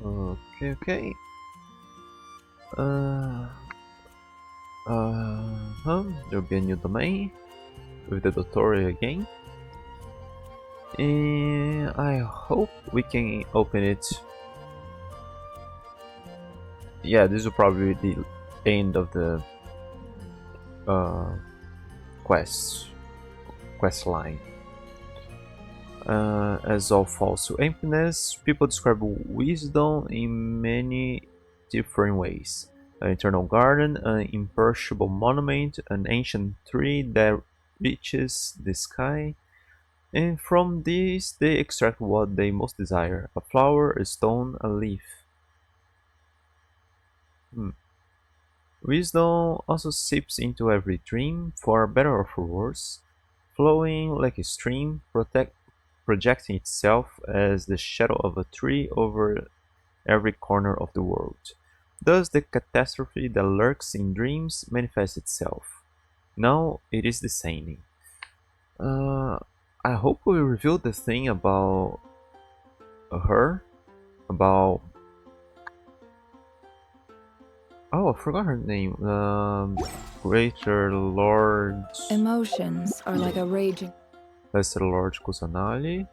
Okay. There'll be a new domain with the tutorial again. And I hope we can open it. Yeah, this will probably be the end of the quest line. As all falls to emptiness, people describe wisdom in many different ways. An eternal garden, an imperishable monument, an ancient tree that reaches the sky, and from these they extract what they most desire: a flower, a stone, a leaf. Wisdom also seeps into every dream, for better or for worse, flowing like a stream, projecting itself as the shadow of a tree over every corner of the world. Thus the catastrophe that lurks in dreams manifests itself. Now it is descending. I hope we reveal the thing about her, about... Oh, I forgot her name. Greater Lord... Emotions are like a raging Lesser Lord Kusanali.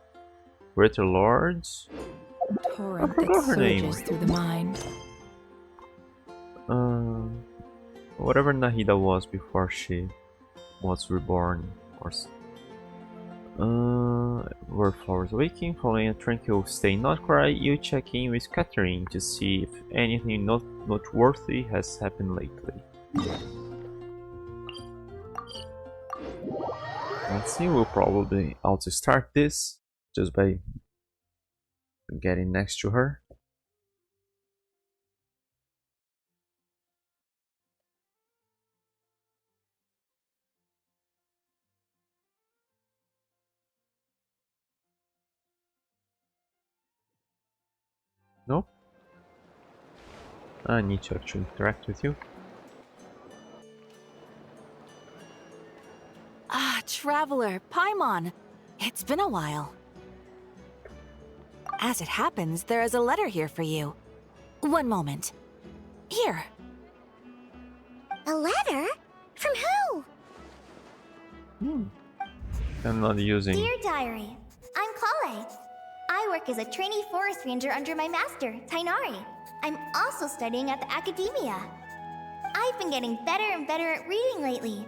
Greater Lords... torrent I that forgot her name. surges through the mind. Whatever Nahida was before she was reborn, of course. Where flowers waking, following a tranquil stay nod-krai, you check in with Catherine to see if anything noteworthy has happened lately. Let's see, we'll probably also start this just by getting next to her. Nope. I need to actually interact with you. Ah, Traveler, Paimon. It's been a while. As it happens, there is a letter here for you. One moment. Here. A letter? From who? I'm not using... Dear Diary, I'm Kale. I work as a trainee forest ranger under my master, Tainari. I'm also studying at the academia. I've been getting better and better at reading lately.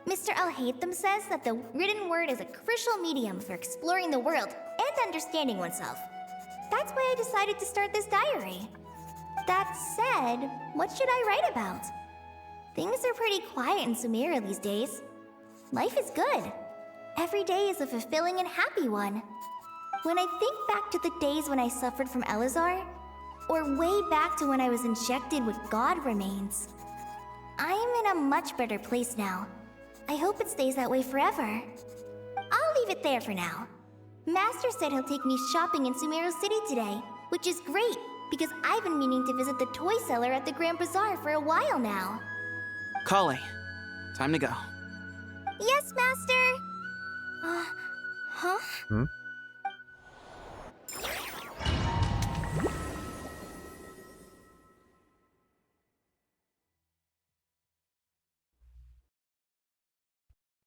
Mr. Al-Haytham says that the written word is a crucial medium for exploring the world and understanding oneself. That's why I decided to start this diary. That said, what should I write about? Things are pretty quiet in Sumeria these days. Life is good. Every day is a fulfilling and happy one. When I think back to the days when I suffered from Elazar, or way back to when I was injected with God remains, I'm in a much better place now. I hope it stays that way forever. I'll leave it there for now. Master said he'll take me shopping in Sumeru City today, which is great, because I've been meaning to visit the toy seller at the Grand Bazaar for a while now. Kale, time to go. Yes, Master! Huh?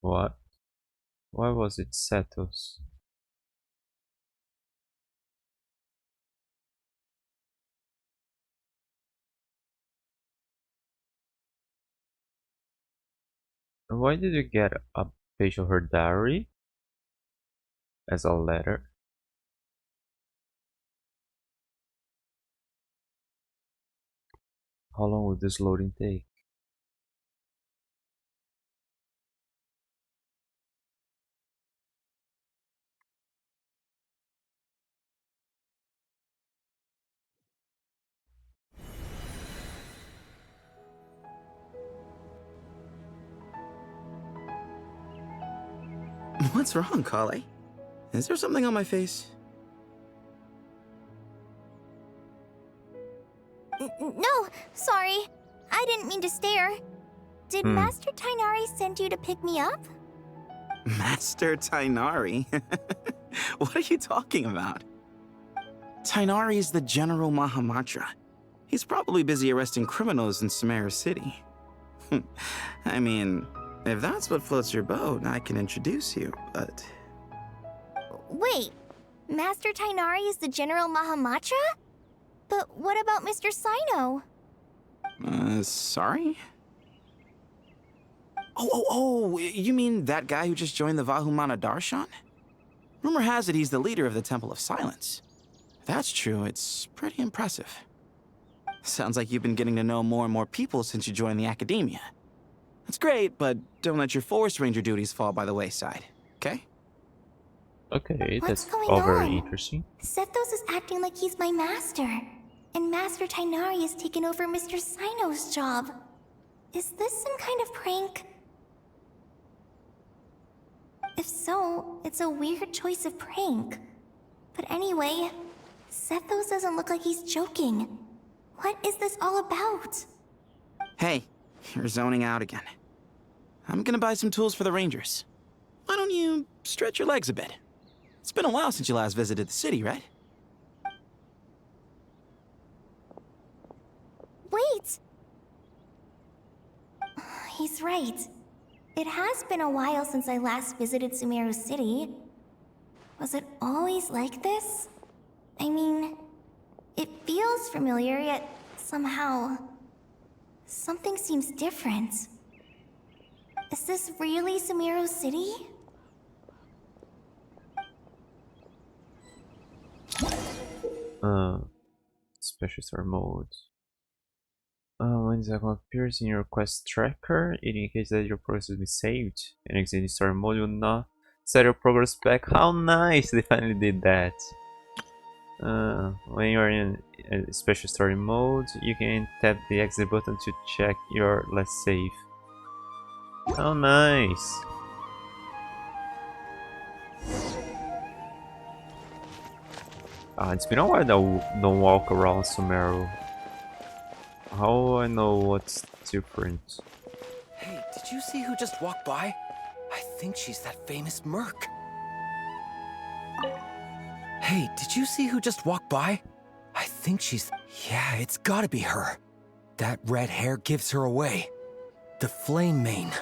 What? Why was it Setos? Why did you get a page of her diary as a letter? How long will this loading take? What's wrong, Kale? Is there something on my face? No, sorry. I didn't mean to stare. Did Master Tainari send you to pick me up? Master Tainari? What are you talking about? Tainari is the General Mahamatra. He's probably busy arresting criminals in Sumeru City. I mean, if that's what floats your boat, I can introduce you, but... Wait, Master Tainari is the General Mahamatra? But what about Mr. Sino? Sorry? Oh, you mean that guy who just joined the Vahumana Darshan? Rumor has it he's the leader of the Temple of Silence. If that's true, it's pretty impressive. Sounds like you've been getting to know more and more people since you joined the academia. That's great, but don't let your Forest Ranger duties fall by the wayside, okay? Okay, What's that's going all very on? interesting. Sethos is acting like he's my master. And Master Tainari has taken over Mr. Sino's job. Is this some kind of prank? If so, it's a weird choice of prank. But anyway, Sethos doesn't look like he's joking. What is this all about? Hey, you're zoning out again. I'm gonna buy some tools for the Rangers. Why don't you stretch your legs a bit? It's been a while since you last visited the city, right? Wait! He's right. It has been a while since I last visited Sumeru City. Was it always like this? I mean, it feels familiar, yet somehow... something seems different. Is this really Sumeru City? Special star mode. When this icon appears in your quest tracker, it indicates that your progress has been saved. An exiting story mode will not set your progress back. How nice! They finally did that. When you are in a special story mode, you can tap the exit button to check your last save. How nice! It's been a while that I don't walk around Sumeru. How I know what's different? Hey, did you see who just walked by? I think she's that famous merc. Hey, did you see who just walked by? I think she's... Yeah, it's gotta be her. That red hair gives her away. The Flame Mane.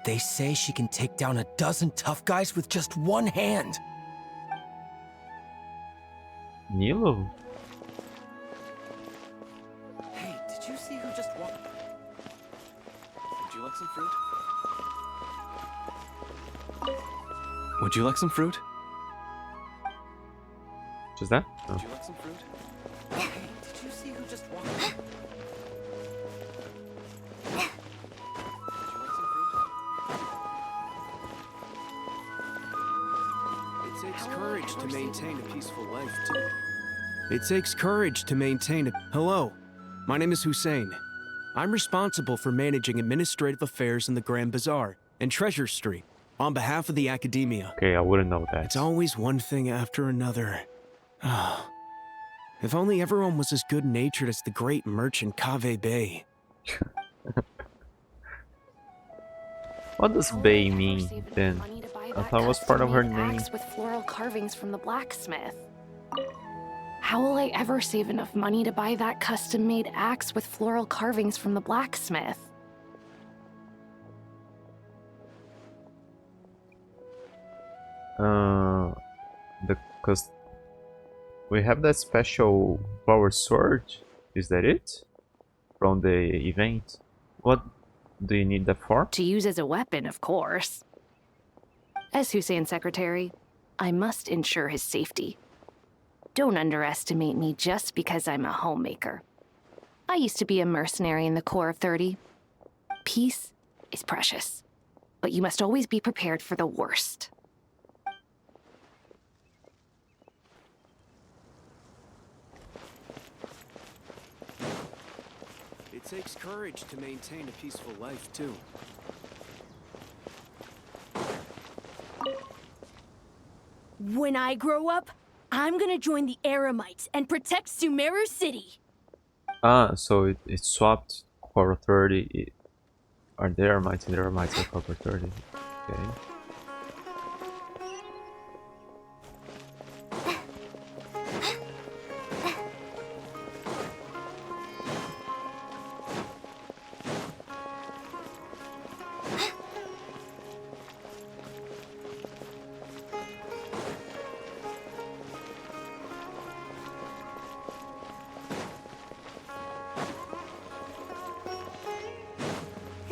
They say she can take down a dozen tough guys with just one hand. Nilo? Hey, did you see who just walked... Would you like some fruit? Would you like some fruit? Just that? Oh. Would you like some fruit? Hey, did you see who just walked by? Would you like some fruit? It takes courage to maintain a peaceful life, too. It takes courage to maintain a... Hello, my name is Hussein. I'm responsible for managing administrative affairs in the Grand Bazaar and Treasure Street on behalf of the Academia. Okay, I wouldn't know that. It's always one thing after another. Ah, if only everyone was as good-natured as the great merchant Kave Bay. What does Bay mean then? I thought it was part of her name. With floral carvings from the blacksmith. How will I ever save enough money to buy that custom-made axe with floral carvings from the blacksmith? Because we have that special power sword. Is that it? From the event? What do you need that for? To use as a weapon, of course. As Hussein's secretary, I must ensure his safety. Don't underestimate me just because I'm a homemaker. I used to be a mercenary in the Corps of 30. Peace is precious, but you must always be prepared for the worst. It takes courage to maintain a peaceful life, too. When I grow up, I'm gonna join the Eremites and protect Sumeru City. So it swapped Core 30. Are there mites and there are mites of Core 30? Okay.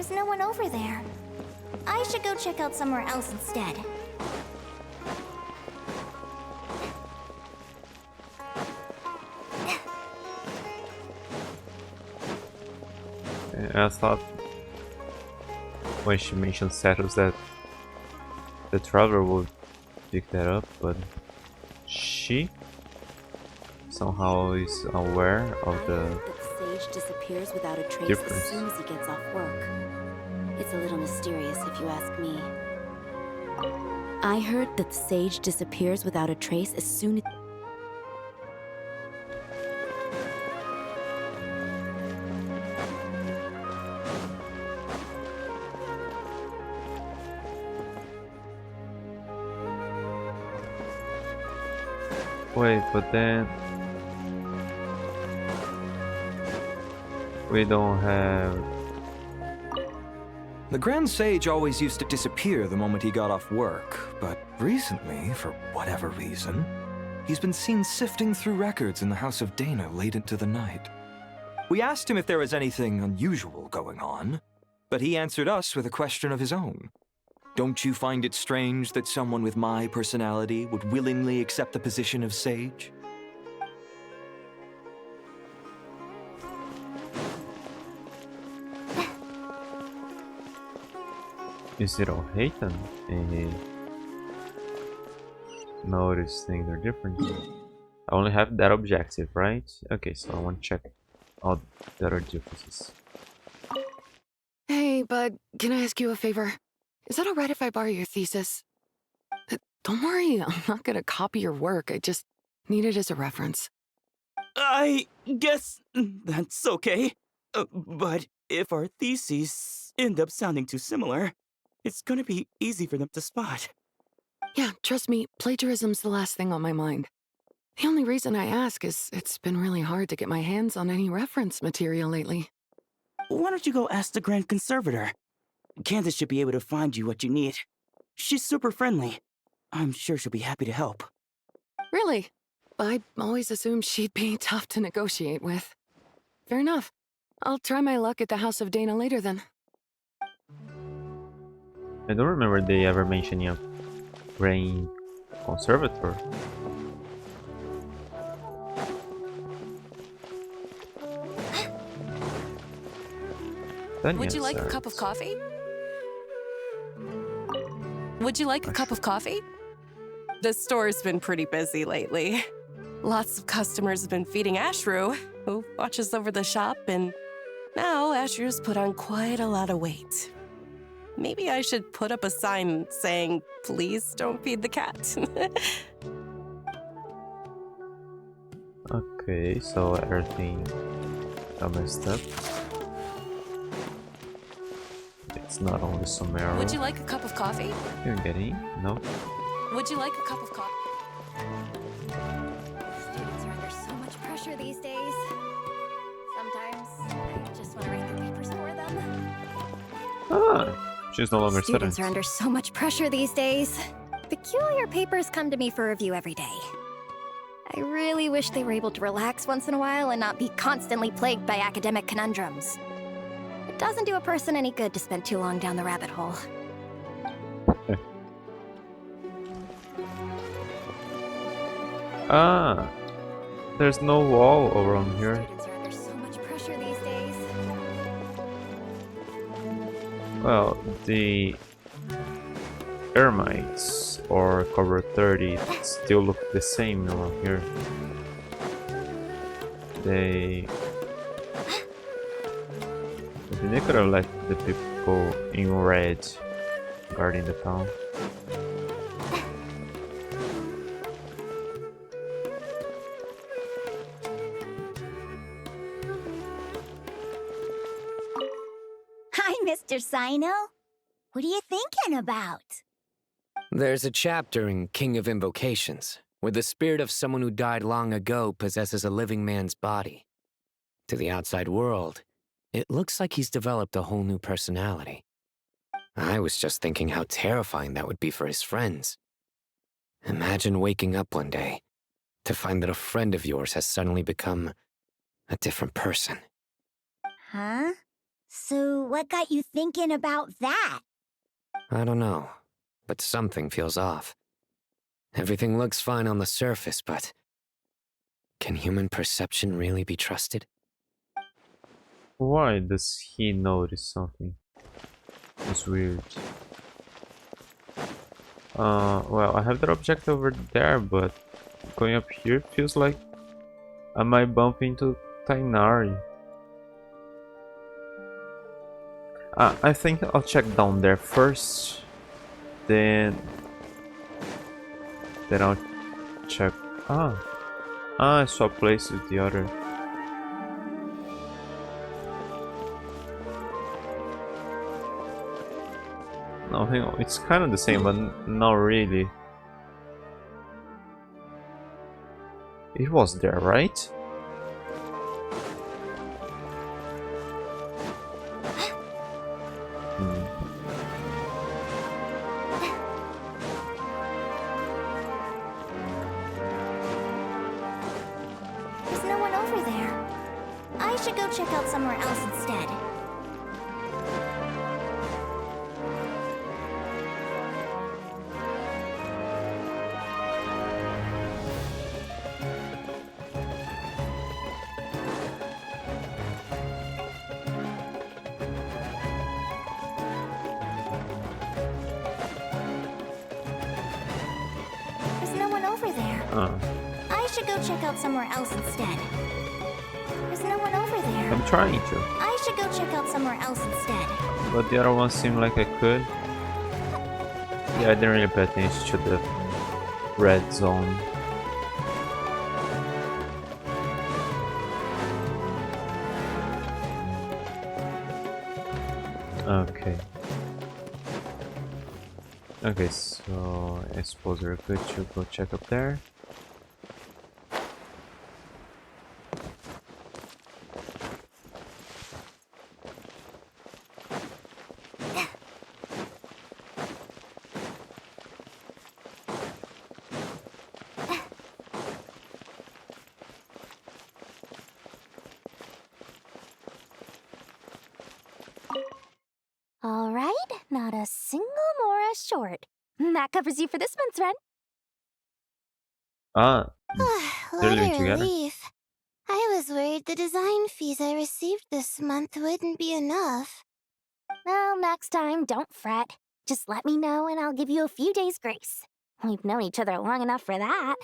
There's no one over there. I should go check out somewhere else instead. I thought when she mentioned status that the traveler would pick that up, but she somehow is aware of the Sage disappears without a trace difference. as soon as he gets off work. It's a little mysterious if you ask me. I heard that the sage disappears without a trace as soon as... Wait, but then we don't have. The Grand Sage always used to disappear the moment he got off work, but recently, for whatever reason, he's been seen sifting through records in the House of Dana late into the night. We asked him if there was anything unusual going on, but he answered us with a question of his own. Don't you find it strange that someone with my personality would willingly accept the position of sage? Is it all Hayton? And he notice things are different. I only have that objective, right? Okay, so I want to check all the other differences. Hey, bud, can I ask you a favor? Is that alright if I borrow your thesis? Don't worry, I'm not gonna copy your work. I just need it as a reference. I guess that's okay. But if our theses end up sounding too similar, it's gonna be easy for them to spot. Yeah, trust me, plagiarism's the last thing on my mind. The only reason I ask is it's been really hard to get my hands on any reference material lately. Why don't you go ask the Grand Conservator? Candace should be able to find you what you need. She's super friendly. I'm sure she'll be happy to help. Really? I always assumed she'd be tough to negotiate with. Fair enough. I'll try my luck at the House of Dana later then. I don't remember they ever mentioning a Grand Conservator. Would you like a cup of coffee? Would you like a cup of coffee? The store's been pretty busy lately. Lots of customers have been feeding Ashru, who watches over the shop, and now Ashru's put on quite a lot of weight. Maybe I should put up a sign saying, please don't feed the cat. Okay, so everything got messed up. It's not only Somero. Would you like a cup of coffee? You're getting? No? Would you like a cup of coffee? Students are under so much pressure these days. Sometimes I just want to write their papers for them. Ah, she's no longer Students studying. are under so much pressure these days. Peculiar papers come to me for review every day. I really wish they were able to relax once in a while and not be constantly plagued by academic conundrums. It doesn't do a person any good to spend too long down the rabbit hole. Ah, there's no wall around here. Students are under so much pressure these days. Well, the Ermites or cover 30 still look the same around here. They could have let the people in red guarding the town. Hi, Mr. Sino. What are you thinking about? There's a chapter in King of Invocations where the spirit of someone who died long ago possesses a living man's body. To the outside world, it looks like he's developed a whole new personality. I was just thinking how terrifying that would be for his friends. Imagine waking up one day to find that a friend of yours has suddenly become a different person. Huh? So, what got you thinking about that? I don't know, but something feels off. Everything looks fine on the surface, but can human perception really be trusted? Why does he notice something? It's weird. Well, I have that object over there, but going up here feels like I might bump into Tainari. I think I'll check down there first, then I'll check. I swap place with the other. No, hang on, it's kind of the same, but not really. It was there, right? There's no one over there. I should go check out somewhere else instead. There's no one over there. I should go check out somewhere else instead. There's no one over there. I'm trying to. I should go check out somewhere else instead. But the other one seemed like I could. Yeah, I didn't really pay attention to the red zone. Okay. Okay, so I suppose we're good to go check up there. All right, not a single Mora short. That covers you for this month's rent. They're living What a together. relief. I was worried the design fees I received this month wouldn't be enough. Well, next time, don't fret. Just let me know and I'll give you a few days' grace. We've known each other long enough for that.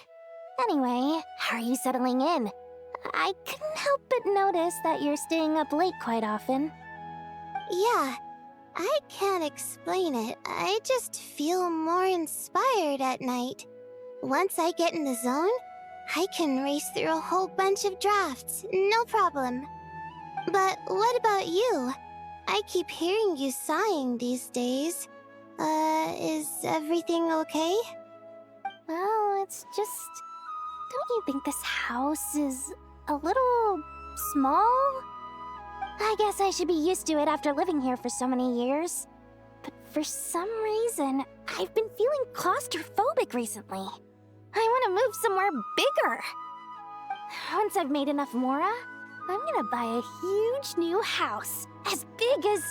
Anyway, how are you settling in? I couldn't help but notice that you're staying up late quite often. Yeah, I can't explain it. I just feel more inspired at night. Once I get in the zone, I can race through a whole bunch of drafts, no problem. But what about you? I keep hearing you sighing these days. Is everything okay? Well, it's just... Don't you think this house is a little small? I guess I should be used to it after living here for so many years. But for some reason, I've been feeling claustrophobic recently. I want to move somewhere bigger. Once I've made enough Mora, I'm gonna buy a huge new house. As big as...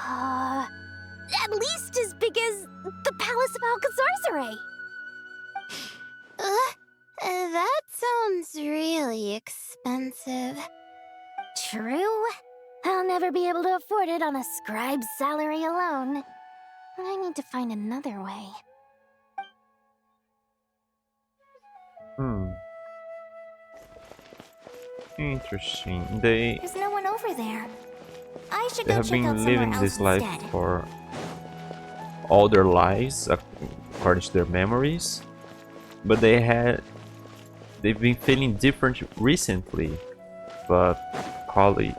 at least as big as the Palace of Alcazarzaray. That sounds really expensive. True. I'll never be able to afford it on a scribe's salary alone. I need to find another way. Interesting. There's no one over there. I should They go have check out been somewhere living else this life instead. for all their lives, according to their memories, but they've been feeling different recently, but probably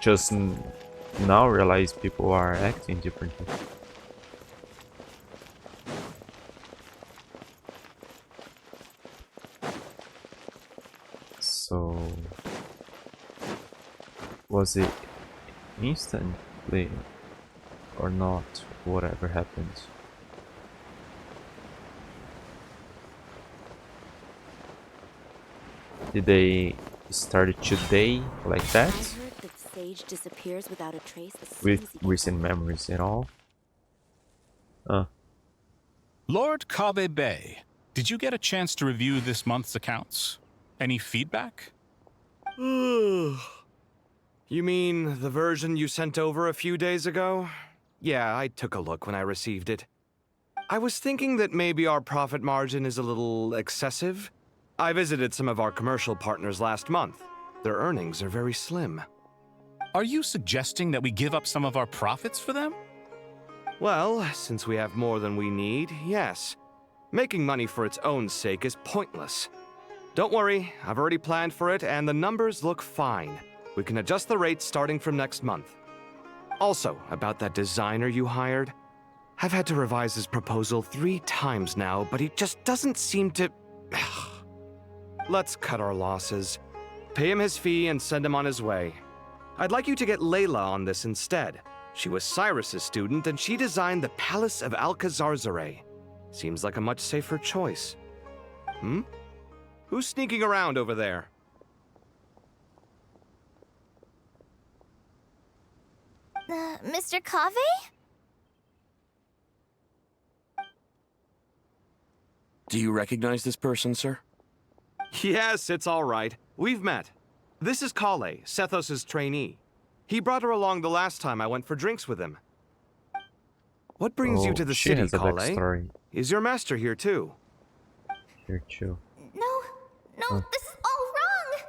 just now realize people are acting differently. So was it instantly or not? Whatever happened. Did they start today like that? I heard that sage disappears without a trace as soon as with he gets recent memories and all. Lord Kabe Bay, did you get a chance to review this month's accounts? Any feedback? You mean the version you sent over a few days ago? Yeah, I took a look when I received it. I was thinking that maybe our profit margin is a little excessive. I visited some of our commercial partners last month. Their earnings are very slim. Are you suggesting that we give up some of our profits for them? Well, since we have more than we need, yes. Making money for its own sake is pointless. Don't worry, I've already planned for it and the numbers look fine. We can adjust the rates starting from next month. Also, about that designer you hired, I've had to revise his proposal 3 times now, but he just doesn't seem to... Let's cut our losses. Pay him his fee and send him on his way. I'd like you to get Layla on this instead. She was Cyrus's student and she designed the Palace of Alcazarzare. Seems like a much safer choice. Who's sneaking around over there? Mr. Kave? Do you recognize this person, sir? Yes, it's all right. We've met. This is Kale, Sethos' trainee. He brought her along the last time I went for drinks with him. What brings you to the she city, has a Kale? backstory. Is your master here too? Here too. No, this is all wrong!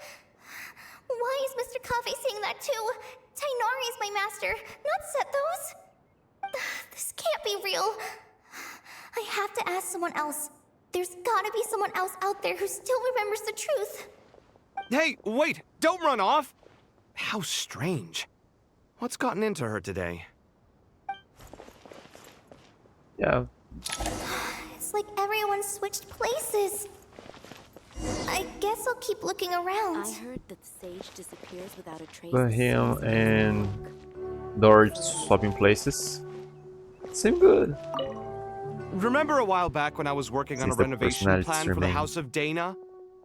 Why is Mr. Kave saying that too? Tainari is my master, not Sethos. This can't be real. I have to ask someone else. There's gotta be someone else out there who still remembers the truth. Hey, wait! Don't run off! How strange. What's gotten into her today? Yeah. It's like everyone switched places. I guess I'll keep looking around. I heard that the sage disappears without a trace. But him and Dorj swapping places. Seem good. Remember a while back when I was working on a Since the renovation personalities plan for the remain. House of Dana?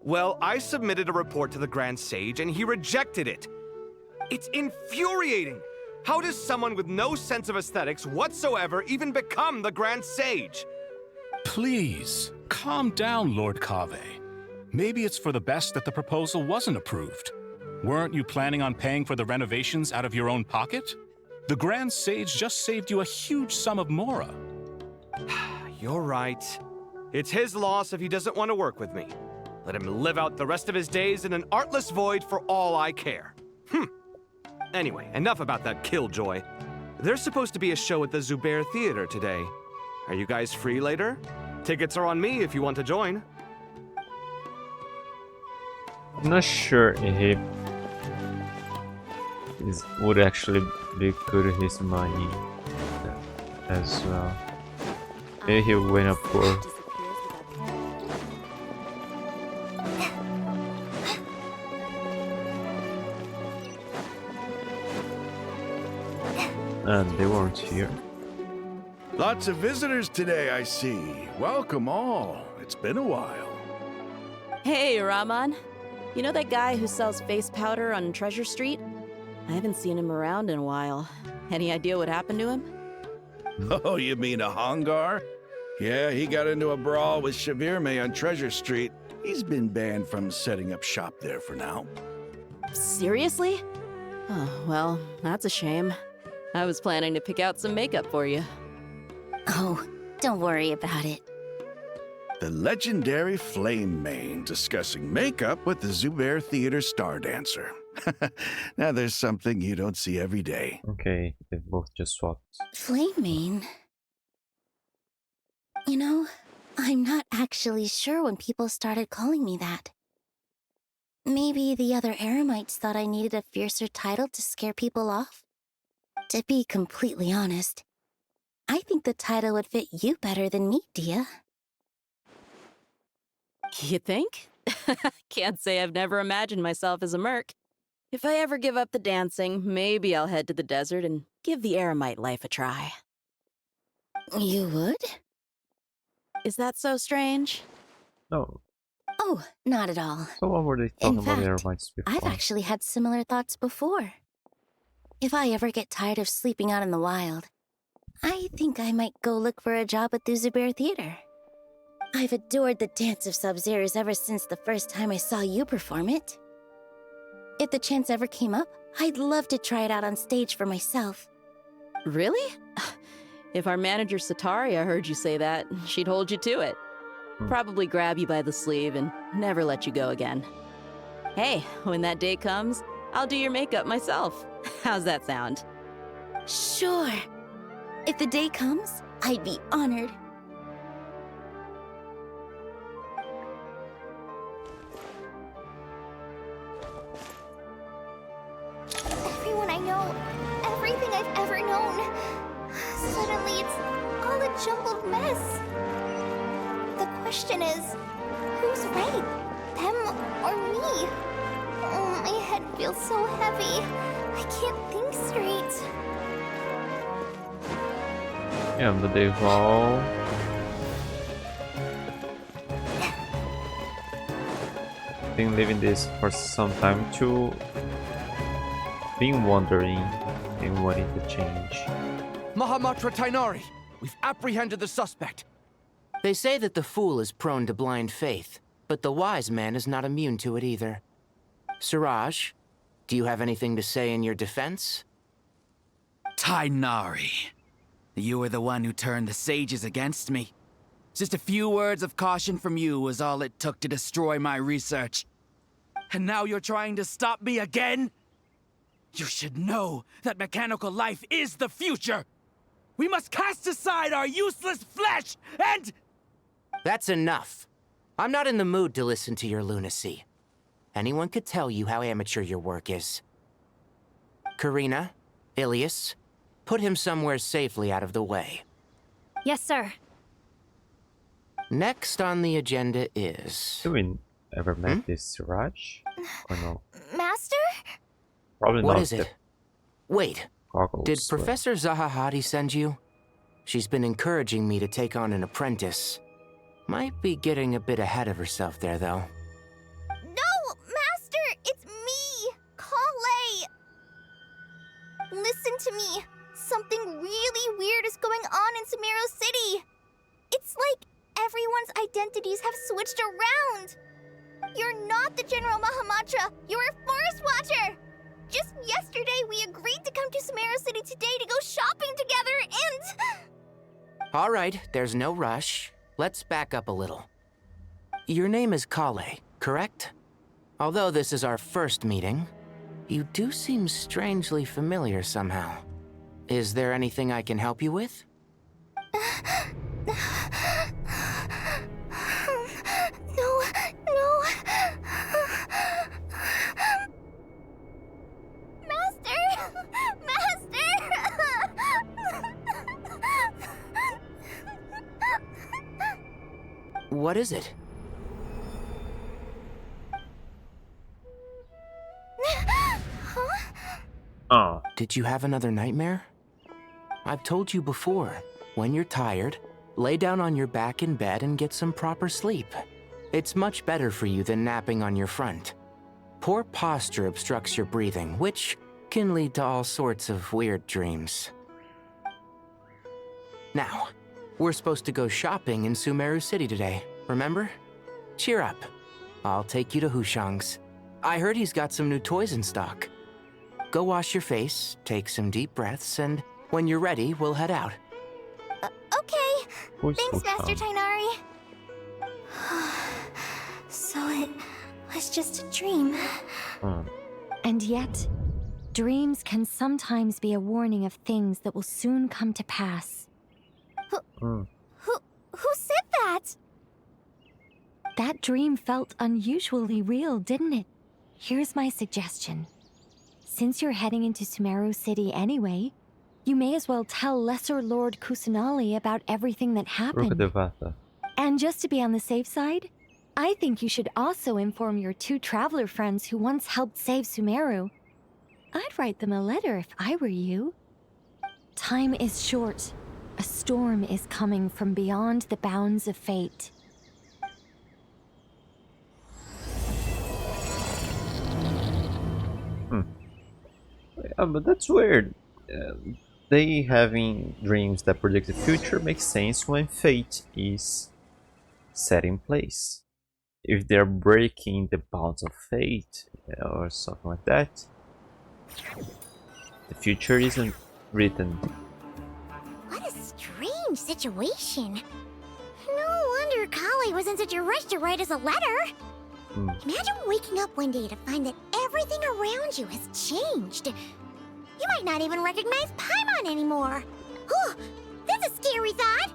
Well, I submitted a report to the Grand Sage and he rejected it. It's infuriating! How does someone with no sense of aesthetics whatsoever even become the Grand Sage? Please, calm down, Lord Kave. Maybe it's for the best that the proposal wasn't approved. Weren't you planning on paying for the renovations out of your own pocket? The Grand Sage just saved you a huge sum of mora. You're right. It's his loss if he doesn't want to work with me. Let him live out the rest of his days in an artless void for all I care. Anyway, enough about that killjoy. There's supposed to be a show at the Zubair Theater today. Are you guys free later? Tickets are on me if you want to join. I'm not sure if he would actually be good with his money as well. Maybe he went up for. And they weren't here. Lots of visitors today, I see. Welcome all. It's been a while. Hey, Rahman. You know that guy who sells face powder on Treasure Street? I haven't seen him around in a while. Any idea what happened to him? Oh, you mean a Hongar? Yeah, he got into a brawl with Shavirme on Treasure Street. He's been banned from setting up shop there for now. Seriously? Oh, well, that's a shame. I was planning to pick out some makeup for you. Oh, don't worry about it. The legendary Flame Mane discussing makeup with the Zubair Theater star dancer. Now there's something you don't see every day. Okay, they both just swapped. Flame Mane? You know, I'm not actually sure when people started calling me that. Maybe the other Eremites thought I needed a fiercer title to scare people off? To be completely honest, I think the title would fit you better than me, Dia. You think? Can't say I've never imagined myself as a merc. If I ever give up the dancing, maybe I'll head to the desert and give the Eremite life a try. You would? Is that so strange? No. Oh, not at all. So what were they talking In about fact, Eremites before? I've actually had similar thoughts before. If I ever get tired of sleeping out in the wild, I think I might go look for a job at the Zubair Theater. I've adored the dance of Sub-Zeros ever since the first time I saw you perform it. If the chance ever came up, I'd love to try it out on stage for myself. Really? If our manager Sataria heard you say that, she'd hold you to it. Probably grab you by the sleeve and never let you go again. Hey, when that day comes, I'll do your makeup myself. How's that sound? Sure. If the day comes, I'd be honored. Everyone I know, everything I've ever known. Suddenly it's all a jumbled mess. The question is, who's right? Them or me? Oh, my head feels so heavy. I can't think straight. Yeah, but they've all been living this for some time too, been wondering and wanting to change. Mahamatra Tainari, we've apprehended the suspect. They say that the fool is prone to blind faith, but the wise man is not immune to it either. Suraj, do you have anything to say in your defense? Tainari, you were the one who turned the sages against me. Just a few words of caution from you was all it took to destroy my research. And now you're trying to stop me again? You should know that mechanical life is the future! We must cast aside our useless flesh and... That's enough. I'm not in the mood to listen to your lunacy. Anyone could tell you how amateur your work is. Karina, Ilias, put him somewhere safely out of the way. Yes, sir. Next on the agenda is... Do we ever met this Suraj? Or no? Master? Probably What not. is it? Wait, Goggles, did but- Professor Zahahati send you? She's been encouraging me to take on an apprentice. Might be getting a bit ahead of herself there, though. No, Master! It's me! Kale! Listen to me. Something really weird is going on in Sumeru City. It's like everyone's identities have switched around. You're not the General Mahamatra. You're a Forest Watcher. Just yesterday, we agreed to come to Sumeru City today to go shopping together and... All right, there's no rush. Let's back up a little. Your name is Kale, correct? Although this is our first meeting, you do seem strangely familiar somehow. Is there anything I can help you with? No. What is it? Did you have another nightmare? I've told you before, when you're tired, lay down on your back in bed and get some proper sleep. It's much better for you than napping on your front. Poor posture obstructs your breathing, which can lead to all sorts of weird dreams. Now, we're supposed to go shopping in Sumeru City today, remember? Cheer up. I'll take you to Hushang's. I heard he's got some new toys in stock. Go wash your face, take some deep breaths, and when you're ready, we'll head out. Okay. Who's Thanks, Master Hushang? Tainari. So it was just a dream. And yet, dreams can sometimes be a warning of things that will soon come to pass. Who said that? That dream felt unusually real, didn't it? Here's my suggestion. Since you're heading into Sumeru City anyway, you may as well tell Lesser Lord Kusanali about everything that happened. Rukadevata. And just to be on the safe side, I think you should also inform your two traveler friends who once helped save Sumeru. I'd write them a letter if I were you. Time is short. A storm is coming from beyond the bounds of fate. But that's weird. They having dreams that predict the future makes sense when fate is set in place. If they're breaking the bounds of fate or something like that, the future isn't written. What a strange situation. No wonder Kale was in such a rush to write us a letter. Imagine waking up one day to find that everything around you has changed. You might not even recognize Paimon anymore. Oh, that's a scary thought.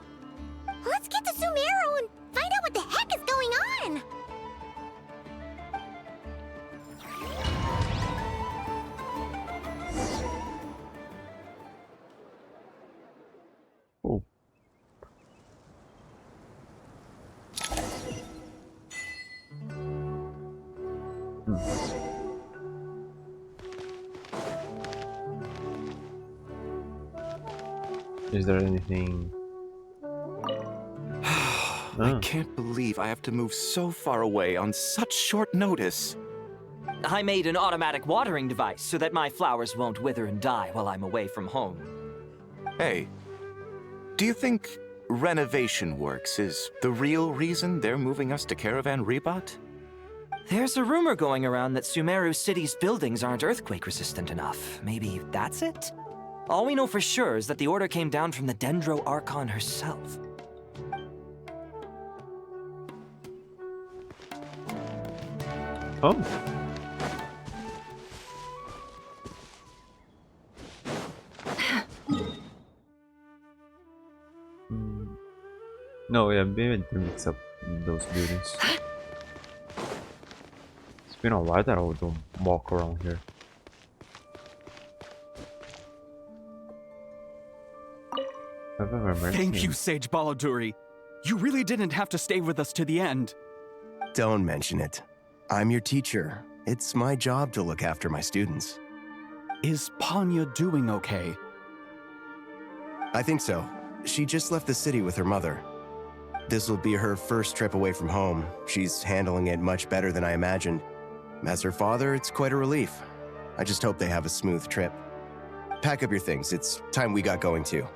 Let's get to Sumeru and find out what the heck is going on. Oh. Is there anything? I can't believe I have to move so far away on such short notice. I made an automatic watering device so that my flowers won't wither and die while I'm away from home. Hey, do you think renovation works is the real reason they're moving us to Caravan Rebot? There's a rumor going around that Sumeru City's buildings aren't earthquake-resistant enough. Maybe that's it? All we know for sure is that the order came down from the Dendro Archon herself. Oh. No, yeah, maybe to mix up those buildings. It's been a while that I don't walk around here. Have I ever met Thank him? you, Sage Balladuri. You really didn't have to stay with us to the end. Don't mention it. I'm your teacher. It's my job to look after my students. Is Panya doing okay? I think so. She just left the city with her mother. This will be her first trip away from home. She's handling it much better than I imagined. As her father, it's quite a relief. I just hope they have a smooth trip. Pack up your things. It's time we got going too.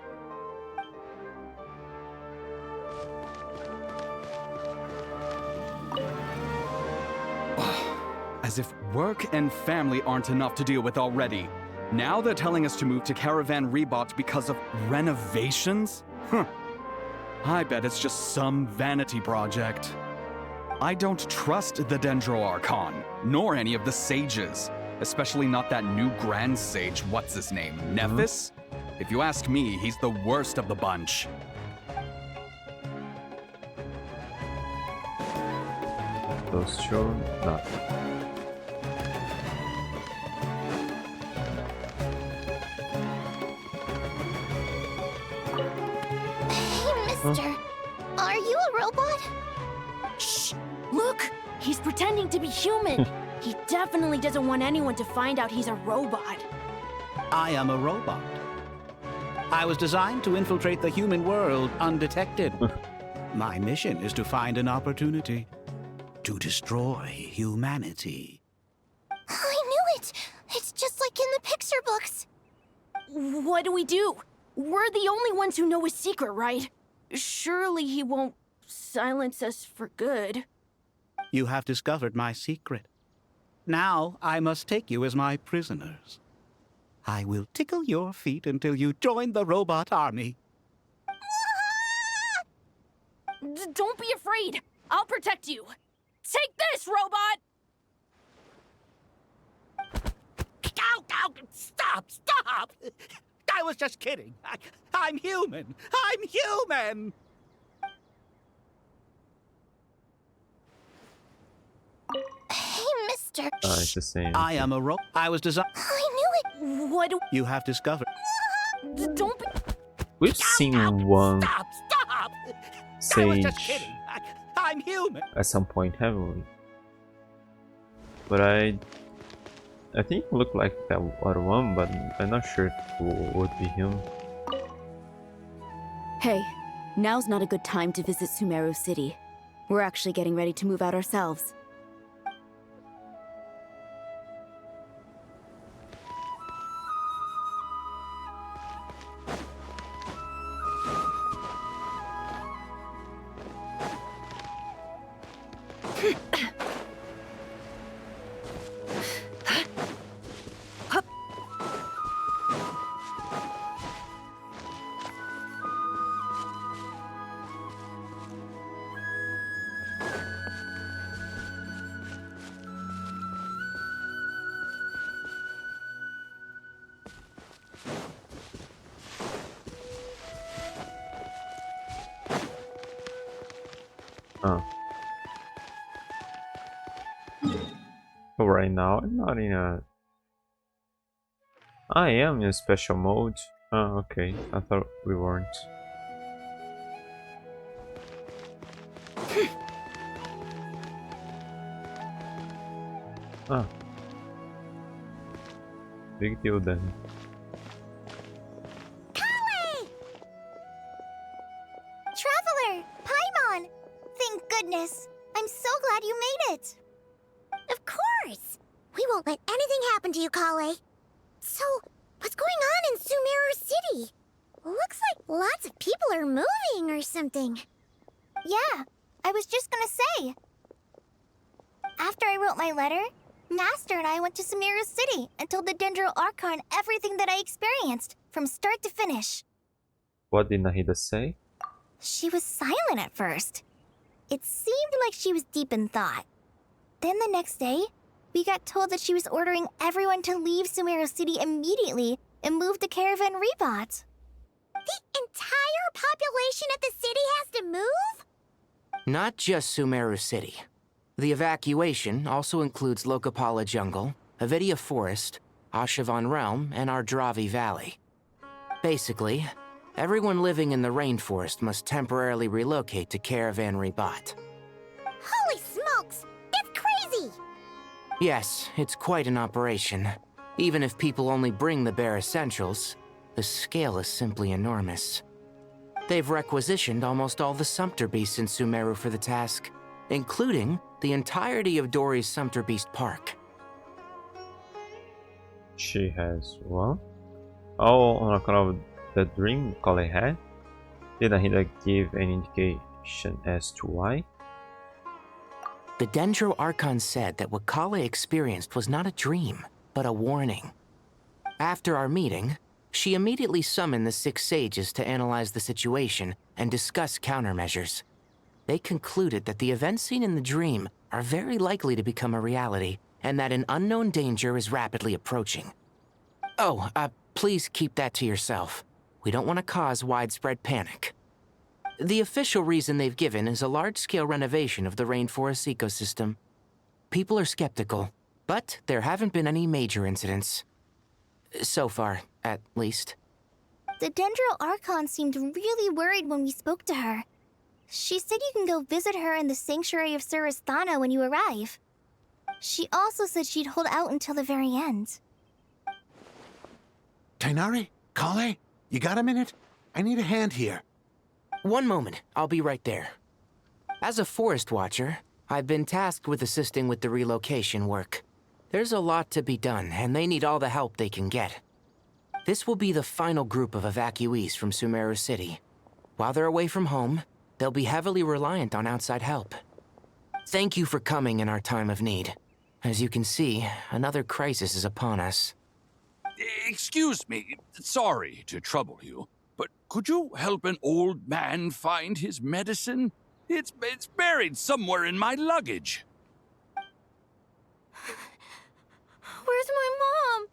As if work and family aren't enough to deal with already. Now they're telling us to move to Caravan Rebot because of renovations? Huh. I bet it's just some vanity project. I don't trust the Dendro Archon, nor any of the sages. Especially not that new Grand Sage, what's his name, Nephis? If you ask me, he's the worst of the bunch. Those show nothing. Hey, mister. Are you a robot? Shh! Look! He's pretending to be human. He definitely doesn't want anyone to find out he's a robot. I am a robot. I was designed to infiltrate the human world undetected. My mission is to find an opportunity to destroy humanity. I knew it! It's just like in the Pixar books. What do we do? We're the only ones who know his secret, right? Surely he won't silence us for good. You have discovered my secret. Now I must take you as my prisoners. I will tickle your feet until you join the robot army. Don't be afraid. I'll protect you. Take this, robot! Ow, ow, stop, stop! I was just kidding. I'm human. I'm human! Hey, mister. It's the same. I am a robot. I was designed. I knew it! What do... You have discovered. Don't be... We've seen one Stop! Stop! I was sage just kidding. I'm human. at some point, haven't we? But I think it looked like that other one, but I'm not sure if it would be him. Hey, now's not a good time to visit Sumeru City. We're actually getting ready to move out ourselves. Oh. But right now, I'm not in a... I am in a special mode. Oh, okay. I thought we weren't. Ah. Big deal then. Traveler! Paimon! Thank goodness! I'm so glad you made it! Of course! We won't let anything happen to you, Kale. So, what's going on in Sumeru City? Looks like lots of people are moving or something. Yeah, I was just gonna say. After I wrote my letter, Master and I went to Sumeru City and told the Dendro Archon everything that I experienced, from start to finish. What did Nahida say? She was silent at first. It seemed like she was deep in thought. Then the next day, we got told that she was ordering everyone to leave Sumeru City immediately and move to Caravan Rebot. The entire population of the city has to move? Not just Sumeru City. The evacuation also includes Lokapala Jungle, Avidia Forest, Ashavan Realm, and Ardravi Valley. Basically, everyone living in the rainforest must temporarily relocate to Caravan Rebot. Holy smokes! That's crazy! Yes, it's quite an operation. Even if people only bring the bare essentials, the scale is simply enormous. They've requisitioned almost all the Sumpter Beasts in Sumeru for the task, including the entirety of Dori's Sumpter Beast Park. She has what? Oh, on account of the dream Kale had? Did Nahida give any indication as to why? The Dendro Archon said that what Kale experienced was not a dream, but a warning. After our meeting, she immediately summoned the 6 sages to analyze the situation and discuss countermeasures. They concluded that the events seen in the dream are very likely to become a reality, and that an unknown danger is rapidly approaching. Oh, please keep that to yourself. We don't want to cause widespread panic. The official reason they've given is a large-scale renovation of the rainforest ecosystem. People are skeptical, but there haven't been any major incidents. So far, at least. The Dendro Archon seemed really worried when we spoke to her. She said you can go visit her in the Sanctuary of Surasthana when you arrive. She also said she'd hold out until the very end. Tighnari? Kale? You got a minute? I need a hand here. One moment, I'll be right there. As a forest watcher, I've been tasked with assisting with the relocation work. There's a lot to be done, and they need all the help they can get. This will be the final group of evacuees from Sumeru City. While they're away from home, they'll be heavily reliant on outside help. Thank you for coming in our time of need. As you can see, another crisis is upon us. Excuse me, sorry to trouble you, but could you help an old man find his medicine? It's buried somewhere in my luggage. Where's my mom?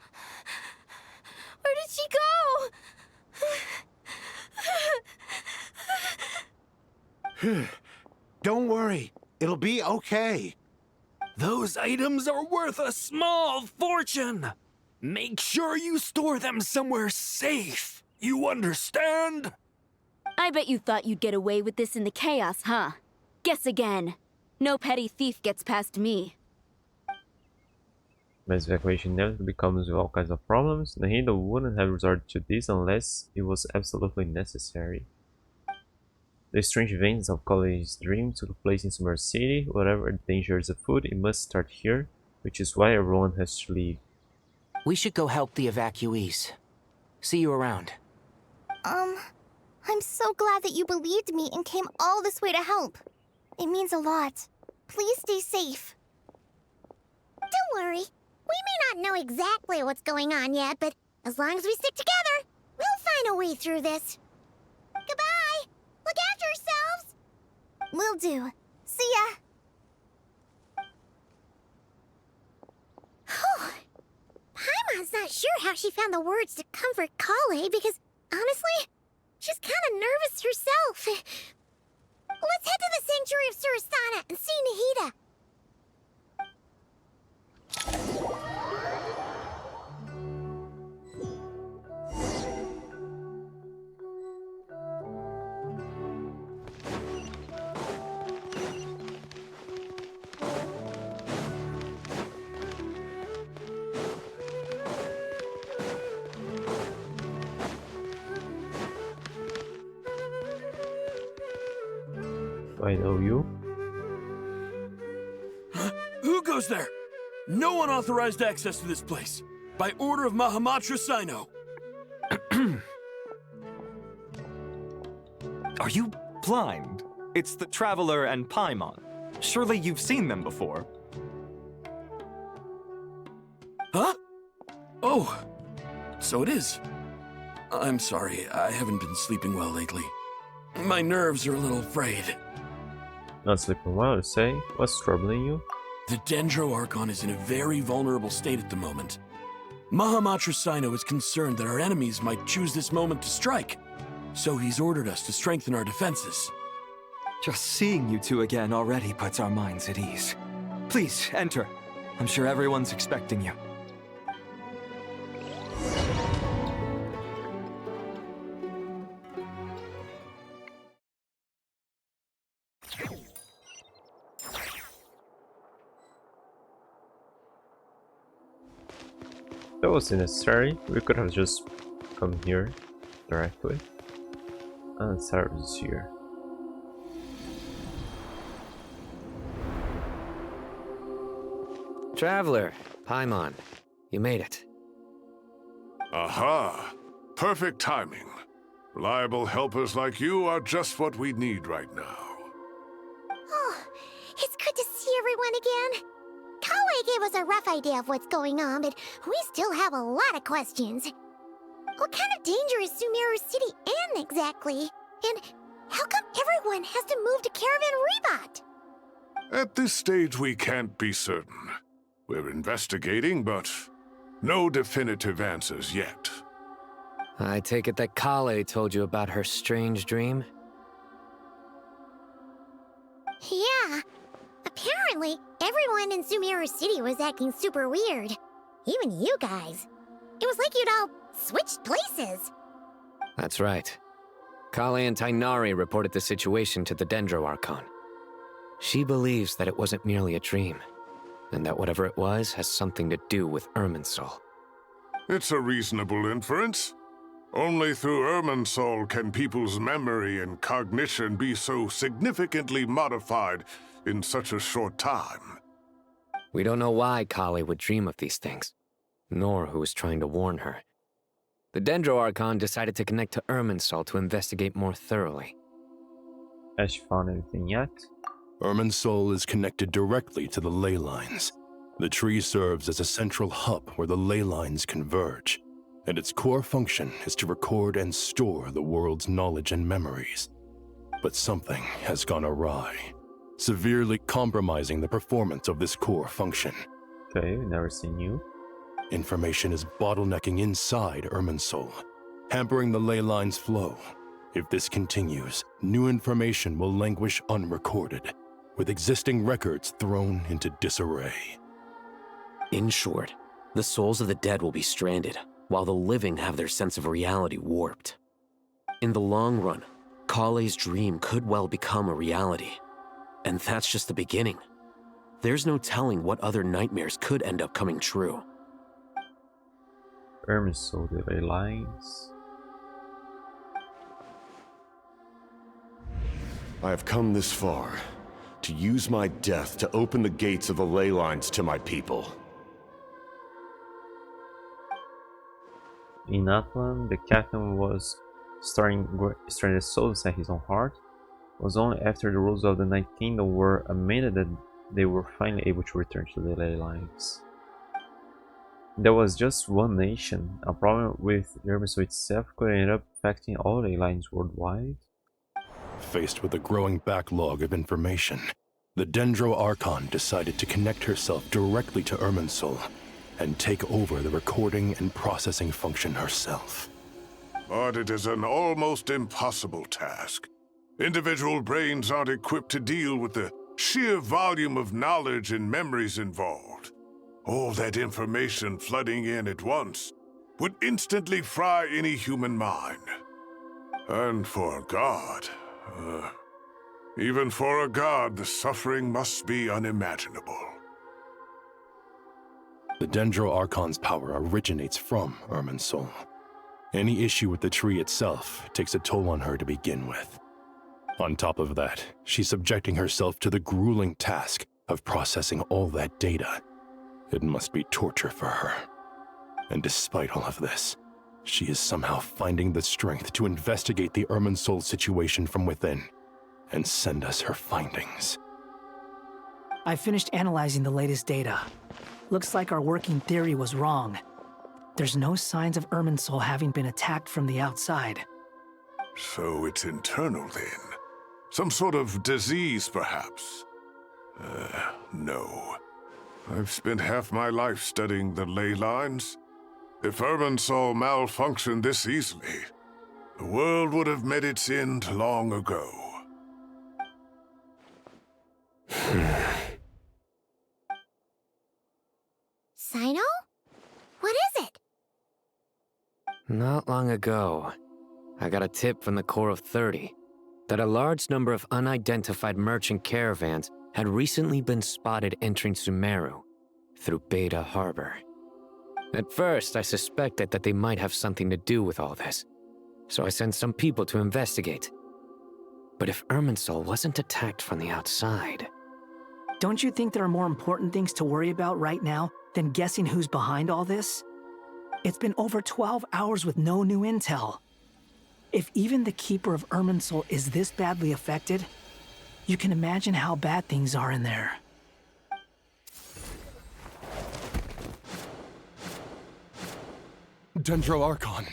Where did she go? Don't worry, it'll be okay. Those items are worth a small fortune. Make sure you store them somewhere safe. You understand? I bet you thought you'd get away with this in the chaos, huh? Guess again. No petty thief gets past me. Mass evacuation inevitably comes with all kinds of problems. Nahida wouldn't have resorted to this unless it was absolutely necessary. The strange events of Kale's dream took place in Sumeru City. Whatever danger is afoot, it must start here, which is why everyone has to leave. We should go help the evacuees. See you around. I'm so glad that you believed me and came all this way to help. It means a lot. Please stay safe. Don't worry. We may not know exactly what's going on yet, but as long as we stick together, we'll find a way through this. Goodbye! Look after yourselves! Will do. See ya! Whew. Paimon's not sure how she found the words to comfort Kale because, honestly, she's kind of nervous herself. Let's head to the Sanctuary of Surasana and see Nahida. I know you. Who goes there? No unauthorized access to this place. By order of Mahamatra Sino. Are you blind? It's the Traveler and Paimon. Surely you've seen them before. Huh? Oh, so it is. I'm sorry, I haven't been sleeping well lately. My nerves are a little frayed. Not sleeping well, you say? What's troubling you? The Dendro Archon is in a very vulnerable state at the moment. Mahamatra Sino is concerned that our enemies might choose this moment to strike, so he's ordered us to strengthen our defenses. Just seeing you two again already puts our minds at ease. Please, enter. I'm sure everyone's expecting you. That was unnecessary. We could have just come here directly. And Sarah's here. Traveler, Paimon, you made it. Aha! Perfect timing. Reliable helpers like you are just what we need right now. Oh, it's good to see everyone again. Kawe gave us a rough idea of what's going on, but we still have a lot of questions. What kind of danger is Sumeru City in exactly? And how come everyone has to move to Caravan Rebot? At this stage, we can't be certain. We're investigating, but no definitive answers yet. I take it that Kale told you about her strange dream? Yeah. Apparently, everyone in Sumeru City was acting super weird. Even you guys. It was like you'd all switched places. That's right. Kale and Tainari reported the situation to the Dendro Archon. She believes that it wasn't merely a dream, and that whatever it was has something to do with Irminsul. It's a reasonable inference. Only through Irminsul can people's memory and cognition be so significantly modified in such a short time. We don't know why Kale would dream of these things, nor who was trying to warn her. The Dendro Archon decided to connect to Irminsul to investigate more thoroughly. Has she found anything yet? Irminsul is connected directly to the ley lines. The tree serves as a central hub where the ley lines converge, and its core function is to record and store the world's knowledge and memories. But something has gone awry, severely compromising the performance of this core function. Okay, never seen you. Information is bottlenecking inside Irminsul, hampering the ley lines' flow. If this continues, new information will languish unrecorded, with existing records thrown into disarray. In short, the souls of the dead will be stranded, while the living have their sense of reality warped. In the long run, Kale's dream could well become a reality. And that's just the beginning. There's no telling what other nightmares could end up coming true. Irminsul, the ley lines. I have come this far, to use my death to open the gates of the ley lines to my people. In Atlan, the captain was storing stranded souls at his own heart. It was only after the rules of the Night Kingdom were amended that they were finally able to return to the ley lines. There was just one nation. A problem with Irminsul itself could end up affecting all ley lines worldwide. Faced with a growing backlog of information, the Dendro Archon decided to connect herself directly to Irminsul and take over the recording and processing function herself. But it is an almost impossible task. Individual brains aren't equipped to deal with the sheer volume of knowledge and memories involved. All that information flooding in at once would instantly fry any human mind. And for a god, even for a god, the suffering must be unimaginable. The Dendro Archon's power originates from Irminsul. Any issue with the tree itself takes a toll on her to begin with. On top of that, she's subjecting herself to the grueling task of processing all that data. It must be torture for her. And despite all of this, she is somehow finding the strength to investigate the Irminsul situation from within and send us her findings. I finished analyzing the latest data. Looks like our working theory was wrong. There's no signs of Irminsul having been attacked from the outside. So it's internal then? Some sort of disease, perhaps? No. I've spent half my life studying the ley lines. If Irminsul malfunctioned this easily, the world would have met its end long ago. Sino? What is it? Not long ago, I got a tip from the Core of 30 that a large number of unidentified merchant caravans had recently been spotted entering Sumeru through Beta Harbor. At first, I suspected that they might have something to do with all this, so I sent some people to investigate. But if Irminsul wasn't attacked from the outside... Don't you think there are more important things to worry about right now than guessing who's behind all this? It's been over 12 hours with no new intel. If even the Keeper of Irminsul is this badly affected, you can imagine how bad things are in there. Dendro Archon.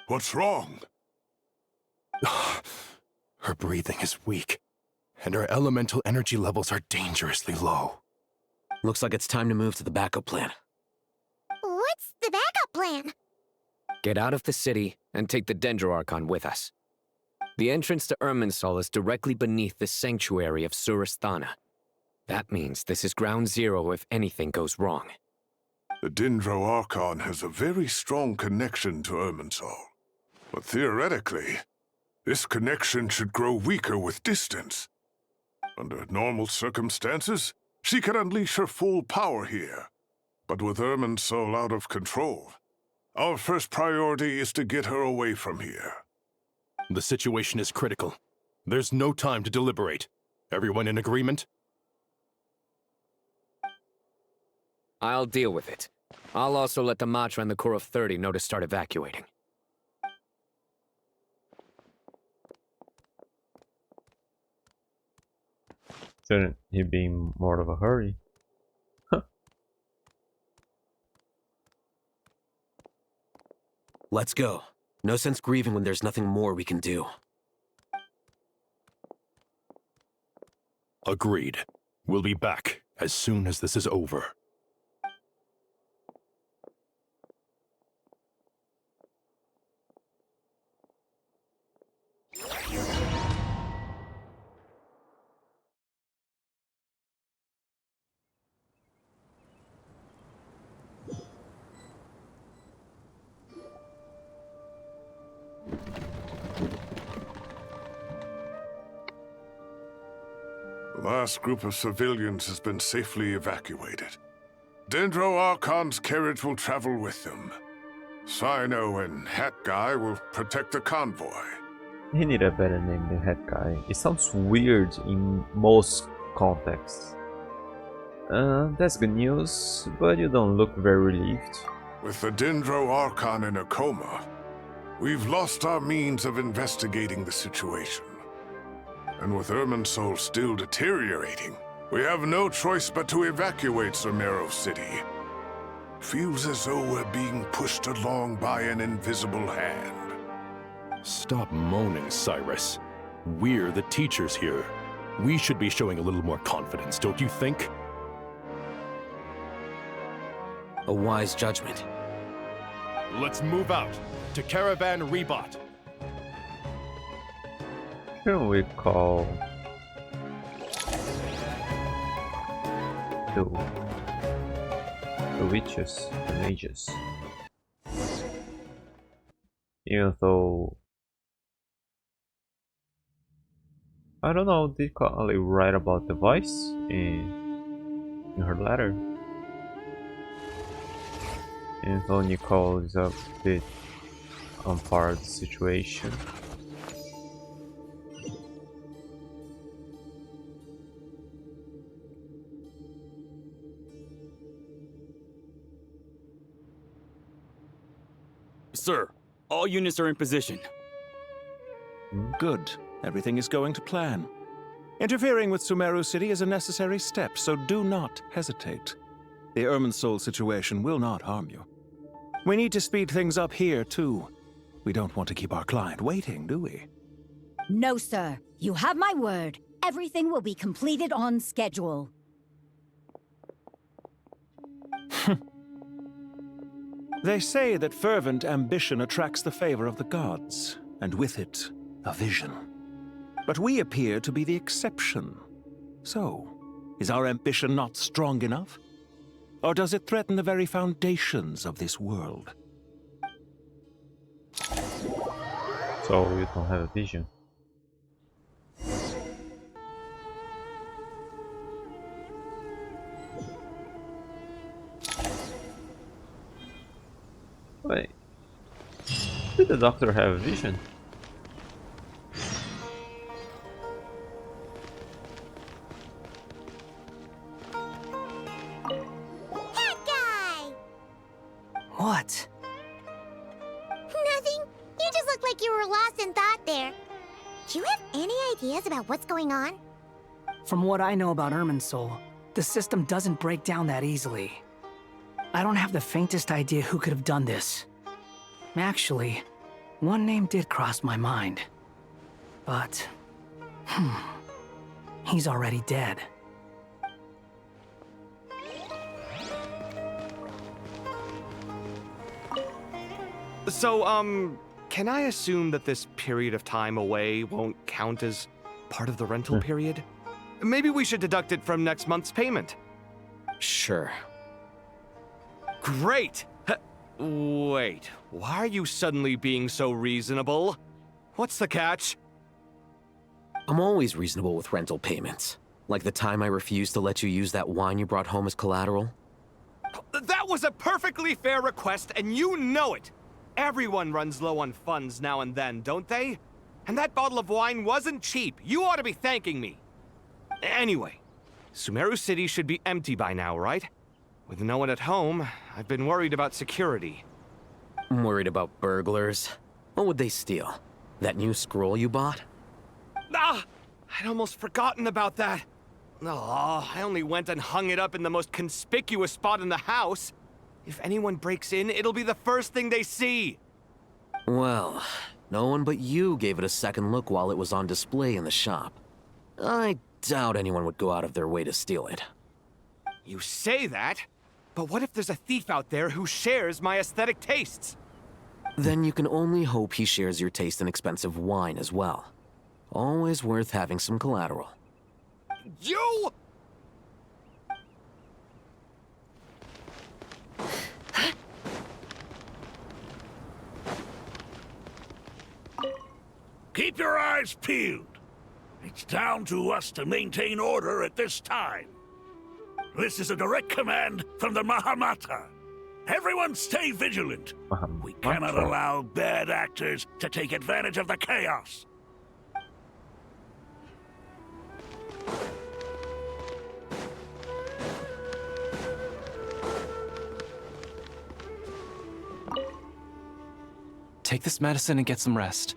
What's wrong? Her breathing is weak, and her elemental energy levels are dangerously low. Looks like it's time to move to the backup plan. What's the backup plan? Get out of the city and take the Dendro Archon with us. The entrance to Irminsul is directly beneath the sanctuary of Surasthana. That means this is ground zero if anything goes wrong. The Dendro Archon has a very strong connection to Irminsul. But theoretically, this connection should grow weaker with distance. Under normal circumstances, she could unleash her full power here. But with Irminsul out of control, our first priority is to get her away from here. The situation is critical. There's no time to deliberate. Everyone in agreement? I'll deal with it. I'll also let the Matra and the Core of 30 know to start evacuating. Shouldn't he be in more of a hurry? Let's go. No sense grieving when there's nothing more we can do. Agreed. We'll be back as soon as this is over. The last group of civilians has been safely evacuated. Dendro Archon's carriage will travel with them. Sino and Hat Guy will protect the convoy. He need a better name than Head Guy. It sounds weird in most contexts. That's good news, but you don't look very relieved. With the Dendro Archon in a coma, we've lost our means of investigating the situation. And with Irminsul still deteriorating, we have no choice but to evacuate Sumeru City. Feels as though we're being pushed along by an invisible hand. Stop moaning, Cyrus. We're the teachers here. We should be showing a little more confidence, don't you think? A wise judgment. Let's move out to Caravan Rebot. Can we call the witches, the mages? Even though I don't know, did Kali write about the voice in her letter? Even though Nicole is a bit on par with the situation. Sir, all units are in position. Good. Everything is going to plan. Interfering with Sumeru City is a necessary step, so do not hesitate. The Irminsul situation will not harm you. We need to speed things up here, too. We don't want to keep our client waiting, do we? No, sir. You have my word. Everything will be completed on schedule. They say that fervent ambition attracts the favor of the gods, and with it, a vision. But we appear to be the exception. So, is our ambition not strong enough? Or does it threaten the very foundations of this world? So you don't have a vision. Wait, did the doctor have a vision? What? Nothing. You just look like you were lost in thought there. Do you have any ideas about what's going on? From what I know about Irminsul, the system doesn't break down that easily. I don't have the faintest idea who could have done this. Actually, one name did cross my mind. But, he's already dead. So, can I assume that this period of time away won't count as part of the rental period? Maybe we should deduct it from next month's payment. Sure. Great! Wait, why are you suddenly being so reasonable? What's the catch? I'm always reasonable with rental payments. Like the time I refused to let you use that wine you brought home as collateral. That was a perfectly fair request, and you know it! Everyone runs low on funds now and then, don't they? And that bottle of wine wasn't cheap. You ought to be thanking me. Anyway, Sumeru City should be empty by now, right? With no one at home, I've been worried about security. I'm worried about burglars. What would they steal? That new scroll you bought? Ah! I'd almost forgotten about that. Oh, I only went and hung it up in the most conspicuous spot in the house. If anyone breaks in, it'll be the first thing they see. Well, no one but you gave it a second look while it was on display in the shop. I doubt anyone would go out of their way to steal it. You say that, but what if there's a thief out there who shares my aesthetic tastes? Then you can only hope he shares your taste in expensive wine as well. Always worth having some collateral. You! Keep your eyes peeled. It's down to us to maintain order at this time. This is a direct command from the Mahamata. Everyone stay vigilant. We cannot allow bad actors to take advantage of the chaos. Take this medicine and get some rest.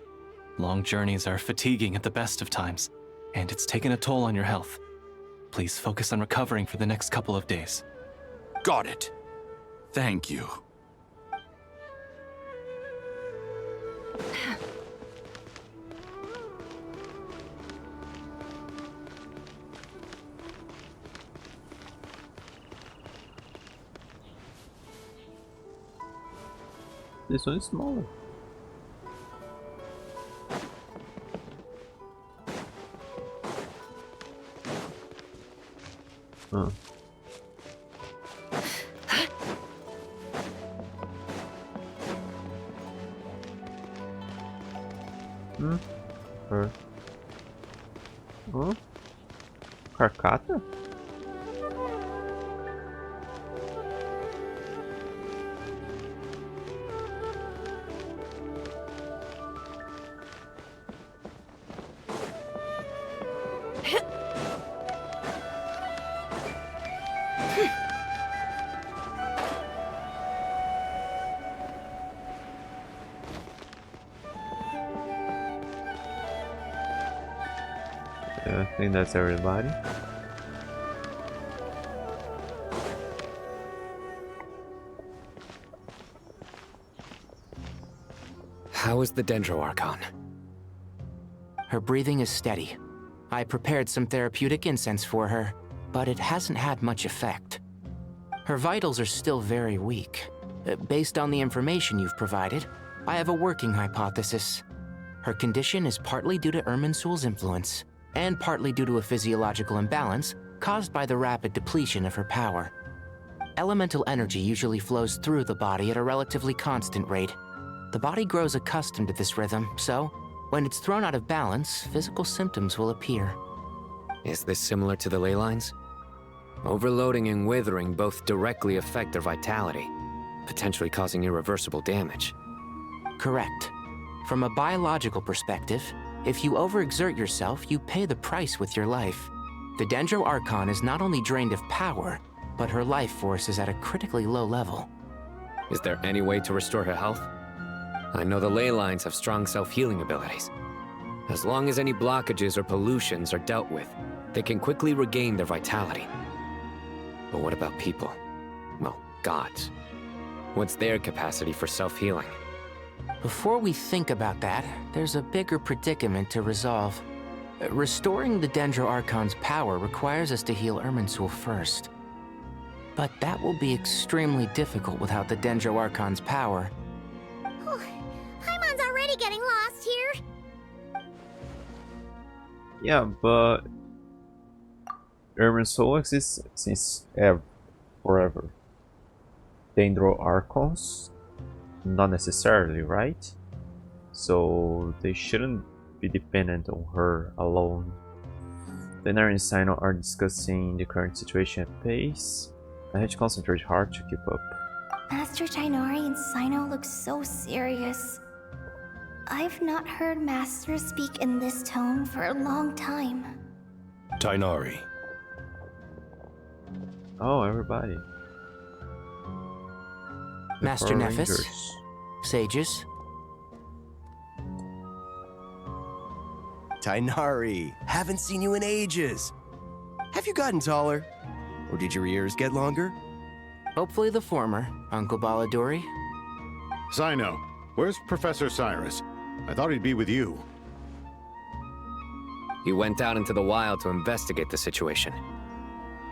Long journeys are fatiguing at the best of times, and it's taken a toll on your health. Please focus on recovering for the next couple of days. Got it. Thank you. this one is smaller. Huh. Her. Huh? Carcata? I think that's everybody. How is the Dendro Archon? Her breathing is steady. I prepared some therapeutic incense for her, but it hasn't had much effect. Her vitals are still very weak. Based on the information you've provided, I have a working hypothesis. Her condition is partly due to Irminsul's influence, and partly due to a physiological imbalance caused by the rapid depletion of her power. Elemental energy usually flows through the body at a relatively constant rate. The body grows accustomed to this rhythm, so when it's thrown out of balance, physical symptoms will appear. Is this similar to the ley lines? Overloading and withering both directly affect their vitality, potentially causing irreversible damage. Correct. From a biological perspective, if you overexert yourself, you pay the price with your life. The Dendro Archon is not only drained of power, but her life force is at a critically low level. Is there any way to restore her health? I know the ley lines have strong self-healing abilities. As long as any blockages or pollutions are dealt with, they can quickly regain their vitality. But what about people? Well, gods. What's their capacity for self-healing? Before we think about that, there's a bigger predicament to resolve. Restoring the Dendro Archon's power requires us to heal Irminsul first. But that will be extremely difficult without the Dendro Archon's power. Paimon's already getting lost here. Yeah, but Irminsul exists since forever. Dendro Archons? Not necessarily, right? So they shouldn't be dependent on her alone. Theory and Sino are discussing the current situation at pace. I had to concentrate hard to keep up. Master Tighnari and Sino look so serious. I've not heard Master speak in this tone for a long time. Tighnari. Oh, everybody. Master Power Nephis, Rangers. sages. Tighnari, haven't seen you in ages. Have you gotten taller? Or did your ears get longer? Hopefully the former, Uncle Baladori. Sino, where's Professor Cyrus? I thought he'd be with you. He went out into the wild to investigate the situation.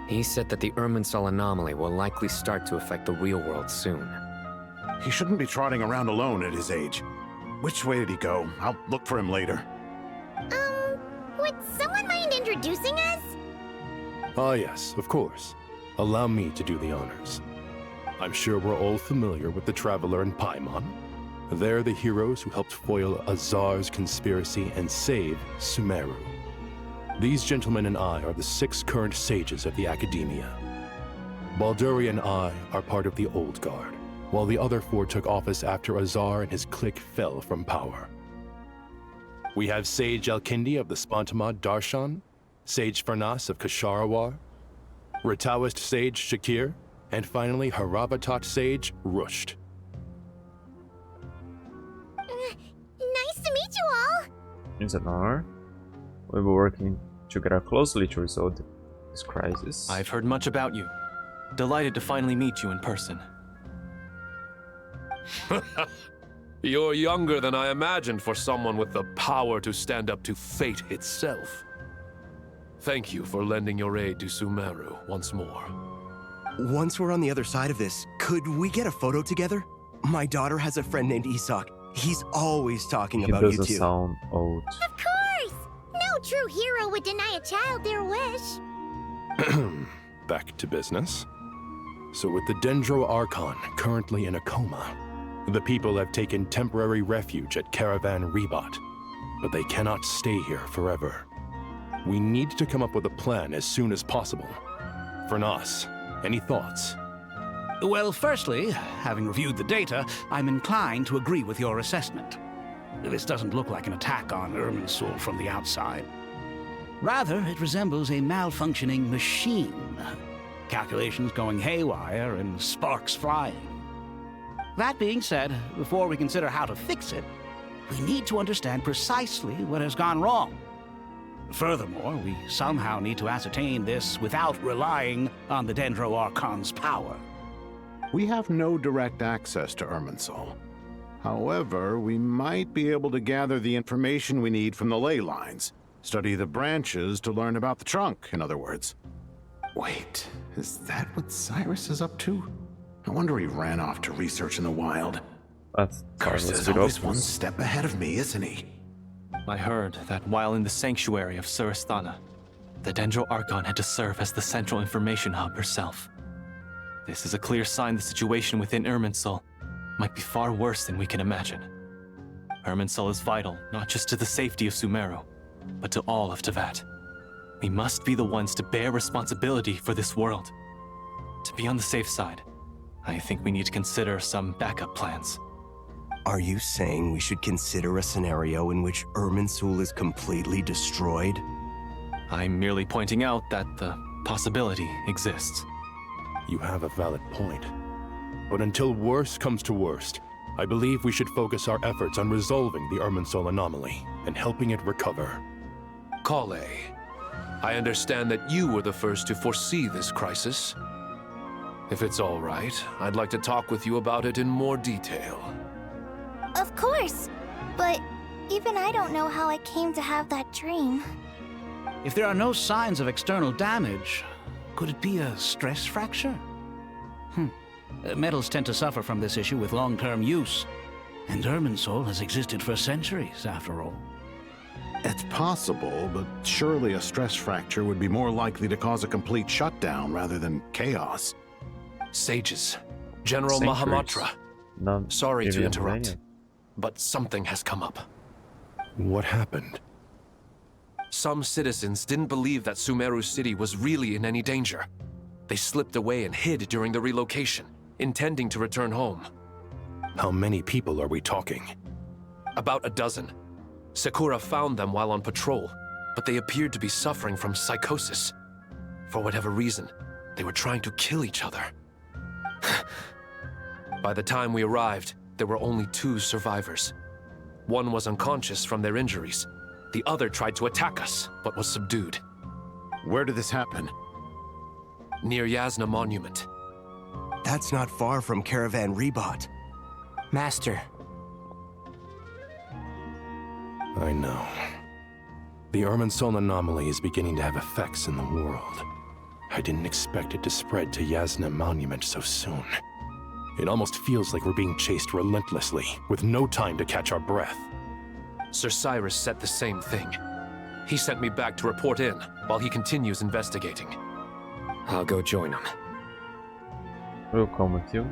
He said that the Irminsul anomaly will likely start to affect the real world soon. He shouldn't be trotting around alone at his age. Which way did he go? I'll look for him later. Would someone mind introducing us? Ah yes, of course. Allow me to do the honors. I'm sure we're all familiar with the Traveler and Paimon. They're the heroes who helped foil Azar's conspiracy and save Sumeru. These gentlemen and I are the 6 current sages of the Academia. Balduri and I are part of the Old Guard, while the other 4 took office after Azar and his clique fell from power. We have Sage Alkindi of the Spantamad Darshan, Sage Farnas of Kasharawar, Rataoist Sage Shakir, and finally Haravatat Sage Rusht. Nice to meet you all. It's an honor. We'll be working together closely to resolve this crisis. I've heard much about you. Delighted to finally meet you in person. You're younger than I imagined for someone with the power to stand up to fate itself. Thank you for lending your aid to Sumeru once more. Once we're on the other side of this, could we get a photo together? My daughter has a friend named Isak. He's always talking He about you doesn't two. sound old. Of course! No true hero would deny a child their wish. Back to business. So with the Dendro Archon currently in a coma, the people have taken temporary refuge at Caravan Rebot, but they cannot stay here forever. We need to come up with a plan as soon as possible. For Nas, any thoughts? Well, firstly, having reviewed the data, I'm inclined to agree with your assessment. This doesn't look like an attack on Irminsul from the outside. Rather, it resembles a malfunctioning machine. Calculations going haywire and sparks flying. That being said, before we consider how to fix it, we need to understand precisely what has gone wrong. Furthermore, we somehow need to ascertain this without relying on the Dendro Archon's power. We have no direct access to Irminsul. However, we might be able to gather the information we need from the ley lines. Study the branches to learn about the trunk, in other words. Wait, is that what Cyrus is up to? No wonder he ran off to research in the wild. That's Karsta's always one step ahead of me, isn't he? I heard that while in the sanctuary of Surasthana, the Dendro Archon had to serve as the central information hub herself. This is a clear sign the situation within Irminsul might be far worse than we can imagine. Irminsul is vital not just to the safety of Sumeru, but to all of Teyvat. We must be the ones to bear responsibility for this world. To be on the safe side, I think we need to consider some backup plans. Are you saying we should consider a scenario in which Irminsul is completely destroyed? I'm merely pointing out that the possibility exists. You have a valid point. But until worst comes to worst, I believe we should focus our efforts on resolving the Irminsul anomaly and helping it recover. Kale, I understand that you were the first to foresee this crisis. If it's all right, I'd like to talk with you about it in more detail. Of course, but even I don't know how I came to have that dream. If there are no signs of external damage, could it be a stress fracture? Metals tend to suffer from this issue with long-term use, and Irminsul has existed for centuries, after all. It's possible, but surely a stress fracture would be more likely to cause a complete shutdown rather than chaos. Sages, General Mahamatra, sorry to interrupt, but something has come up. What happened? Some citizens didn't believe that Sumeru City was really in any danger. They slipped away and hid during the relocation, intending to return home. How many people are we talking? About a dozen. Sakura found them while on patrol, but they appeared to be suffering from psychosis. For whatever reason, they were trying to kill each other. By the time we arrived, there were only 2 survivors. One was unconscious from their injuries. The other tried to attack us, but was subdued. Where did this happen? Near Yasna Monument. That's not far from Caravan Rebot. Master. I know. The Irminsul anomaly is beginning to have effects in the world. I didn't expect it to spread to Yasna Monument so soon. It almost feels like we're being chased relentlessly, with no time to catch our breath. Sir Cyrus said the same thing. He sent me back to report in, while he continues investigating. I'll go join him. We'll come with you.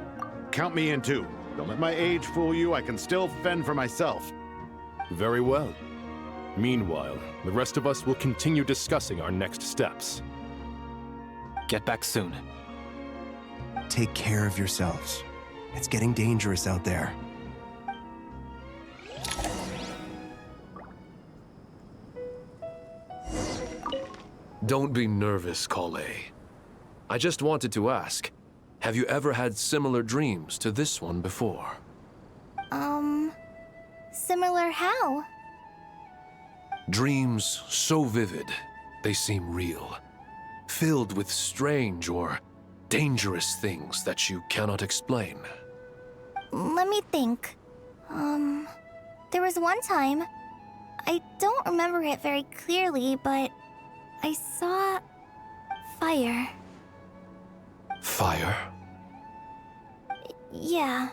Count me in too. Don't let my age fool you, I can still fend for myself. Very well. Meanwhile, the rest of us will continue discussing our next steps. Get back soon. Take care of yourselves. It's getting dangerous out there. Don't be nervous, Kale. I just wanted to ask, have you ever had similar dreams to this one before? Similar how? Dreams so vivid, they seem real. Filled with strange or dangerous things that you cannot explain. Let me think. There was one time, I don't remember it very clearly, but I saw fire. Fire? Yeah.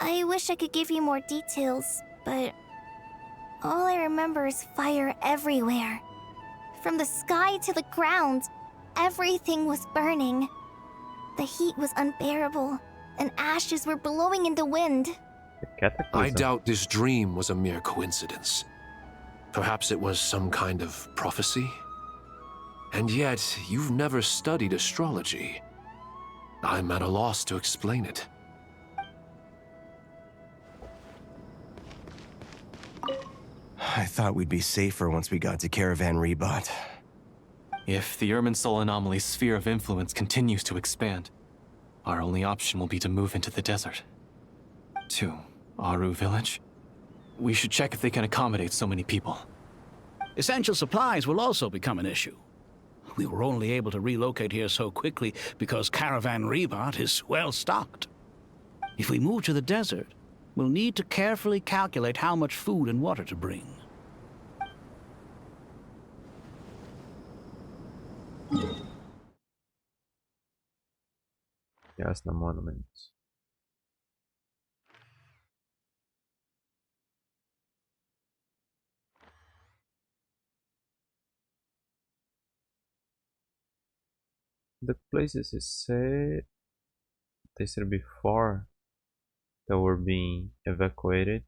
I wish I could give you more details, but all I remember is fire everywhere. From the sky to the ground, everything was burning. The heat was unbearable, and ashes were blowing in the wind. I doubt this dream was a mere coincidence. Perhaps it was some kind of prophecy? And yet, you've never studied astrology. I'm at a loss to explain it. I thought we'd be safer once we got to Caravan Rebot. If the Irminsul anomaly's sphere of influence continues to expand, our only option will be to move into the desert. To Aru Village? We should check if they can accommodate so many people. Essential supplies will also become an issue. We were only able to relocate here so quickly because Caravan Rebot is well stocked. If we move to the desert, we'll need to carefully calculate how much food and water to bring. Yes, the monument. The places they said before that were being evacuated.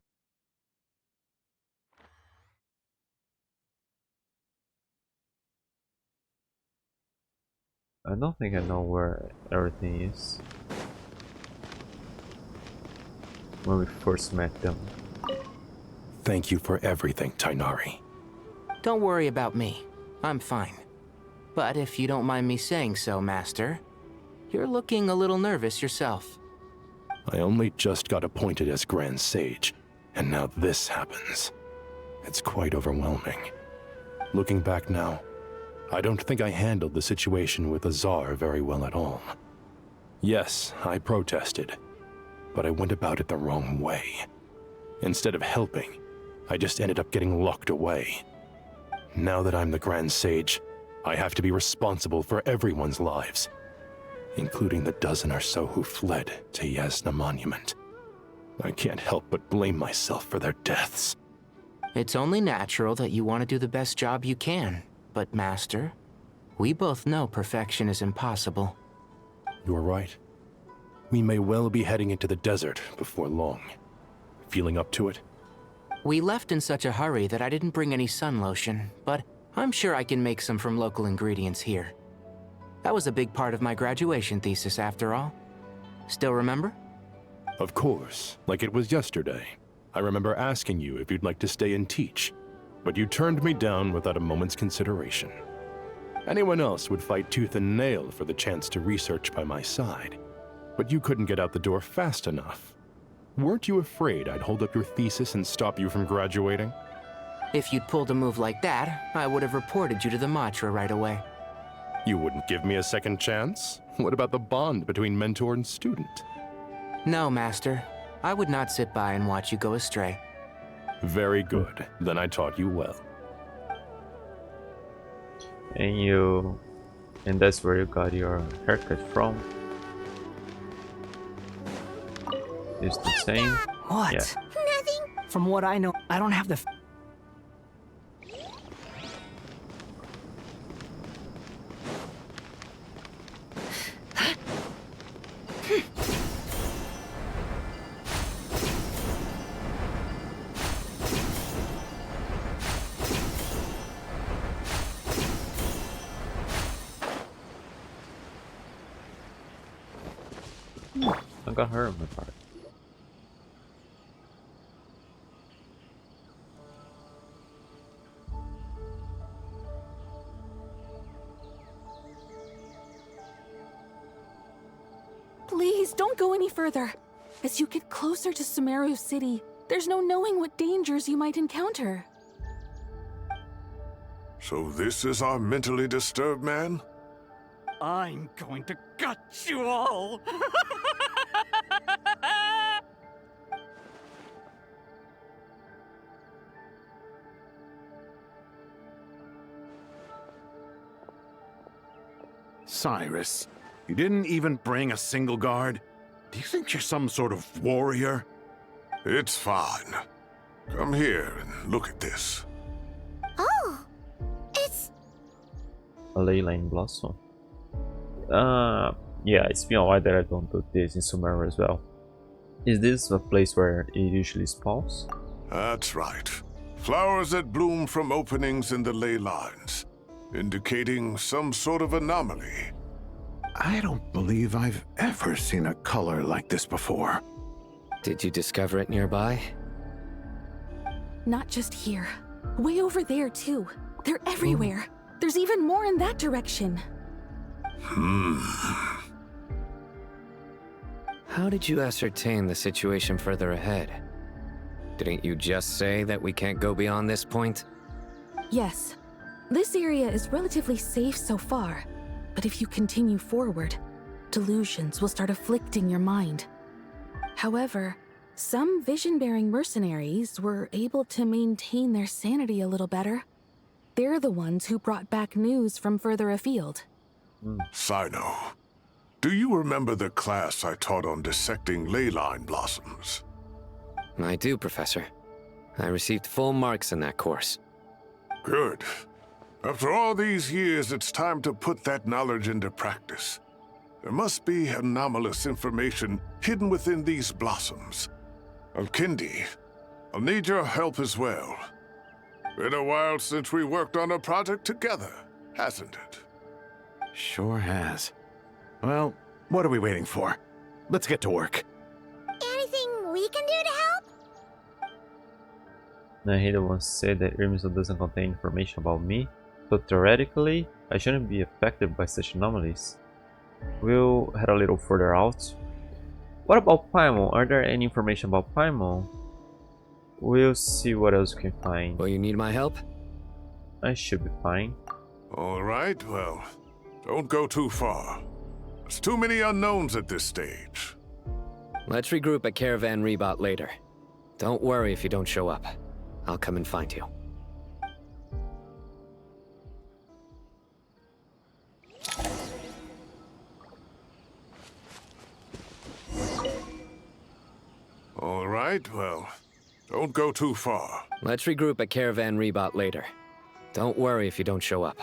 I don't think I know where everything is when we first met them. Thank you for everything, Tighnari. Don't worry about me. I'm fine. But if you don't mind me saying so, Master, you're looking a little nervous yourself. I only just got appointed as Grand Sage, and now this happens. It's quite overwhelming. Looking back now, I don't think I handled the situation with Azar very well at all. Yes, I protested, but I went about it the wrong way. Instead of helping, I just ended up getting locked away. Now that I'm the Grand Sage, I have to be responsible for everyone's lives, including the dozen or so who fled to Yasna Monument. I can't help but blame myself for their deaths. It's only natural that you want to do the best job you can, but Master, we both know perfection is impossible. You're right. We may well be heading into the desert before long. Feeling up to it? We left in such a hurry that I didn't bring any sun lotion, but I'm sure I can make some from local ingredients here. That was a big part of my graduation thesis, after all. Still remember? Of course, like it was yesterday. I remember asking you if you'd like to stay and teach, but you turned me down without a moment's consideration. Anyone else would fight tooth and nail for the chance to research by my side, but you couldn't get out the door fast enough. Weren't you afraid I'd hold up your thesis and stop you from graduating? If you'd pulled a move like that, I would have reported you to the Matra right away. You wouldn't give me a second chance? What about the bond between mentor and student? No, Master. I would not sit by and watch you go astray. Very good. Then I taught you well. And that's where you got your haircut from? Is the same? What? Yeah. Nothing. From what I know, I don't have the... I got her on my part. Please, don't go any further. As you get closer to Sumeru City, there's no knowing what dangers you might encounter. So this is our mentally disturbed man? I'm going to gut you all! Cyrus, you didn't even bring a single guard? Do you think you're some sort of warrior? It's fine. Come here and look at this. Oh, it's... A leyline blossom. Yeah, it's been a while that I don't do this in Sumeru as well. Is this a place where it usually spawns? That's right. Flowers that bloom from openings in the ley lines, indicating some sort of anomaly. I don't believe I've ever seen a color like this before. Did you discover it nearby? Not just here. Way over there, too. They're everywhere. There's even more in that direction. How did you ascertain the situation further ahead? Didn't you just say that we can't go beyond this point? Yes. This area is relatively safe so far, but if you continue forward, delusions will start afflicting your mind. However, some vision-bearing mercenaries were able to maintain their sanity a little better. They're the ones who brought back news from further afield. Sino, do you remember the class I taught on dissecting leyline blossoms? I do, Professor. I received full marks in that course. Good. After all these years, it's time to put that knowledge into practice. There must be anomalous information hidden within these blossoms. Alkindi, I'll need your help as well. Been a while since we worked on a project together, hasn't it? Sure has. Well, what are we waiting for? Let's get to work. Anything we can do to help? Nahida once said that Irminsul doesn't contain information about me, so theoretically, I shouldn't be affected by such anomalies. We'll head a little further out. What about Paimon? Are there any information about Paimon? We'll see what else we can find. Will you need my help? I should be fine. Alright, well, don't go too far. There's too many unknowns at this stage. Let's regroup at Caravan Rebot later. Don't worry if you don't show up. I'll come and find you. Alright, well, don't go too far. Let's regroup at Caravan Rebot later. Don't worry if you don't show up.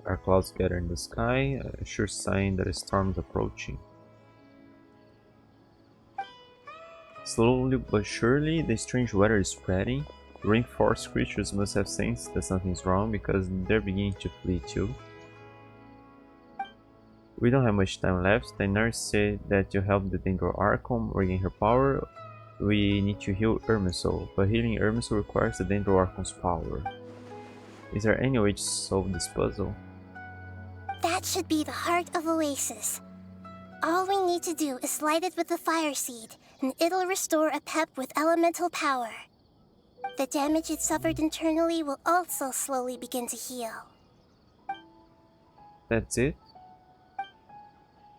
Our clouds gather in the sky, a sure sign that a storm is approaching. Slowly but surely, the strange weather is spreading. Reinforced creatures must have sensed that something's wrong because they're beginning to flee too. We don't have much time left. The nurse said that to help the Dendro Archon regain her power, we need to heal Irminsul, but healing Irminsul requires the Dendro Archon's power. Is there any way to solve this puzzle? That should be the heart of Oasis. All we need to do is light it with the fire seed, and it'll restore a pep with elemental power. The damage it suffered internally will also slowly begin to heal. That's it?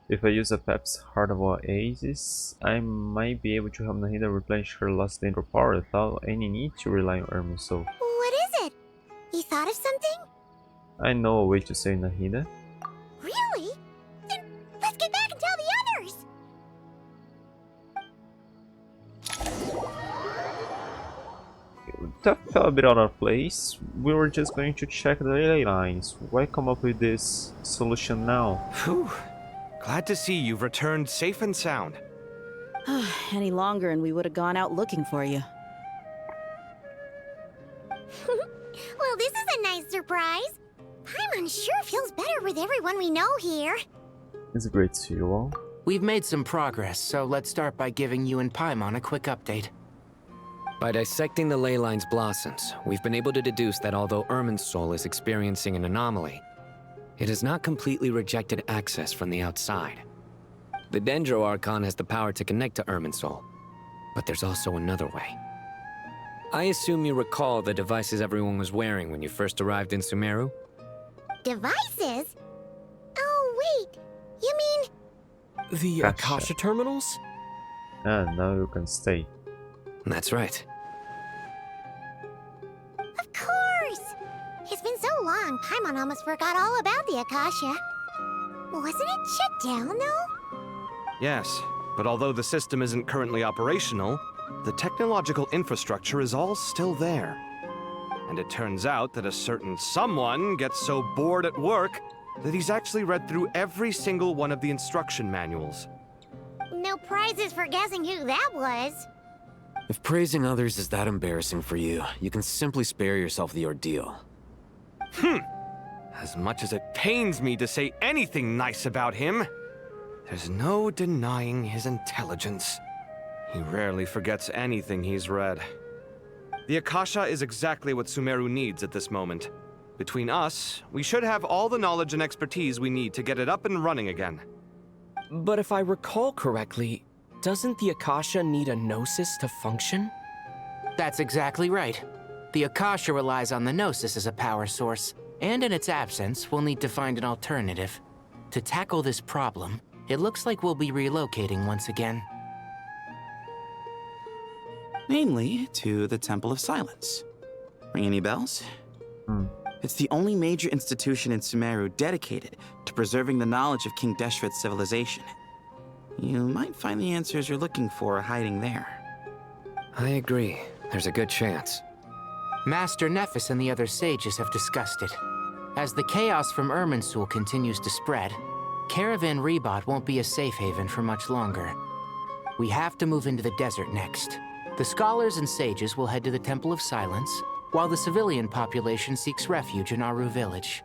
If I use a Pep's Heart of Oasis, I might be able to help Nahida replenish her lost Dendro power without any need to rely on Irminsul. What is it? You thought of something? I know a way to save Nahida. Really? Then let's get back and tell the others! That felt a bit out of place. We were just going to check the ley lines. Why come up with this solution now? Phew. Glad to see you've returned safe and sound. Any longer and we would have gone out looking for you. Well, this is a nice surprise. Paimon sure feels better with everyone we know here. It's great to see you all. We've made some progress, so let's start by giving you and Paimon a quick update. By dissecting the ley line's blossoms, we've been able to deduce that although Irminsul is experiencing an anomaly, it has not completely rejected access from the outside. The Dendro Archon has the power to connect to Irminsul, but there's also another way. I assume you recall the devices everyone was wearing when you first arrived in Sumeru? Devices? Oh, wait. The Akasha terminals? And now you can stay. That's right. Of course! It's been so long, Paimon almost forgot all about the Akasha. Wasn't it shut down, though? Yes, but although the system isn't currently operational, the technological infrastructure is all still there. And it turns out that a certain someone gets so bored at work that he's actually read through every single one of the instruction manuals. No prizes for guessing who that was. If praising others is that embarrassing for you, you can simply spare yourself the ordeal. As much as it pains me to say anything nice about him, there's no denying his intelligence. He rarely forgets anything he's read. The Akasha is exactly what Sumeru needs at this moment. Between us, we should have all the knowledge and expertise we need to get it up and running again. But if I recall correctly, doesn't the Akasha need a gnosis to function? That's exactly right. The Akasha relies on the gnosis as a power source, and in its absence, we'll need to find an alternative. To tackle this problem, it looks like we'll be relocating once again. Namely, to the Temple of Silence. Ring any bells? It's the only major institution in Sumeru dedicated to preserving the knowledge of King Deshret's civilization. You might find the answers you're looking for hiding there. I agree. There's a good chance. Master Nephis and the other sages have discussed it. As the chaos from Irminsul continues to spread, Caravan Rebot won't be a safe haven for much longer. We have to move into the desert next. The scholars and sages will head to the Temple of Silence, while the civilian population seeks refuge in Aru Village.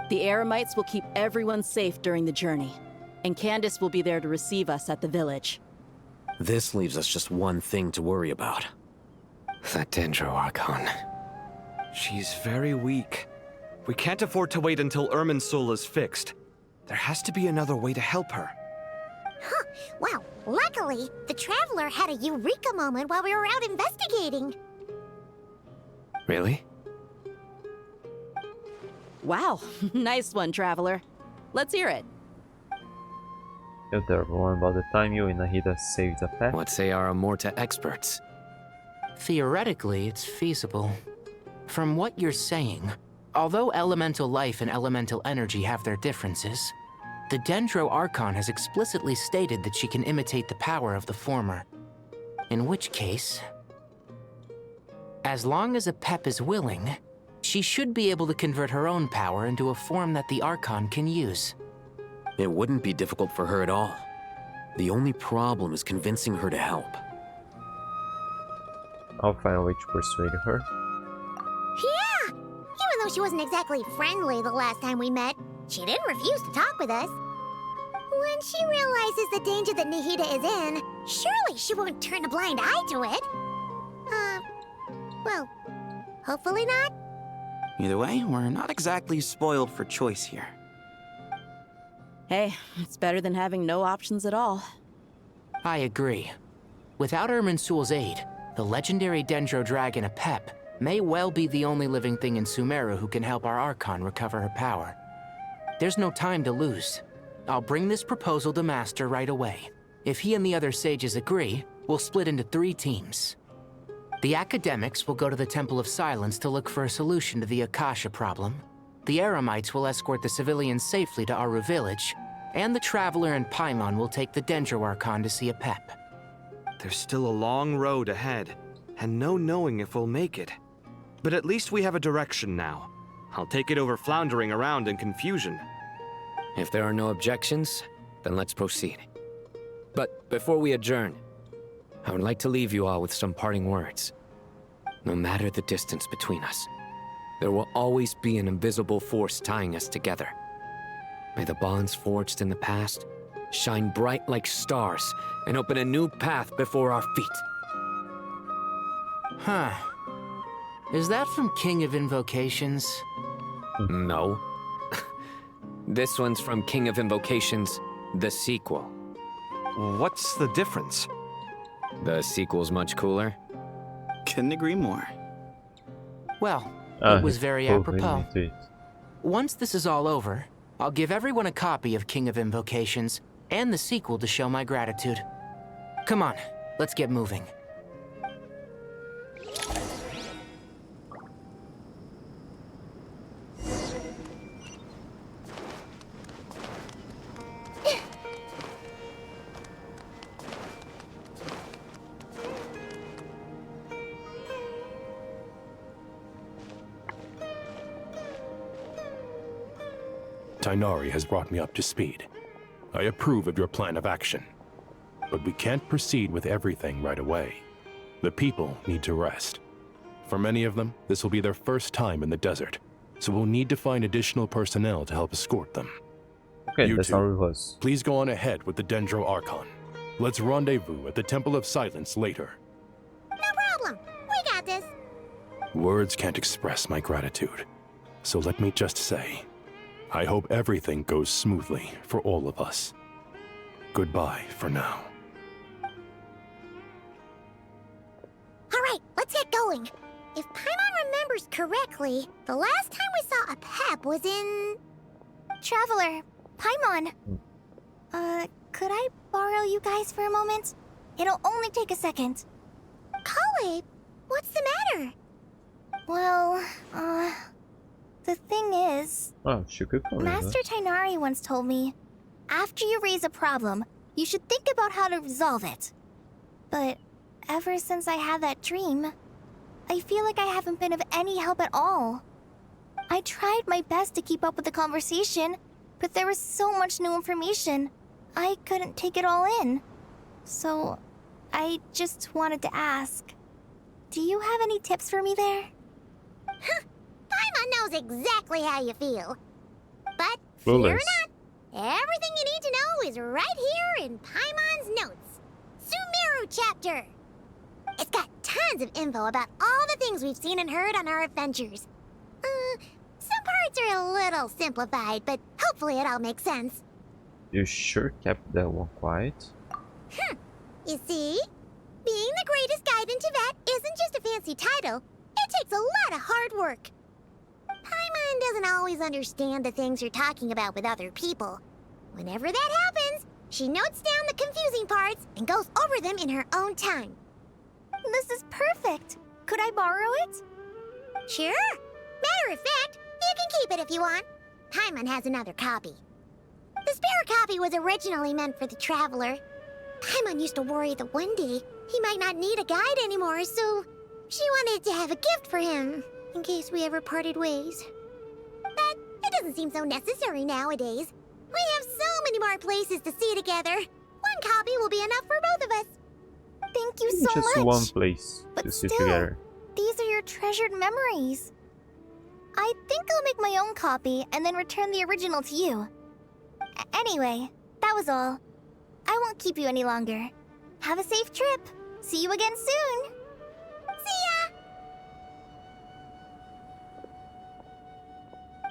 The Eremites will keep everyone safe during the journey, and Candace will be there to receive us at the village. This leaves us just one thing to worry about. That Dendro Archon. She's very weak. We can't afford to wait until Irminsul is fixed. There has to be another way to help her. Huh. Well, luckily, the Traveler had a eureka moment while we were out investigating. Really? Wow, nice one, Traveler. Let's hear it. You're the one about the time you and Nahida saved a pet? What say our Amorta experts? Theoretically, it's feasible. From what you're saying, although elemental life and elemental energy have their differences, the Dendro Archon has explicitly stated that she can imitate the power of the former. In which case, as long as a Pep is willing, she should be able to convert her own power into a form that the Archon can use. It wouldn't be difficult for her at all. The only problem is convincing her to help. I'll find a way to persuade her. Yeah! Even though she wasn't exactly friendly the last time we met, she didn't refuse to talk with us. When she realizes the danger that Nahida is in, surely she won't turn a blind eye to it. Well, hopefully not. Either way, we're not exactly spoiled for choice here. Hey, it's better than having no options at all. I agree. Without Irminsul's aid, the legendary Dendro Dragon Apep may well be the only living thing in Sumeru who can help our Archon recover her power. There's no time to lose. I'll bring this proposal to Master right away. If he and the other sages agree, we'll split into 3 teams. The academics will go to the Temple of Silence to look for a solution to the Akasha problem. The Eremites will escort the civilians safely to Aru Village, and the Traveler and Paimon will take the Dendro Archon to see Apep. There's still a long road ahead, and no knowing if we'll make it. But at least we have a direction now. I'll take it over floundering around in confusion. If there are no objections, then let's proceed. But before we adjourn, I would like to leave you all with some parting words. No matter the distance between us, there will always be an invisible force tying us together. May the bonds forged in the past shine bright like stars and open a new path before our feet. Huh. Is that from King of Invocations? No. This one's from King of Invocations, the sequel. What's the difference? The sequel's much cooler. Couldn't agree more. Well, it was very apropos. Once this is all over, I'll give everyone a copy of King of Invocations, and the sequel to show my gratitude. Come on, let's get moving. Tighnari has brought me up to speed. I approve of your plan of action. But we can't proceed with everything right away. The people need to rest. For many of them, this will be their first time in the desert, so we'll need to find additional personnel to help escort them. Okay, you that's two, how it was. please go on ahead with the Dendro Archon. Let's rendezvous at the Temple of Silence later. No problem. We got this. Words can't express my gratitude, so let me just say, I hope everything goes smoothly for all of us. Goodbye for now. All right, let's get going. If Paimon remembers correctly, the last time we saw a Pep was in... Traveler, Paimon. Could I borrow you guys for a moment? It'll only take a second. Kale, what's the matter? Well, the thing is... Oh, she could call Master Tighnari once told me, after you raise a problem, you should think about how to resolve it. But ever since I had that dream, I feel like I haven't been of any help at all. I tried my best to keep up with the conversation, but there was so much new information, I couldn't take it all in. So, I just wanted to ask, do you have any tips for me there? Paimon knows exactly how you feel. But Clueless. fear not, everything you need to know is right here in Paimon's notes. Sumeru chapter. It's got tons of info about all the things we've seen and heard on our adventures. Some parts are a little simplified, but hopefully it all makes sense. You sure kept that one quiet? You see? Being the greatest guide in Tibet isn't just a fancy title. It takes a lot of hard work. Paimon doesn't always understand the things you're talking about with other people. Whenever that happens, she notes down the confusing parts and goes over them in her own time. This is perfect. Could I borrow it? Sure. Matter of fact, you can keep it if you want. Paimon has another copy. The spare copy was originally meant for the traveler. Paimon used to worry that one day he might not need a guide anymore, so she wanted to have a gift for him, in case we ever parted ways. But it doesn't seem so necessary nowadays. We have so many more places to see together. One copy will be enough for both of us. Thank you so Just much. one place But to sit still, together. these are your treasured memories. I think I'll make my own copy and then return the original to you. Anyway, that was all. I won't keep you any longer. Have a safe trip. See you again soon. See ya!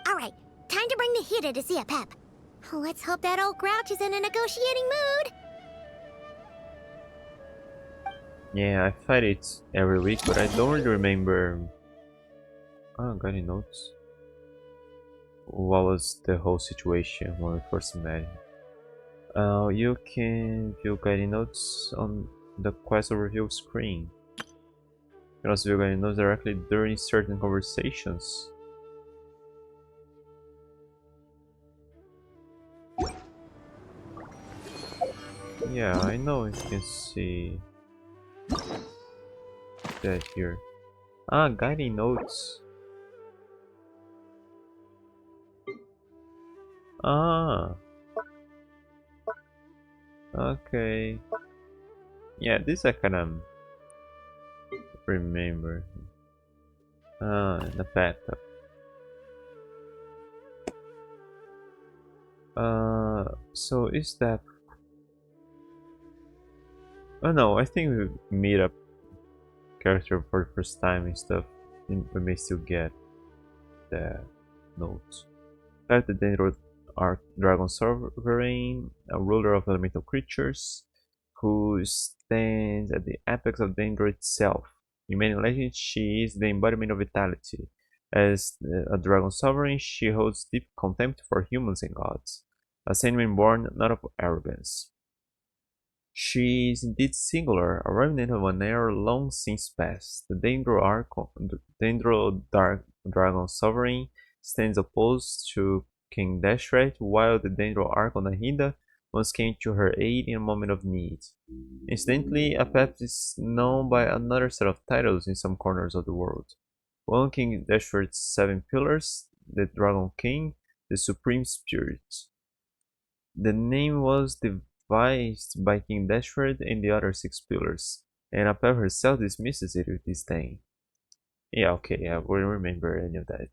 Alright, time to bring the Hida to see a Pep. Let's hope that old grouch is in a negotiating mood. Yeah, I fight it every week, but I don't really remember. Oh, got any notes? What was the whole situation when we first met him? You can view guiding notes on the quest overview screen. You can also view guiding notes directly during certain conversations. Yeah, I know you can see that here. Ah, guiding notes. Ah. Okay. Yeah, this I kinda remember. Ah, the bathtub. So is that... Oh no, I think we meet up character for the first time and stuff. And we may still get the notes. At the Dendro Dragon Sovereign, a ruler of elemental creatures, who stands at the apex of Dendro itself. In many legends, she is the embodiment of vitality. As a Dragon Sovereign, she holds deep contempt for humans and gods. a sentiment born not of arrogance. She is indeed singular, a remnant of an era long since past. The Dendro Dark Dragon Sovereign stands opposed to King Dashret, while the Dendro Archon Nahida once came to her aid in a moment of need. Incidentally, Apep is known by another set of titles in some corners of the world. One King Dashret's 7 Pillars, the Dragon King, the Supreme Spirit. The name was devised by King Dashred and the other 6 pillars, and Apep herself dismisses it with disdain. Yeah, okay, I wouldn't remember any of that.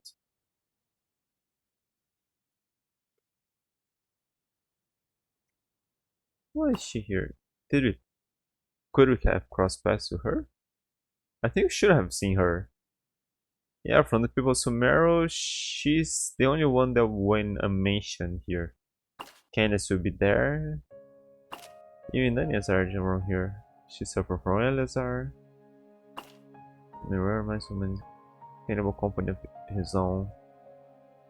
Why is she here? Could we have crossed paths with her? I think we should have seen her. Yeah, from the people of Sumeru, she's the only one that went unmentioned here. Candace will be there. Even Daniel's around here. She suffered from Eleazar. There were so many cannibal company of his own.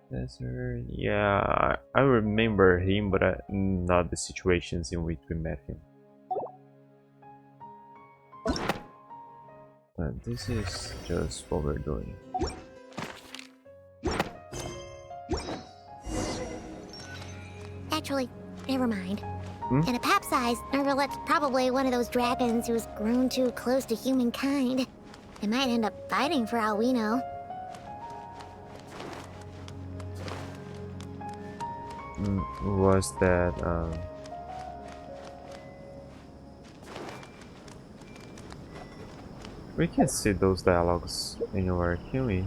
That's her. Yeah, I remember him, but not the situations in which we met him. But this is just what we're doing. Actually, never mind. In a pap-sized Nergalet's probably one of those dragons who's grown too close to humankind. They might end up fighting for all we know. Was that we can't see those dialogues anywhere, can we?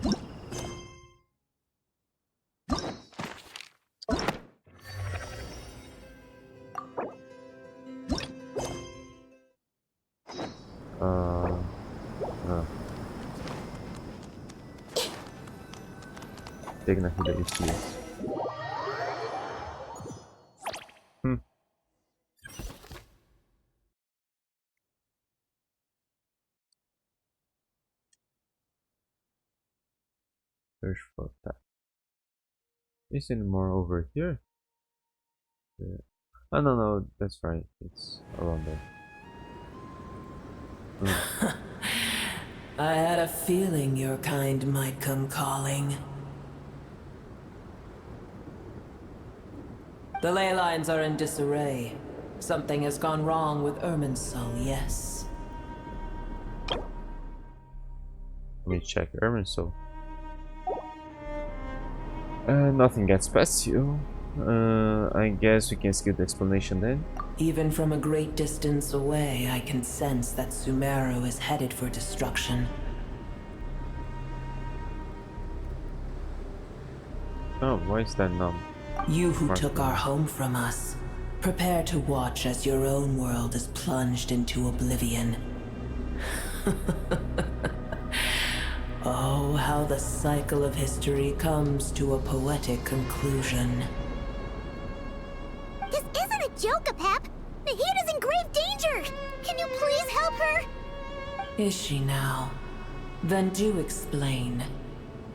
Digna Hida is here. Search for that. Is it more over here? Yeah. Oh no, that's right. It's around there. I had a feeling your kind might come calling. The ley lines are in disarray. Something has gone wrong with Irminsul, yes. Let me check Irminsul. Nothing gets past you. I guess we can skip the explanation then. Even from a great distance away, I can sense that Sumeru is headed for destruction. Oh, why is that numb? You who took our home from us, prepare to watch as your own world is plunged into oblivion. Oh, how the cycle of history comes to a poetic conclusion. This isn't a joke, Apep! Nahida's in grave danger! Can you please help her? Is she now? Then do explain.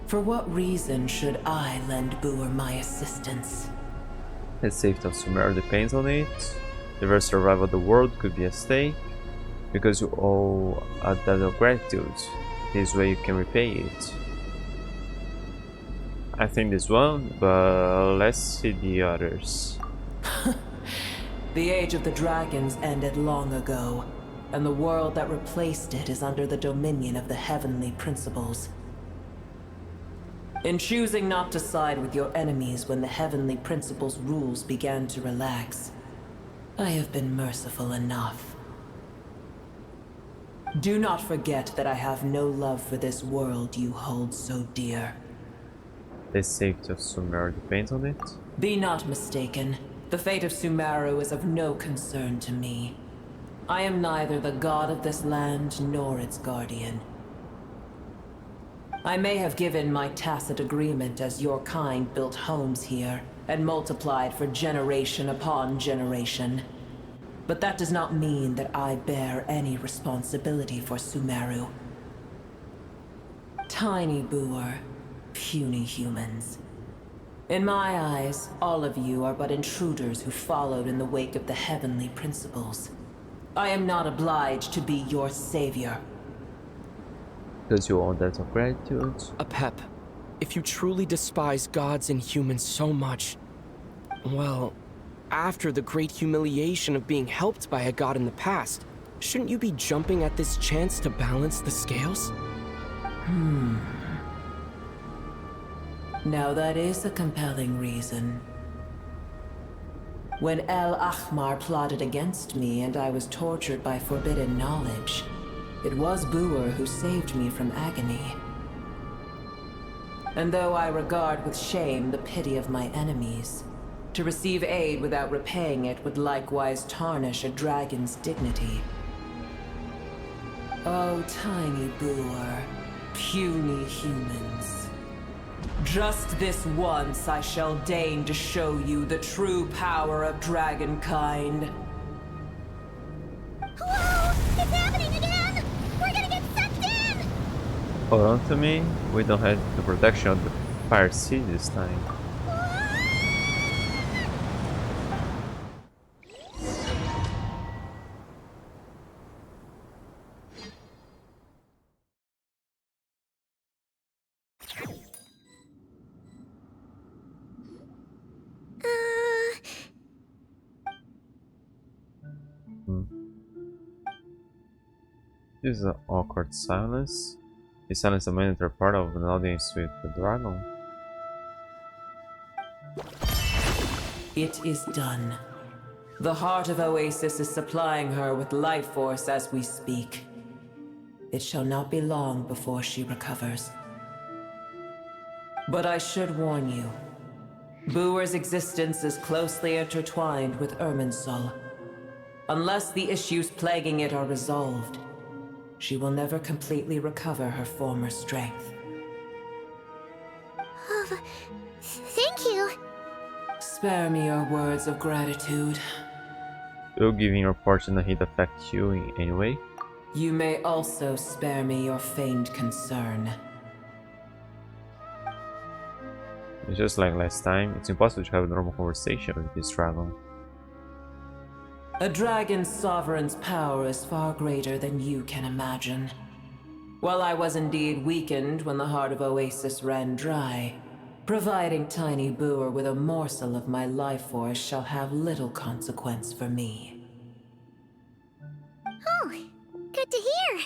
For what reason should I lend Boer my assistance? The safety of Sumeru depends on it. The very survival of the world could be at stake. Because you owe a debt of gratitude. This way you can repay it. I think this one, but let's see the others. The age of the dragons ended long ago, and the world that replaced it is under the dominion of the heavenly principles. In choosing not to side with your enemies when the heavenly principles' rules began to relax, I have been merciful enough. Do not forget that I have no love for this world you hold so dear. The safety of Sumeru depends on it? Be not mistaken. The fate of Sumeru is of no concern to me. I am neither the god of this land nor its guardian. I may have given my tacit agreement as your kind built homes here and multiplied for generation upon generation. But that does not mean that I bear any responsibility for Sumeru. Tiny Boer, puny humans. In my eyes, all of you are but intruders who followed in the wake of the heavenly principles. I am not obliged to be your savior. Does you own that of gratitude? Apep, if you truly despise gods and humans so much, well, after the great humiliation of being helped by a god in the past, shouldn't you be jumping at this chance to balance the scales? Now that is a compelling reason. When El Ahmar plotted against me and I was tortured by forbidden knowledge, it was Buer who saved me from agony. And though I regard with shame the pity of my enemies, to receive aid without repaying it would likewise tarnish a dragon's dignity. Oh, tiny Buer, puny humans. Just this once I shall deign to show you the true power of dragonkind. Whoa! It's happening again! We're gonna get sucked in! Hold on to me. We don't have the protection of the Fire Sea this time. This is an awkward silence. Is silence a mandatory part of an audience with the dragon? It is done. The heart of Oasis is supplying her with life force as we speak. It shall not be long before she recovers. But I should warn you. Buer's existence is closely intertwined with Irminsul. Unless the issues plaguing it are resolved, she will never completely recover her former strength. Thank you. Spare me your words of gratitude. Will giving your fortune a hit affect you in any way? You may also spare me your feigned concern. Just like last time, it's impossible to have a normal conversation with this dragon. A dragon's sovereign's power is far greater than you can imagine. While I was indeed weakened when the heart of Oasis ran dry, providing tiny Buer with a morsel of my life force shall have little consequence for me. Oh, good to hear.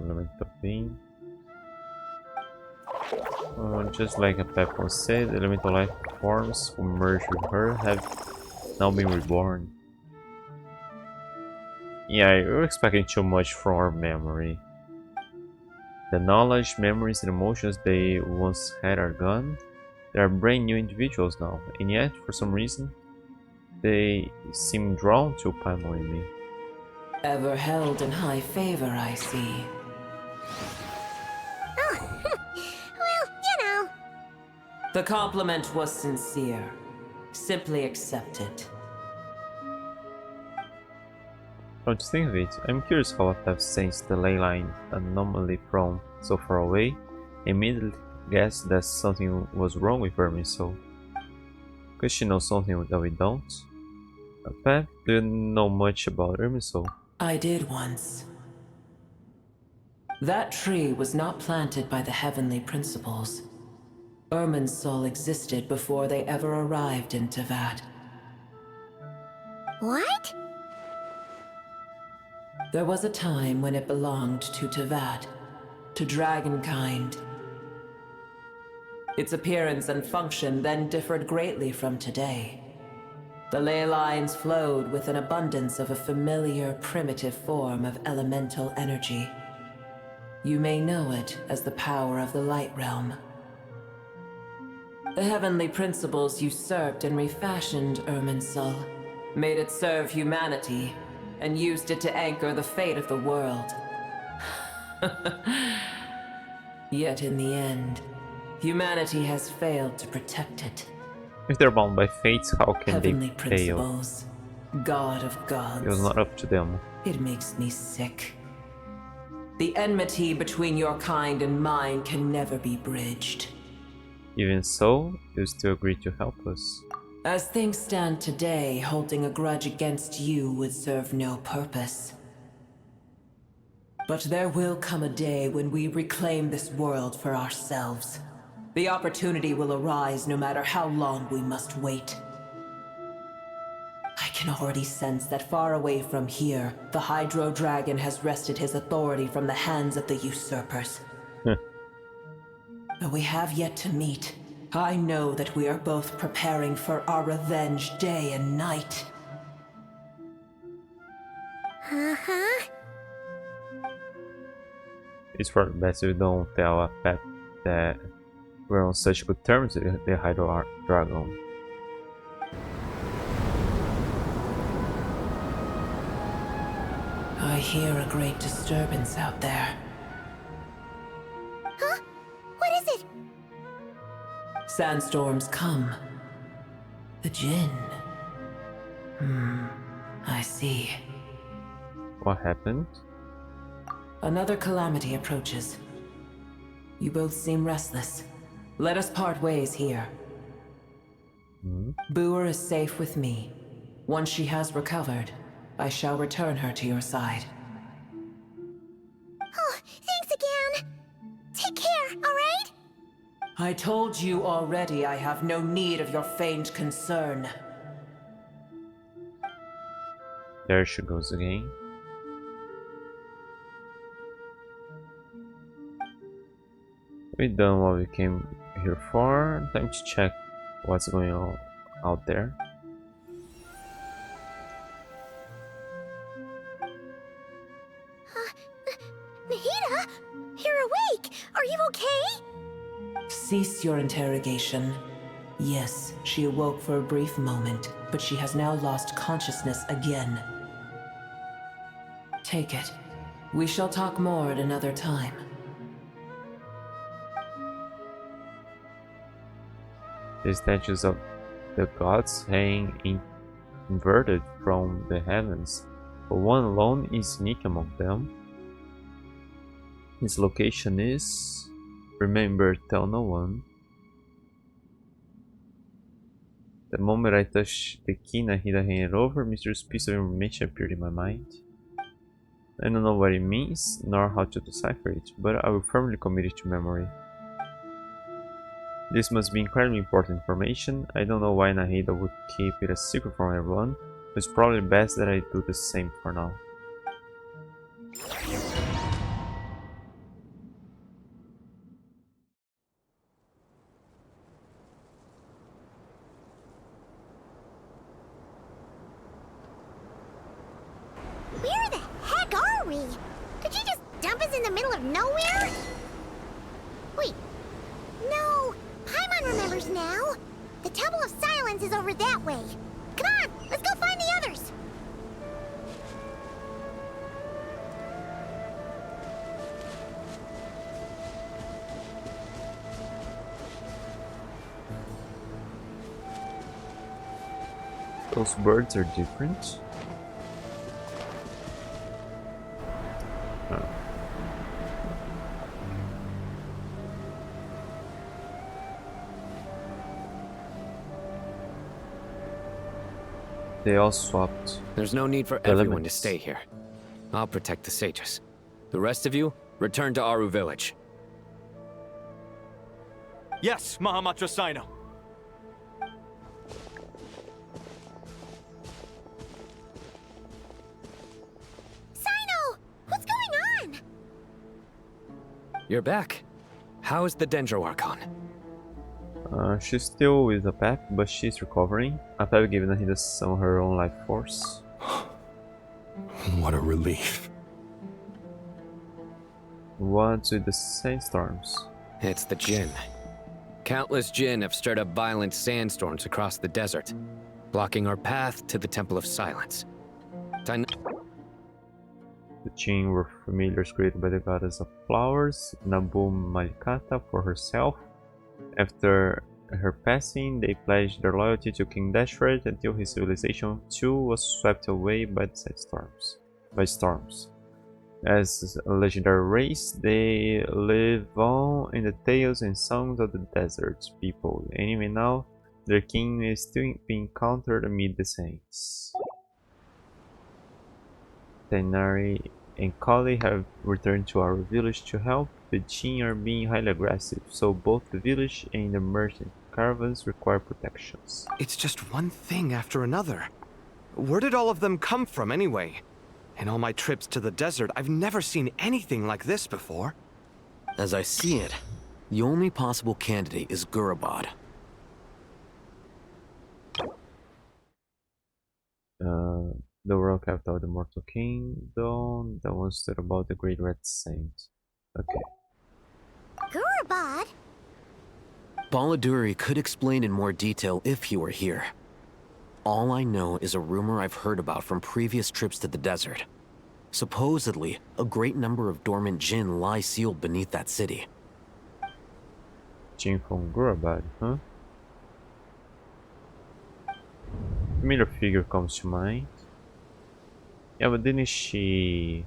Elemental being. Just like Apep once said, elemental life forms who merged with her have now been reborn. Yeah, you're expecting too much from our memory. The knowledge, memories, and emotions they once had are gone. They are brand new individuals now, and yet, for some reason, they seem drawn to Paimon me. Ever held in high favor, I see. The compliment was sincere. Simply accept it. Come to think of it, I'm curious how Apep sensed the ley line anomaly from so far away, and immediately guessed that something was wrong with Irminsul. Could she know something that we don't? Apep, do you know much about Irminsul? I did once. That tree was not planted by the heavenly principles. Irminsul existed before they ever arrived in Teyvat. What? There was a time when it belonged to Teyvat, to dragonkind. Its appearance and function then differed greatly from today. The ley lines flowed with an abundance of a familiar, primitive form of elemental energy. You may know it as the power of the Light Realm. The heavenly principles usurped and refashioned Irminsul, made it serve humanity, and used it to anchor the fate of the world. Yet in the end, humanity has failed to protect it. If they're bound by fate, how can Heavenly they fail? principles, God of gods. It was not up to them. It makes me sick. The enmity between your kind and mine can never be bridged. Even so, you still agree to help us. As things stand today, holding a grudge against you would serve no purpose. But there will come a day when we reclaim this world for ourselves. The opportunity will arise no matter how long we must wait. I can already sense that far away from here, the Hydro Dragon has wrested his authority from the hands of the usurpers. Though we have yet to meet, I know that we are both preparing for our revenge day and night. Uh-huh. It's probably best you don't tell a pet that we're on such good terms with the Hydro Dragon. I hear a great disturbance out there. Huh? What is it? Sandstorms come. The Djinn. I see. What happened? Another calamity approaches. You both seem restless. Let us part ways here. Boer is safe with me. Once she has recovered, I shall return her to your side. Oh, thanks again. Take care, alright? I told you already I have no need of your feigned concern. There she goes again. We've done what we came here for. Time to check what's going on out there. Nahida? You're awake! Are you okay? Cease your interrogation. Yes, she awoke for a brief moment, but she has now lost consciousness again. Take it. We shall talk more at another time. The statues of the gods hang inverted from the heavens, but one alone is unique among them. Its location is... remember, tell no one. The moment I touched the key Nahida handed over, a mysterious piece of information appeared in my mind. I don't know what it means, nor how to decipher it, but I will firmly commit it to memory. This must be incredibly important information. I don't know why Nahida would keep it a secret from everyone, but it's probably best that I do the same for now. Where the heck are we? Did you just dump us in the middle of nowhere? Wait. No. Paimon remembers now. The Temple of Silence is over that way. Come on, let's go find the others. Those birds are different. They all swapped. There's no need for everyone to stay here. I'll protect the sages. The rest of you, return to Aru village. Yes, Mahamatra Sino. Sino! What's going on? You're back. How is the Dendro Archon? She's still with the pack, but she's recovering. I've given Nahida some of her own life force. What a relief. What's with the sandstorms? It's the Djinn. Countless Djinn have stirred up violent sandstorms across the desert, blocking our path to the Temple of Silence. The Djinn were familiars created by the goddess of flowers, Nabu Malikata, for herself. After her passing, they pledged their loyalty to King Dashred until his civilization too was swept away by the storms. As a legendary race, they live on in the tales and songs of the desert's people, and even now, their king is still being encountered amid the saints. Tainari and Kali have returned to our village to help, but Jin are being highly aggressive, so both the village and the merchant caravans require protections. It's just one thing after another. Where did all of them come from anyway? In all my trips to the desert, I've never seen anything like this before. As I see it, the only possible candidate is Gurabad. The world capital of the Mortal Kingdom, that one stood about the Great Red Saint. Okay. Gurabad? Baladuri could explain in more detail if he were here. All I know is a rumor I've heard about from previous trips to the desert. Supposedly, a great number of dormant Jinn lie sealed beneath that city. Jinn from Gurabad, huh? Familiar figure comes to mind. Yeah, but didn't she...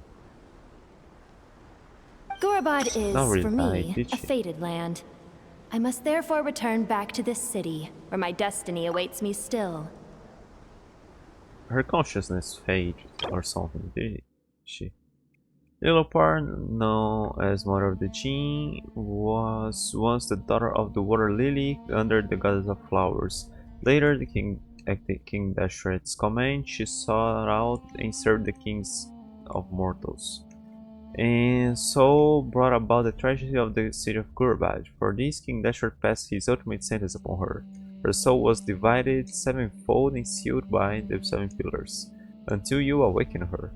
Gurabad is, Not really for died, me, did a she? fated land. I must therefore return back to this city, where my destiny awaits me still. Her consciousness faded or something, did she? Lilopar, known as Mother of the Jinn, was once the daughter of the Water Lily under the Goddess of Flowers. Later, at the King Dashret's command, she sought out and served the kings of mortals, and so brought about the tragedy of the city of Gurabad. For this, King Dashret passed his ultimate sentence upon her. Her soul was divided sevenfold and sealed by the seven pillars, until you awakened her.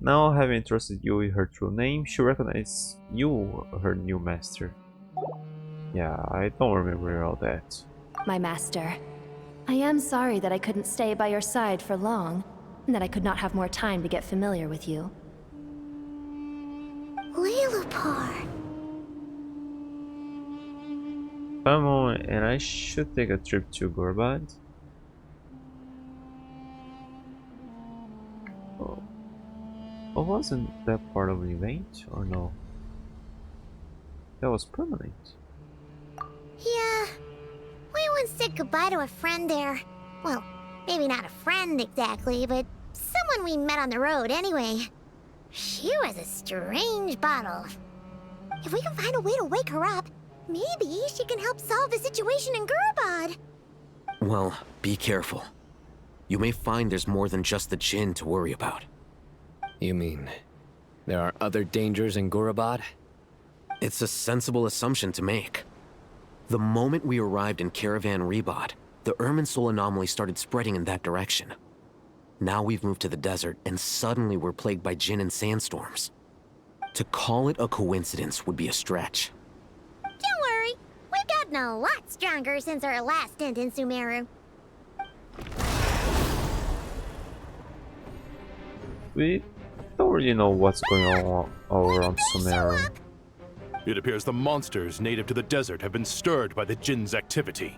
Now, having entrusted you with her true name, she recognizes you, her new master. Yeah, I don't remember all that. My master, I am sorry that I couldn't stay by your side for long, and that I could not have more time to get familiar with you. Lilopar. Come and I should take a trip to Gurabad. Oh, wasn't that part of the event, or no? That was permanent. Yeah. We once said goodbye to a friend there. Well, maybe not a friend exactly, but someone we met on the road anyway. She was a strange bottle. If we can find a way to wake her up, maybe she can help solve the situation in Gurabad. Well, be careful. You may find there's more than just the Jinn to worry about. You mean, there are other dangers in Gurabad? It's a sensible assumption to make. The moment we arrived in Caravan Rebod, the Irminsul anomaly started spreading in that direction. Now we've moved to the desert, and suddenly we're plagued by Jinn and sandstorms. To call it a coincidence would be a stretch. Don't worry, we've gotten a lot stronger since our last stint in Sumeru. We don't really know what's going on all around Sumeru. It appears the monsters native to the desert have been stirred by the Jinn's activity.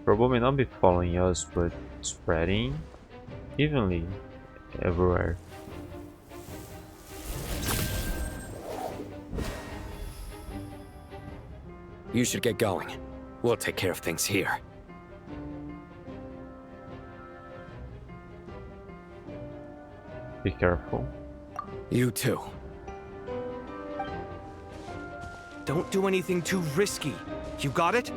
Problem may not be following us, but spreading evenly everywhere. You should get going. We'll take care of things here. Be careful. You too. Don't do anything too risky. You got it?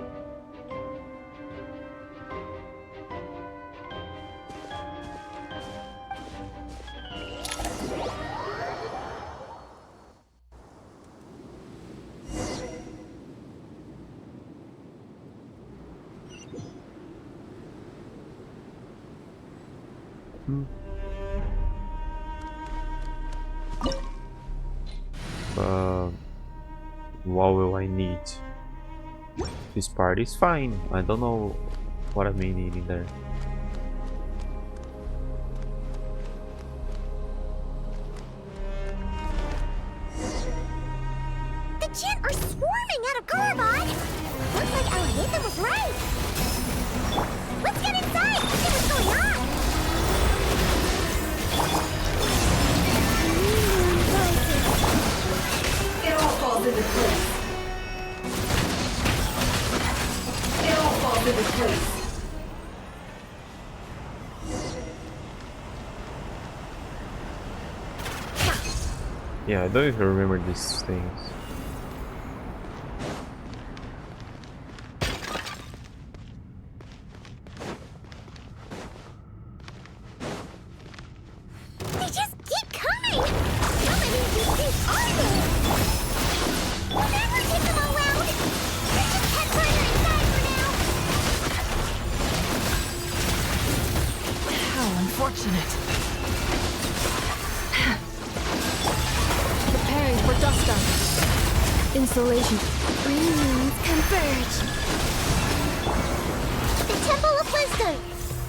What will I need? This part is fine. I don't know what I may need in there. The Jinn are swarming out of Gurabad! Looks like our Nathan was right! Let's get inside and see what's going on! Yeah, I don't even remember these things. They just keep coming! How many of these things are there? We'll never take them all out! Let's just head further inside for now! How unfortunate. Preparing for dust up. Insulation. Green moons converge. The Temple of Wisdom.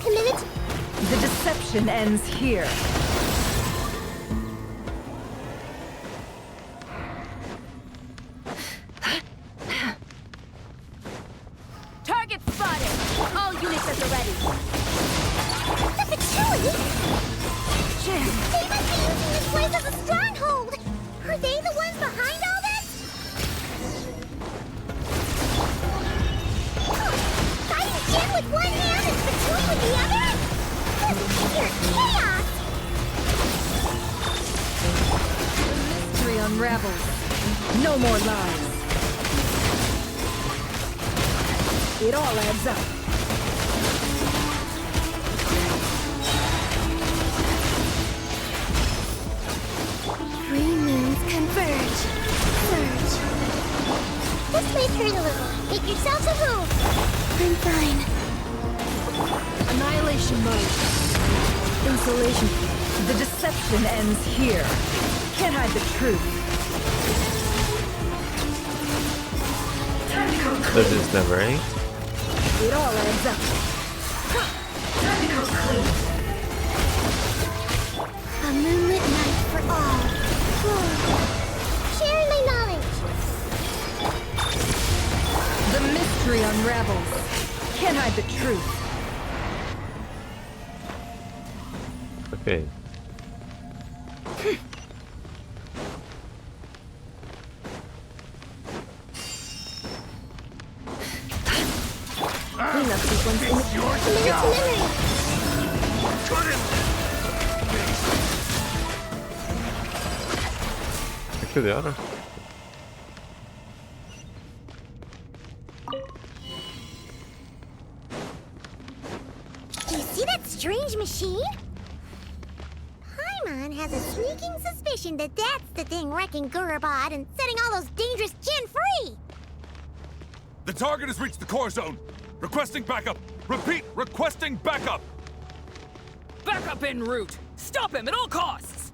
Committed to... The deception ends here. Target spotted! All units at the ready. The Patchouli? They must be using this place as a stronghold! Are they the ones behind all this? Fighting Jin with one hand and Patchouli with the other? Pure chaos! Mystery unravels. No more lies. It all adds up. Three moons converge. Surge. This may hurt a little. Make yourselves at home. I'm fine. Annihilation mode. Insulation. The deception ends here. Can't hide the truth. Does this never end? It all adds up. A moonlit night for all. Sharing my knowledge. The mystery unravels. Can't hide the truth. Okay. Cleanup sequence in Committed to memory. Actually, I don't. Do you see that strange machine? Paimon has a sneaking suspicion that that's the thing wrecking Gurubad and setting all those dangerous Jin free! The target has reached the core zone. Requesting backup. Repeat, requesting backup. Backup en route. Stop him at all costs.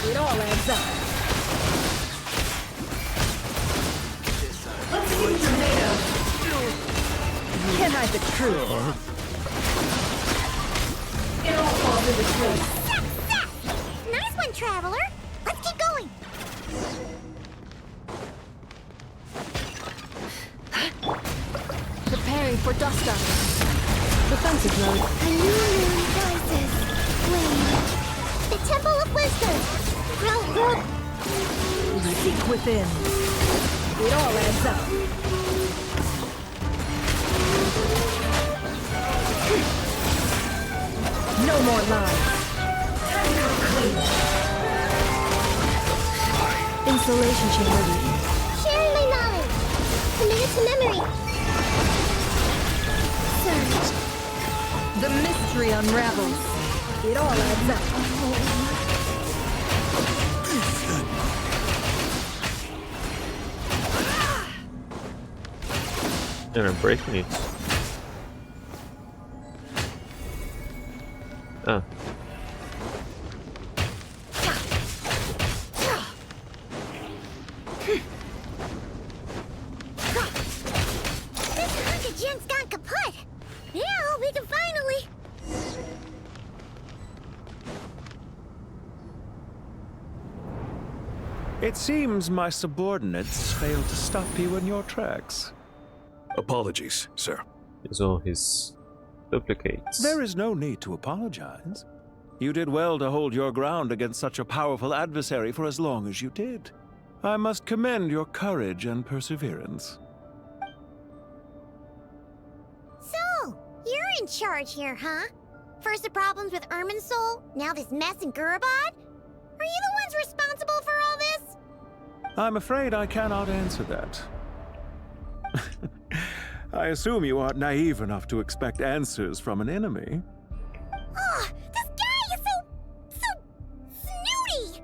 It all adds up. Let's see what you're made of. Can't hide the truth. It all falls into place. Nice one, Traveler! Let's keep going! Preparing for dust up. Defensive mode. A new moon rises. Flame. The Temple of Wisdom. Grow. Seek within. It all adds up. No more lies. Insulation chamber. Sharing my knowledge. Committed to memory. Surge. The mystery unravels. It all adds up. And I'm breaking it. Ah. This hunk of Jin's gone kaput. Now we can finally... It seems my subordinates failed to stop you in your tracks. Apologies, sir. So his duplicates. There is no need to apologize. You did well to hold your ground against such a powerful adversary for as long as you did. I must commend your courage and perseverance. So, you're in charge here, huh? First the problems with Irminsul, now this mess in Gurabad? Are you the ones responsible for all this? I'm afraid I cannot answer that. I assume you aren't naive enough to expect answers from an enemy. Oh, this guy is so snooty!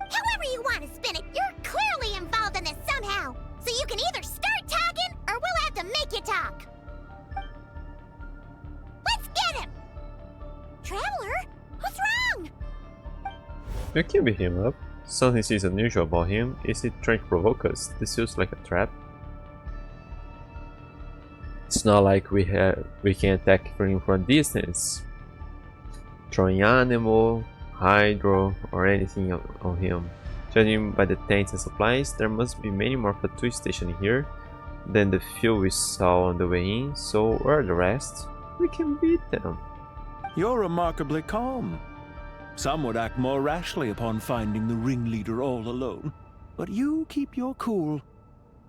However you want to spin it, you're clearly involved in this somehow. So you can either start talking, or we'll have to make you talk. Let's get him! Traveler, what's wrong? You can beat him up. Something seems unusual about him. Is he trying to provoke us? This feels like a trap. It's not like we can attack him from a distance. Throwing animal, hydro, or anything on him. Judging by the tents and supplies, there must be many more Fatui stationed here than the few we saw on the way in, so where are the rest? We can beat them. You're remarkably calm. Some would act more rashly upon finding the ringleader all alone. But you keep your cool.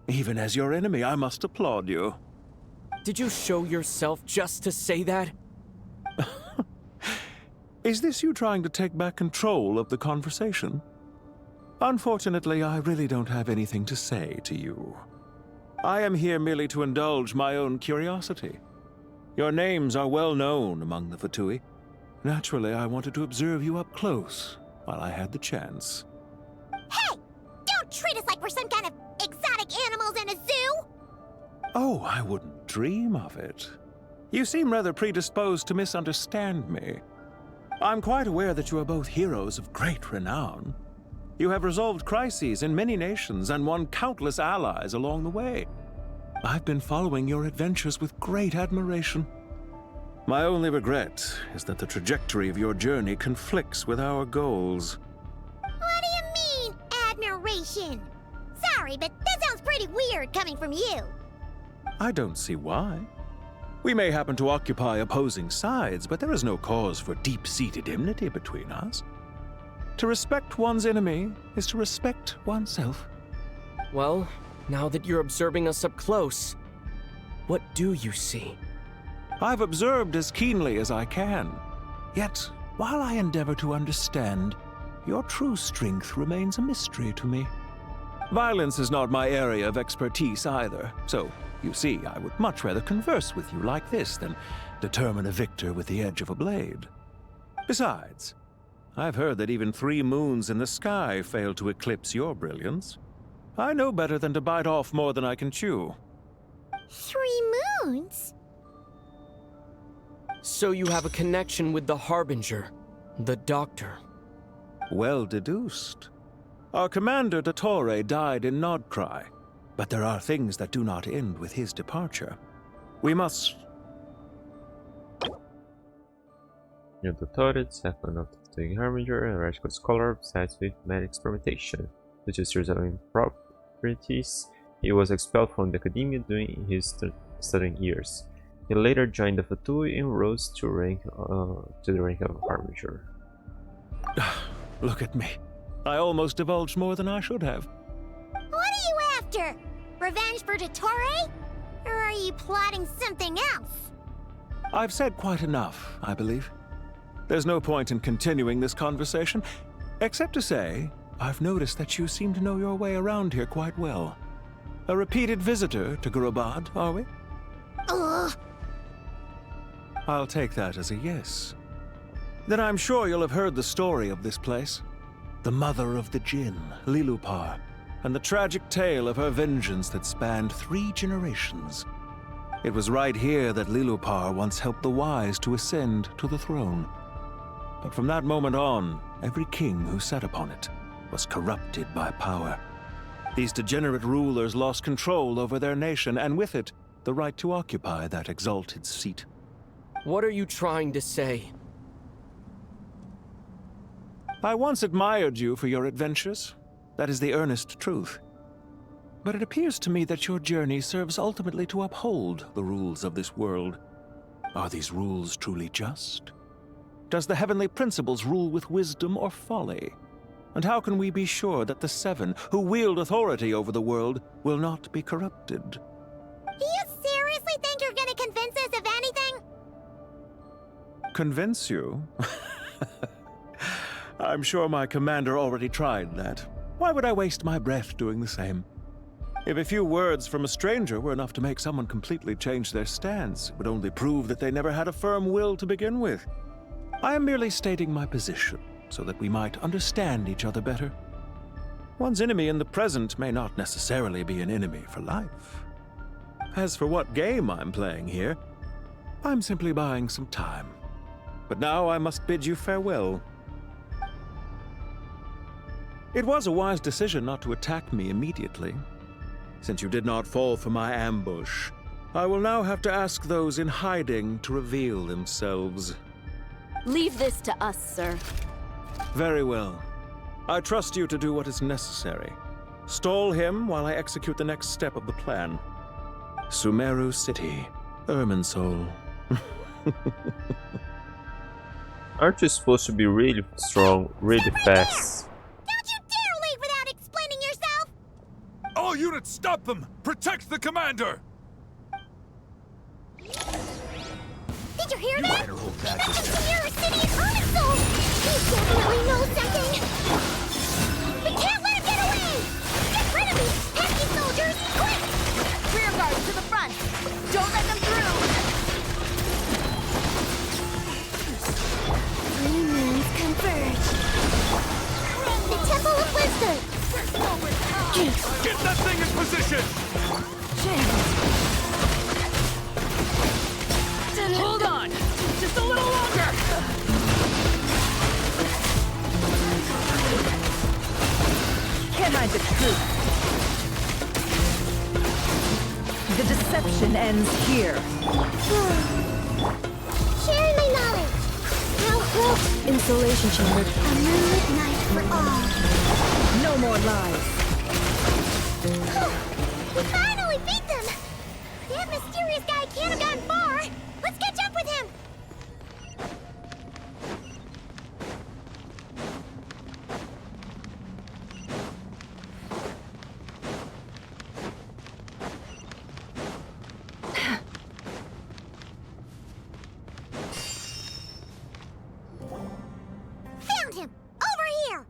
Even as your enemy, I must applaud you. Did you show yourself just to say that? Is this you trying to take back control of the conversation? Unfortunately, I really don't have anything to say to you. I am here merely to indulge my own curiosity. Your names are well known among the Fatui. Naturally, I wanted to observe you up close while I had the chance. Hey! Don't treat us like we're some kind of exotic animals in a zoo! Oh, I wouldn't dream of it. You seem rather predisposed to misunderstand me. I'm quite aware that you are both heroes of great renown. You have resolved crises in many nations and won countless allies along the way. I've been following your adventures with great admiration. My only regret is that the trajectory of your journey conflicts with our goals. What do you mean, admiration? Sorry, but that sounds pretty weird coming from you. I don't see why. We may happen to occupy opposing sides, but there is no cause for deep-seated enmity between us. To respect one's enemy is to respect oneself. Well, now that you're observing us up close, what do you see? I've observed as keenly as I can. Yet, while I endeavor to understand, your true strength remains a mystery to me. Violence is not my area of expertise either, so, you see, I would much rather converse with you like this than determine a victor with the edge of a blade. Besides, I've heard that even 3 moons in the sky fail to eclipse your brilliance. I know better than to bite off more than I can chew. 3 moons? So you have a connection with the Harbinger, the Doctor. Well deduced. Our commander, Dottore, died in Nod-krai, but there are things that do not end with his departure. We must... Near Dottore, second of the Harbinger, a radical scholar obsessed with medical experimentation, which is his own properties. He was expelled from the academia during his studying years. He later joined the Fatui and rose to the rank of Harbinger. Look at me. I almost divulged more than I should have. What are you after? Revenge for Dottore? Or are you plotting something else? I've said quite enough, I believe. There's no point in continuing this conversation, except to say, I've noticed that you seem to know your way around here quite well. A repeated visitor to Gurabad, are we? Ugh. I'll take that as a yes. Then I'm sure you'll have heard the story of this place. The mother of the Jinn, Lilupar, and the tragic tale of her vengeance that spanned 3 generations. It was right here that Lilupar once helped the wise to ascend to the throne. But from that moment on, every king who sat upon it was corrupted by power. These degenerate rulers lost control over their nation, and with it, the right to occupy that exalted seat. What are you trying to say? I once admired you for your adventures. That is the earnest truth. But it appears to me that your journey serves ultimately to uphold the rules of this world. Are these rules truly just? Does the heavenly principles rule with wisdom or folly? And how can we be sure that the seven, who wield authority over the world, will not be corrupted? Do you seriously think you're gonna convince us of anything? Convince you? I'm sure my commander already tried that. Why would I waste my breath doing the same? If a few words from a stranger were enough to make someone completely change their stance, it would only prove that they never had a firm will to begin with. I am merely stating my position, so that we might understand each other better. One's enemy in the present may not necessarily be an enemy for life. As for what game I'm playing here, I'm simply buying some time. But now I must bid you farewell. It was a wise decision not to attack me immediately. Since you did not fall for my ambush, I will now have to ask those in hiding to reveal themselves. Leave this to us, sir. Very well. I trust you to do what is necessary. Stall him while I execute the next step of the plan. Sumeru City, Irminsul. Aren't you supposed to be really strong, really fast? Don't you dare leave without explaining yourself! All units, stop them! Protect the commander! Did you hear that? That's Sumeru City in Irminsul! He definitely knows something! We can't let him get away! Get rid of these pesky soldiers, quick! Rear guards to the front! Don't let them through! Three moons converge. The Temple of Wisdom. Get that thing in position! Hold on! Just a little longer! Can't hide the truth. The deception ends here. Sharing my knowledge! How hope! Installation chamber. A moonlit night for all. No more lies. We finally beat them! That mysterious guy can't have gone far! Let's catch up with him! Found him! Over here!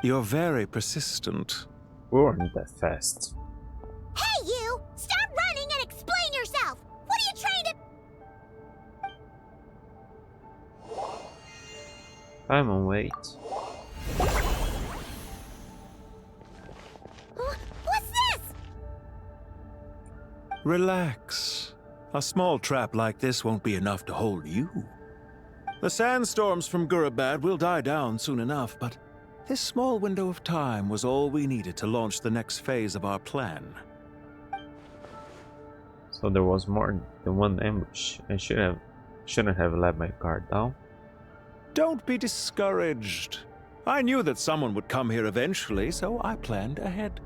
You're very persistent. We weren't that fast. Hey, you! Stop running and explain yourself! What are you trying to... I'm on wait. What's this? Relax. A small trap like this won't be enough to hold you. The sandstorms from Gurabad will die down soon enough, but this small window of time was all we needed to launch the next phase of our plan. So there was more than one ambush. I shouldn't have let my guard down. Don't be discouraged. I knew that someone would come here eventually, so I planned ahead.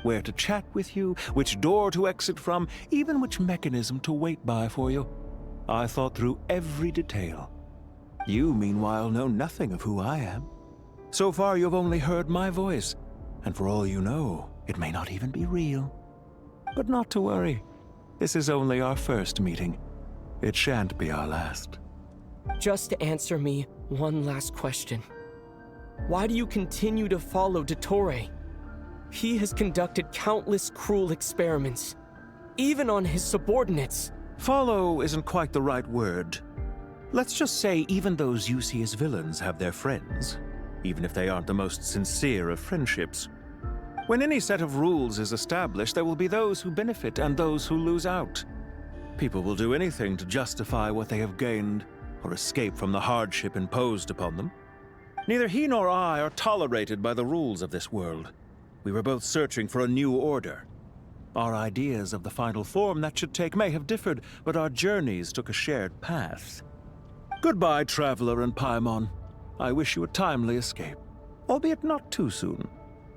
Where to chat with you, which door to exit from, even which mechanism to wait by for you. I thought through every detail. You, meanwhile, know nothing of who I am. So far, you've only heard my voice, and for all you know, it may not even be real. But not to worry. This is only our first meeting. It shan't be our last. Just answer me one last question. Why do you continue to follow Dottore? He has conducted countless cruel experiments, even on his subordinates. Follow isn't quite the right word. Let's just say even those you see as villains have their friends, even if they aren't the most sincere of friendships. When any set of rules is established, there will be those who benefit and those who lose out. People will do anything to justify what they have gained or escape from the hardship imposed upon them. Neither he nor I are tolerated by the rules of this world. We were both searching for a new order. Our ideas of the final form that should take may have differed, but our journeys took a shared path. Goodbye, Traveler and Paimon. I wish you a timely escape, albeit not too soon.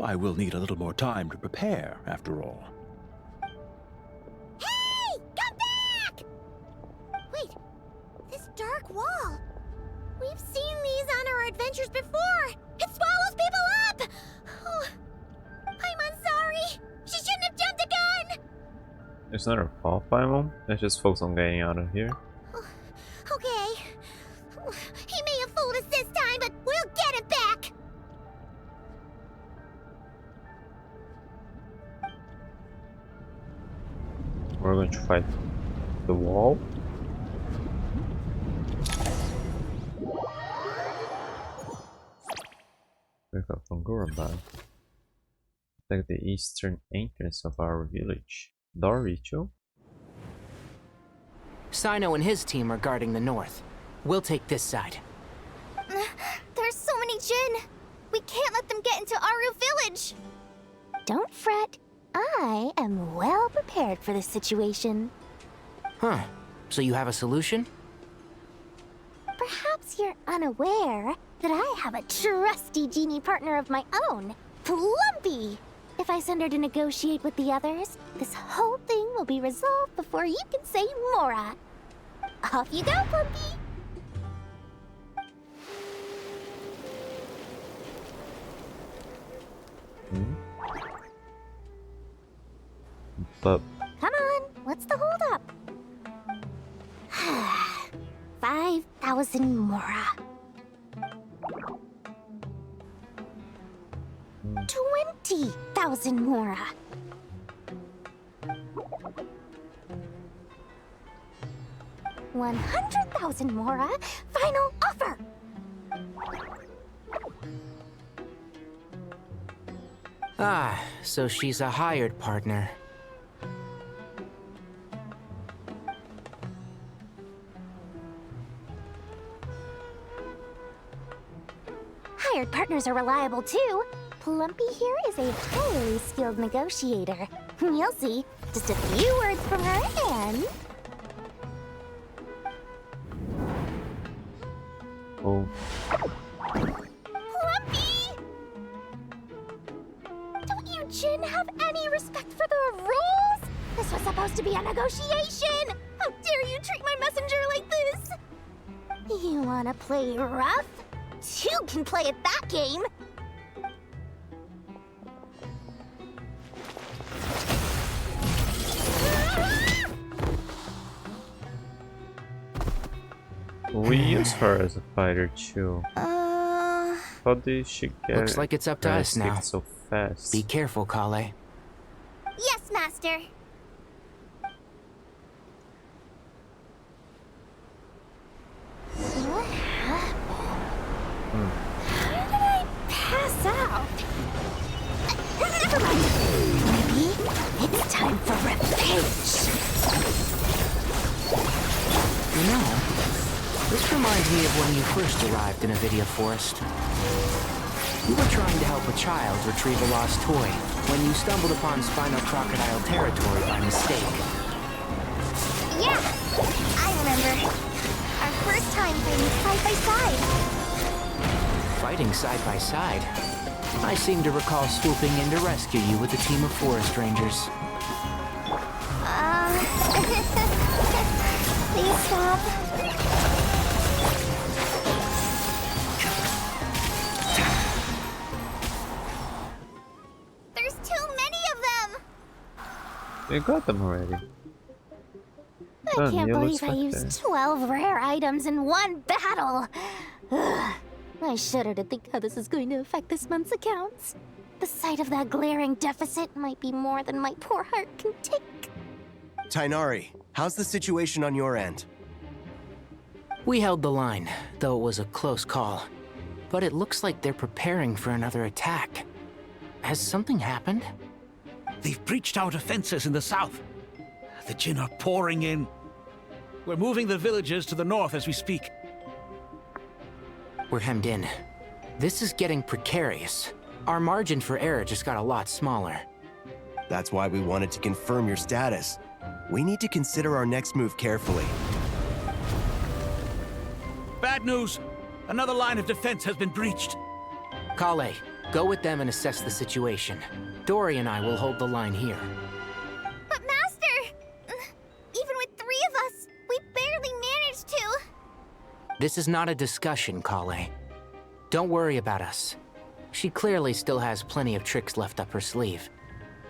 I will need a little more time to prepare, after all. Hey! Come back! Wait, We've seen these on our adventures before. It swallows people up. Oh, I'm sorry. She shouldn't have jumped the gun. It's not our fault, Paimon. Let's just focus on getting out of here. Okay. He may have fooled us this time, but we'll get it back. We're going to fight the wall. Wake up from Gurumba. Attack the eastern entrance of our village. Door ritual? Sino and his team are guarding the north. We'll take this side. There's so many Jin. We can't let them get into Aru village. Don't fret. I am well prepared for this situation. Huh. So you have a solution? Perhaps you're unaware that I have a trusty genie partner of my own, Plumpy. If I send her to negotiate with the others, this whole thing will be resolved before you can say Mora. Off you go, Plumpy. But Come on, what's the holdup? 5,000 Mora. 20,000 Mora. 100,000 Mora. Final offer. Ah, so she's a hired partner. Hired partners are reliable too. Plumpy here is a highly skilled negotiator. You'll see. Just a few words from her and... oh, Plumpy! Don't you Jin have any respect for the rules? This was supposed to be a negotiation! How dare you treat my messenger like this? You wanna play rough? Two can play at that game! we use her as a fighter too. How did she get Looks like it's up to us now. so fast? Be careful, Kale. Yes, Master. What happened? How did I pass out? Never mind. Maybe it's time for revenge. You know, this reminds me of when you first arrived in Avidia Forest. You were trying to help a child retrieve a lost toy when you stumbled upon Spinal Crocodile territory by mistake. Yeah, I remember. Our first time fighting side by side. Fighting side by side? I seem to recall swooping in to rescue you with a team of forest rangers. Please stop. There's too many of them! We got them already. I can't believe I used 12 rare items in one battle. Ugh. I shudder to think how this is going to affect this month's accounts. The sight of that glaring deficit might be more than my poor heart can take. Tighnari, how's the situation on your end? We held the line, though it was a close call. But it looks like they're preparing for another attack. Has something happened? They've breached our defenses in the south. The Jin are pouring in. We're moving the villages to the north as we speak. We're hemmed in. This is getting precarious. Our margin for error just got a lot smaller. That's why we wanted to confirm your status. We need to consider our next move carefully. Bad news! Another line of defense has been breached. Kale, go with them and assess the situation. Dory and I will hold the line here. But Master! Even with 3 of us, we barely managed to. This is not a discussion, Kale. Don't worry about us. She clearly still has plenty of tricks left up her sleeve.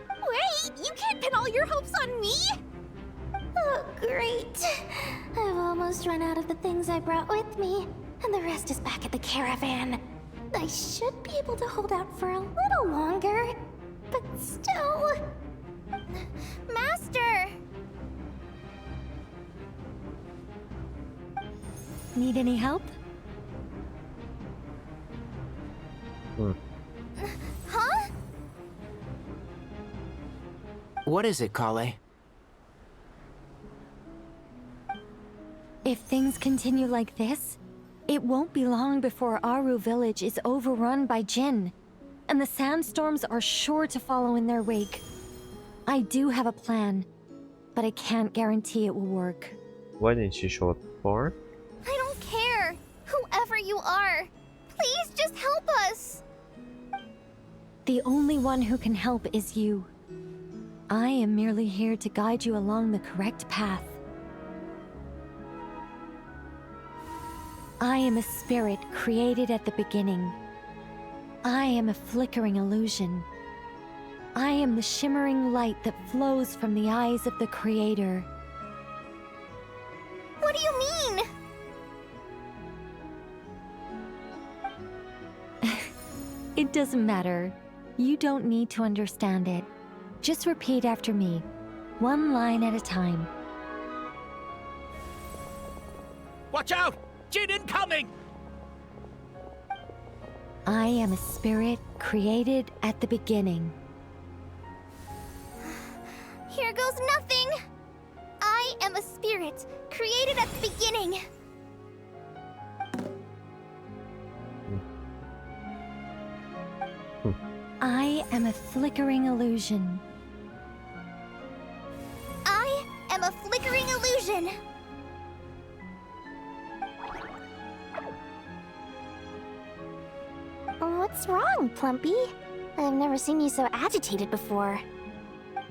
Wait, you can't pin all your hopes on me? Oh, great. I've almost run out of the things I brought with me, and the rest is back at the caravan. I should be able to hold out for a little longer, but still... Master! Need any help? Huh? What is it, Kale? If things continue like this, it won't be long before Aru village is overrun by Jinn, and the sandstorms are sure to follow in their wake. I do have a plan, but I can't guarantee it will work. Why didn't she show up before? I don't care. Whoever you are, please just help us. The only one who can help is you. I am merely here to guide you along the correct path. I am a spirit created at the beginning. I am a flickering illusion. I am the shimmering light that flows from the eyes of the Creator. What do you mean? It doesn't matter. You don't need to understand it. Just repeat after me, one line at a time. Watch out! Jinn incoming! I am a spirit created at the beginning. Here goes nothing. I am a spirit created at the beginning. I am a flickering illusion. I am a flickering illusion. What's wrong, Plumpy? I've never seen you so agitated before.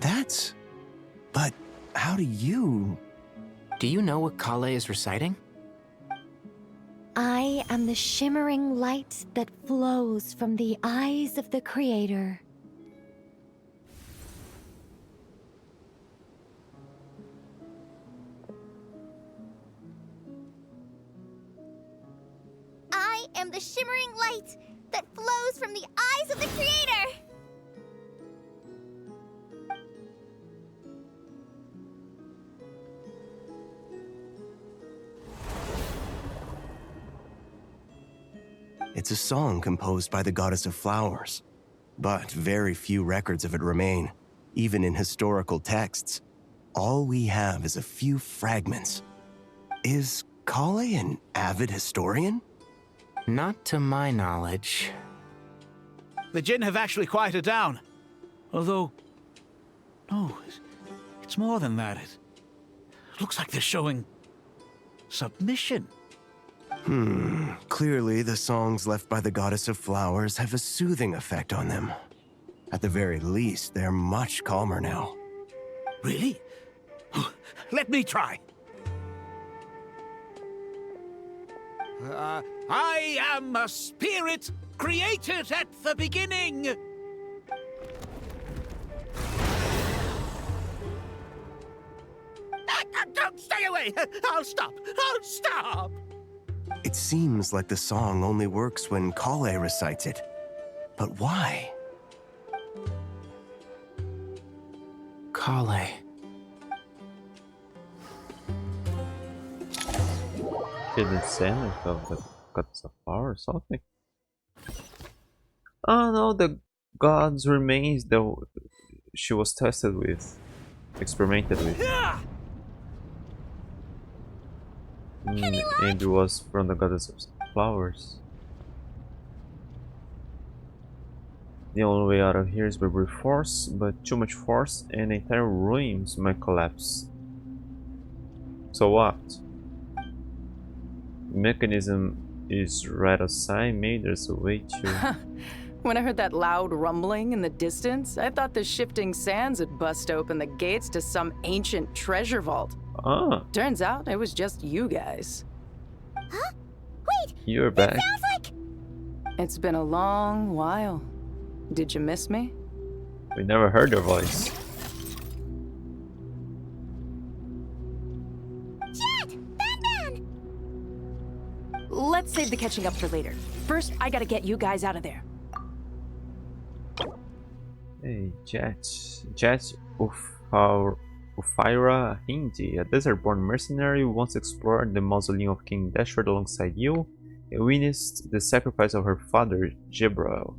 That's... But how do you... Do you know what Kale is reciting? I am the shimmering light that flows from the eyes of the Creator. I am the shimmering light that flows from the eyes of the Creator! It's a song composed by the goddess of flowers, but very few records of it remain, even in historical texts. All we have is a few fragments. Is Kale an avid historian? Not to my knowledge. The Jinn have actually quieted down. Although... No, it's more than that. It looks like they're showing... submission. Clearly the songs left by the goddess of flowers have a soothing effect on them. At the very least, they're much calmer now. Really? Let me try. I am a spirit created at the beginning. Don't stay away. I'll stop. I'll stop. It seems like the song only works when Kale recites it. But why? Kale. Hidden sand of the gods of power or something? Oh no, the god's remains that she was tested with, experimented with. And it was from the goddess of flowers. The only way out of here is by brute force, but too much force and entire ruins might collapse. So what? The mechanism is right outside. Maybe there's a way to... When I heard that loud rumbling in the distance, I thought the shifting sands had bust open the gates to some ancient treasure vault. Ah. Turns out it was just you guys. Huh? You're back. Sounds like... It's been a long while. Did you miss me? We never heard your voice. Jet! Ben! Let's save the catching up for later. First, I gotta get you guys out of there. Hey, Jet. Jet Ufira Hindi, a desert-born mercenary who once explored the mausoleum of King Dashred alongside you and witnessed the sacrifice of her father, Jibril.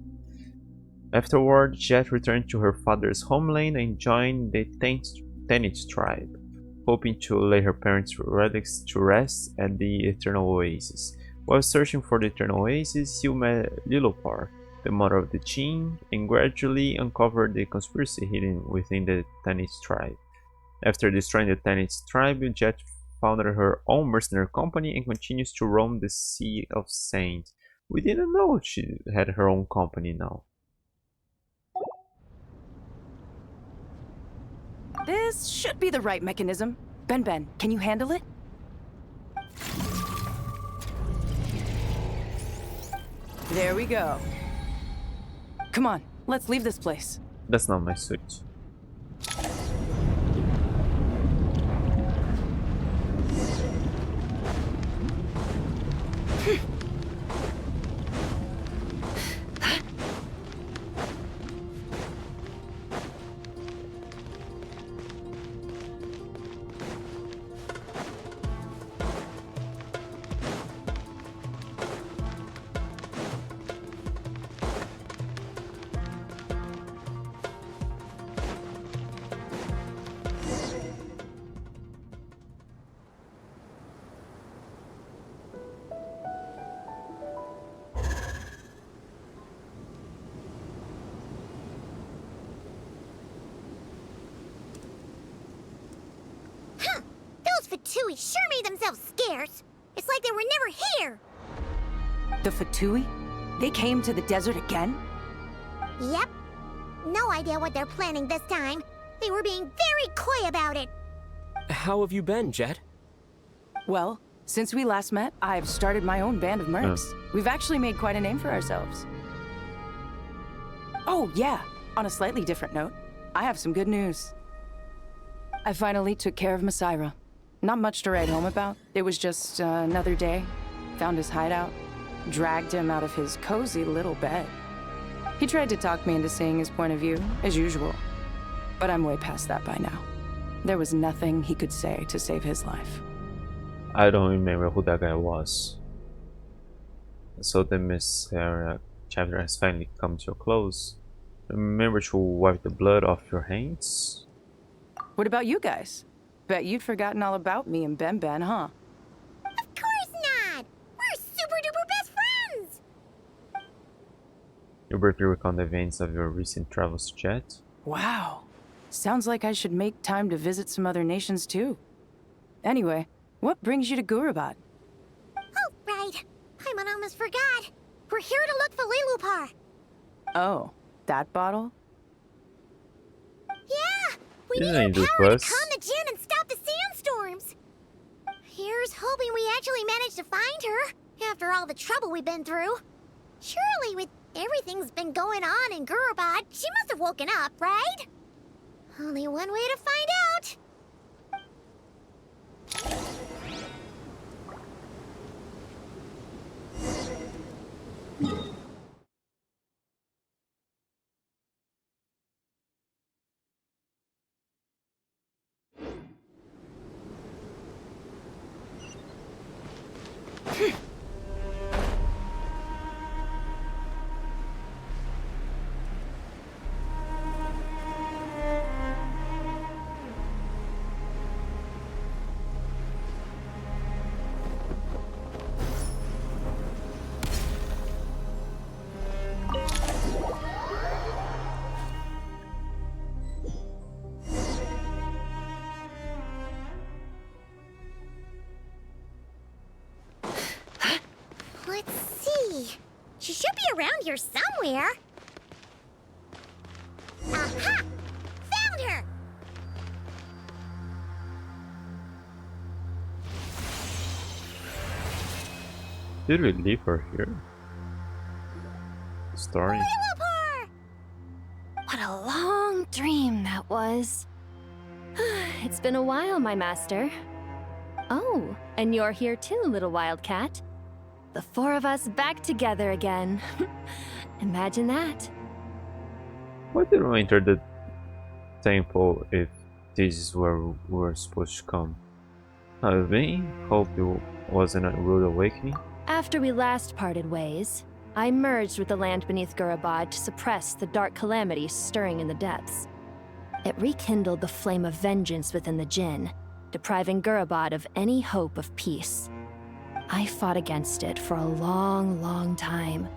Afterward, Jet returned to her father's homeland and joined the Tenich tribe, hoping to lay her parents' relics to rest at the Eternal Oasis. While searching for the Eternal Oasis, you met Lilopar, the mother of the Jinn, and gradually uncovered the conspiracy hidden within the Tenich tribe. After destroying the Tenich tribe, Jet founded her own mercenary company and continues to roam the Sea of Saints. We didn't know she had her own company now. This should be the right mechanism. Ben, can you handle it? There we go. Come on, let's leave this place. That's not my suit. Fatui sure made themselves scarce. It's like they were never here. The Fatui? They came to the desert again? Yep. No idea what they're planning this time. They were being very coy about it. How have you been, Jet? Well, since we last met, I've started my own band of mercs. We've actually made quite a name for ourselves. Oh, yeah. On a slightly different note, I have some good news. I finally took care of Masaira. Not much to write home about. It was just another day. Found his hideout. Dragged him out of his cozy little bed. He tried to talk me into seeing his point of view, as usual. But I'm way past that by now. There was nothing he could say to save his life. I don't remember who that guy was. So the Miss chapter has finally come to a close. Remember to wipe the blood off your hands? What about you guys? Bet you'd forgotten all about me and Ben, huh? Of course not! We're super duper best friends! You briefly recount the events of your recent travels to Jet? Wow. Sounds like I should make time to visit some other nations too. Anyway, what brings you to Gurabat? Oh, right. I almost forgot. We're here to look for Lilupar. Oh, that bottle? Yeah! We need her power to calm the Jinn and stop the sandstorms. Here's hoping we actually manage to find her, after all the trouble we've been through. Surely with everything's been going on in Gurabat, she must have woken up, right? Only one way to find out. Let's see. She should be around here somewhere. Aha! Found her! Did we leave her here? Story. What a long dream that was. It's been a while, my master. Oh, and you're here too, little wildcat. The four of us back together again. Imagine that. Why didn't we enter the temple if this is where we were supposed to come? I mean, hope it wasn't a rude awakening. After we last parted ways, I merged with the land beneath Gurabad to suppress the dark calamity stirring in the depths. It rekindled the flame of vengeance within the Jinn, depriving Gurabad of any hope of peace. I fought against it for a long, long time,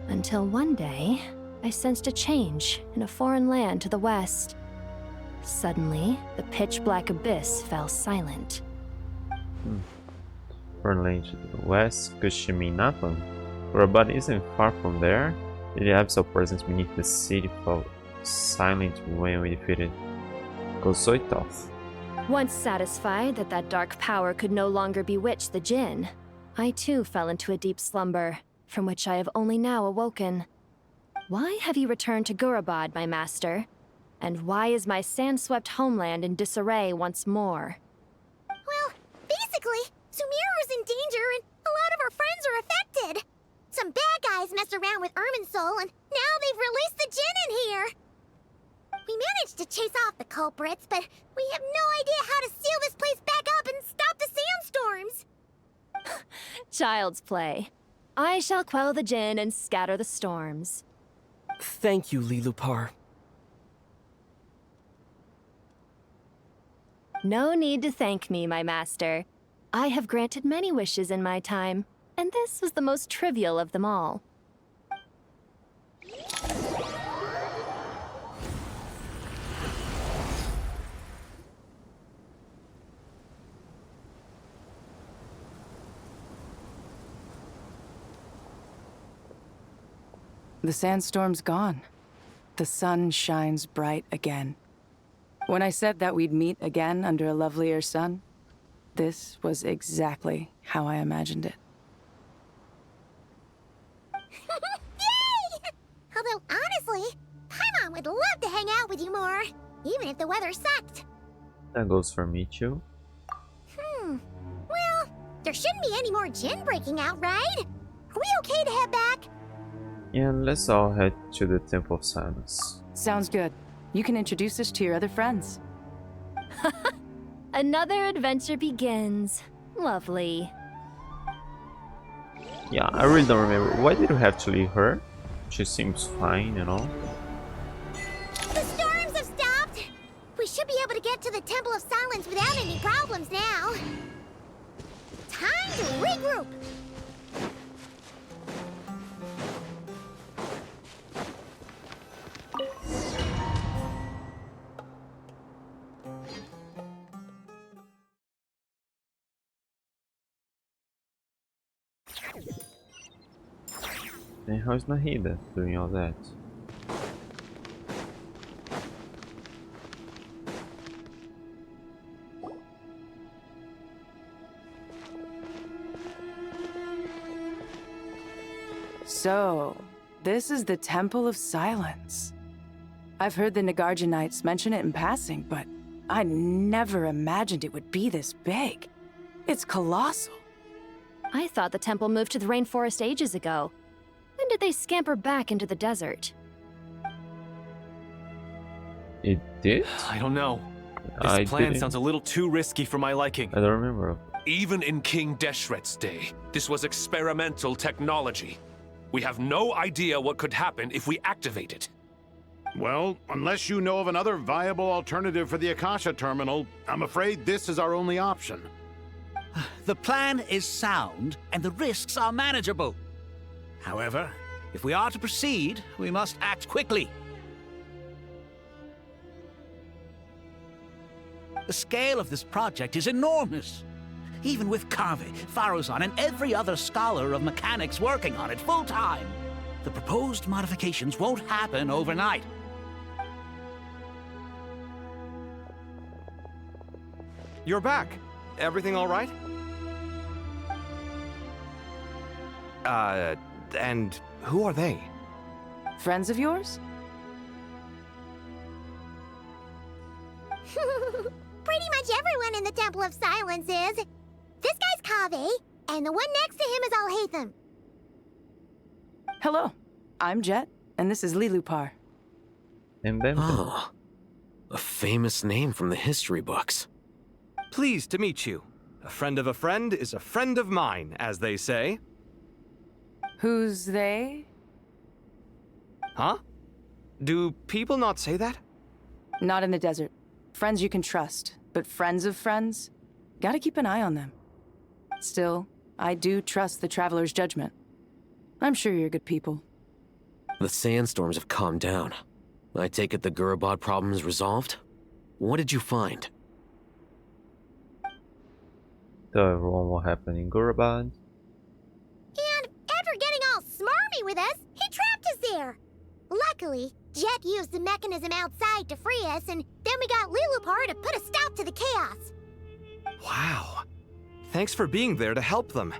until one day, I sensed a change in a foreign land to the west. Suddenly, the pitch-black abyss fell silent. Foreign land to the west, Kushiminatan. Gurabad isn't far from there. The absolute presence beneath the city fell silent when we defeated Kozoitoth. Once satisfied that that dark power could no longer bewitch the Jinn, I too fell into a deep slumber, from which I have only now awoken. Why have you returned to Gurabad, my master? And why is my sand-swept homeland in disarray once more? Well, basically, Sumeru's in danger and a lot of our friends are affected. Some bad guys messed around with Irminsul and now they've released the Jinn in here. We managed to chase off the culprits, but we have no idea how to seal this place back up and stop the sandstorms. Child's play. I shall quell the Jinn and scatter the storms. Thank you, Lilupar. No need to thank me, my master. I have granted many wishes in my time, and this was the most trivial of them all. The sandstorm's gone. The sun shines bright again. When I said that we'd meet again under a lovelier sun, this was exactly how I imagined it. Yay! Although, honestly, Paimon would love to hang out with you more, even if the weather sucked. That goes for me too. Well, there shouldn't be any more Jinn breaking out, right? Are we okay to head back? Yeah, let's all head to the Temple of Silence. Sounds good. You can introduce us to your other friends. Another adventure begins. Lovely. Yeah, I really don't remember. Why did we have to leave her? She seems fine and all. The storms have stopped! We should be able to get to the Temple of Silence without any problems now. Time to regroup! And how's Nahida doing all that? So, this is the Temple of Silence. I've heard the Nagarjanites mention it in passing, but I never imagined it would be this big. It's colossal. I thought the temple moved to the rainforest ages ago. When did they scamper back into the desert? It did? I don't know. I This plan didn't. sounds a little too risky for my liking. I don't remember. Even in King Deshret's day, this was experimental technology. We have no idea what could happen if we activate it. Well, unless you know of another viable alternative for the Akasha terminal, I'm afraid this is our only option. The plan is sound, and the risks are manageable. However, if we are to proceed, we must act quickly. The scale of this project is enormous. Even with Carve, Faruzan, and every other scholar of mechanics working on it full-time, the proposed modifications won't happen overnight. You're back. Everything all right? And who are they? Friends of yours? Pretty much everyone in the Temple of Silence is. This guy's Kaveh, and the one next to him is Alhaitham. Hello, I'm Jet, and this is Lilupar. And then Ah, a famous name from the history books. Pleased to meet you. A friend of a friend is a friend of mine, as they say. Who's they? Huh? Do people not say that? Not in the desert. Friends you can trust, but friends of friends? Gotta keep an eye on them. Still, I do trust the Traveler's judgment. I'm sure you're good people. The sandstorms have calmed down. I take it the Gurabad problem is resolved? What did you find? tell everyone what happened in Gurabad. And after getting all smarmy with us, he trapped us there. Luckily, Jet used the mechanism outside to free us, and then we got Lilupar to put a stop to the chaos. Wow. Thanks for being there to help them.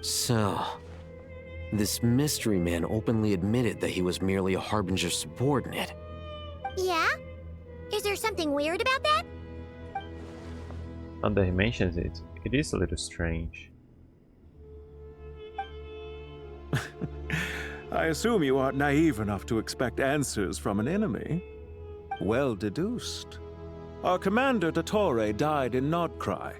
So, this mystery man openly admitted that he was merely a Harbinger's subordinate. Yeah? Is there something weird about that? Now that he mentions it, it is a little strange. I assume you aren't naive enough to expect answers from an enemy. Well deduced. Our commander, Dottore, died in nod-krai.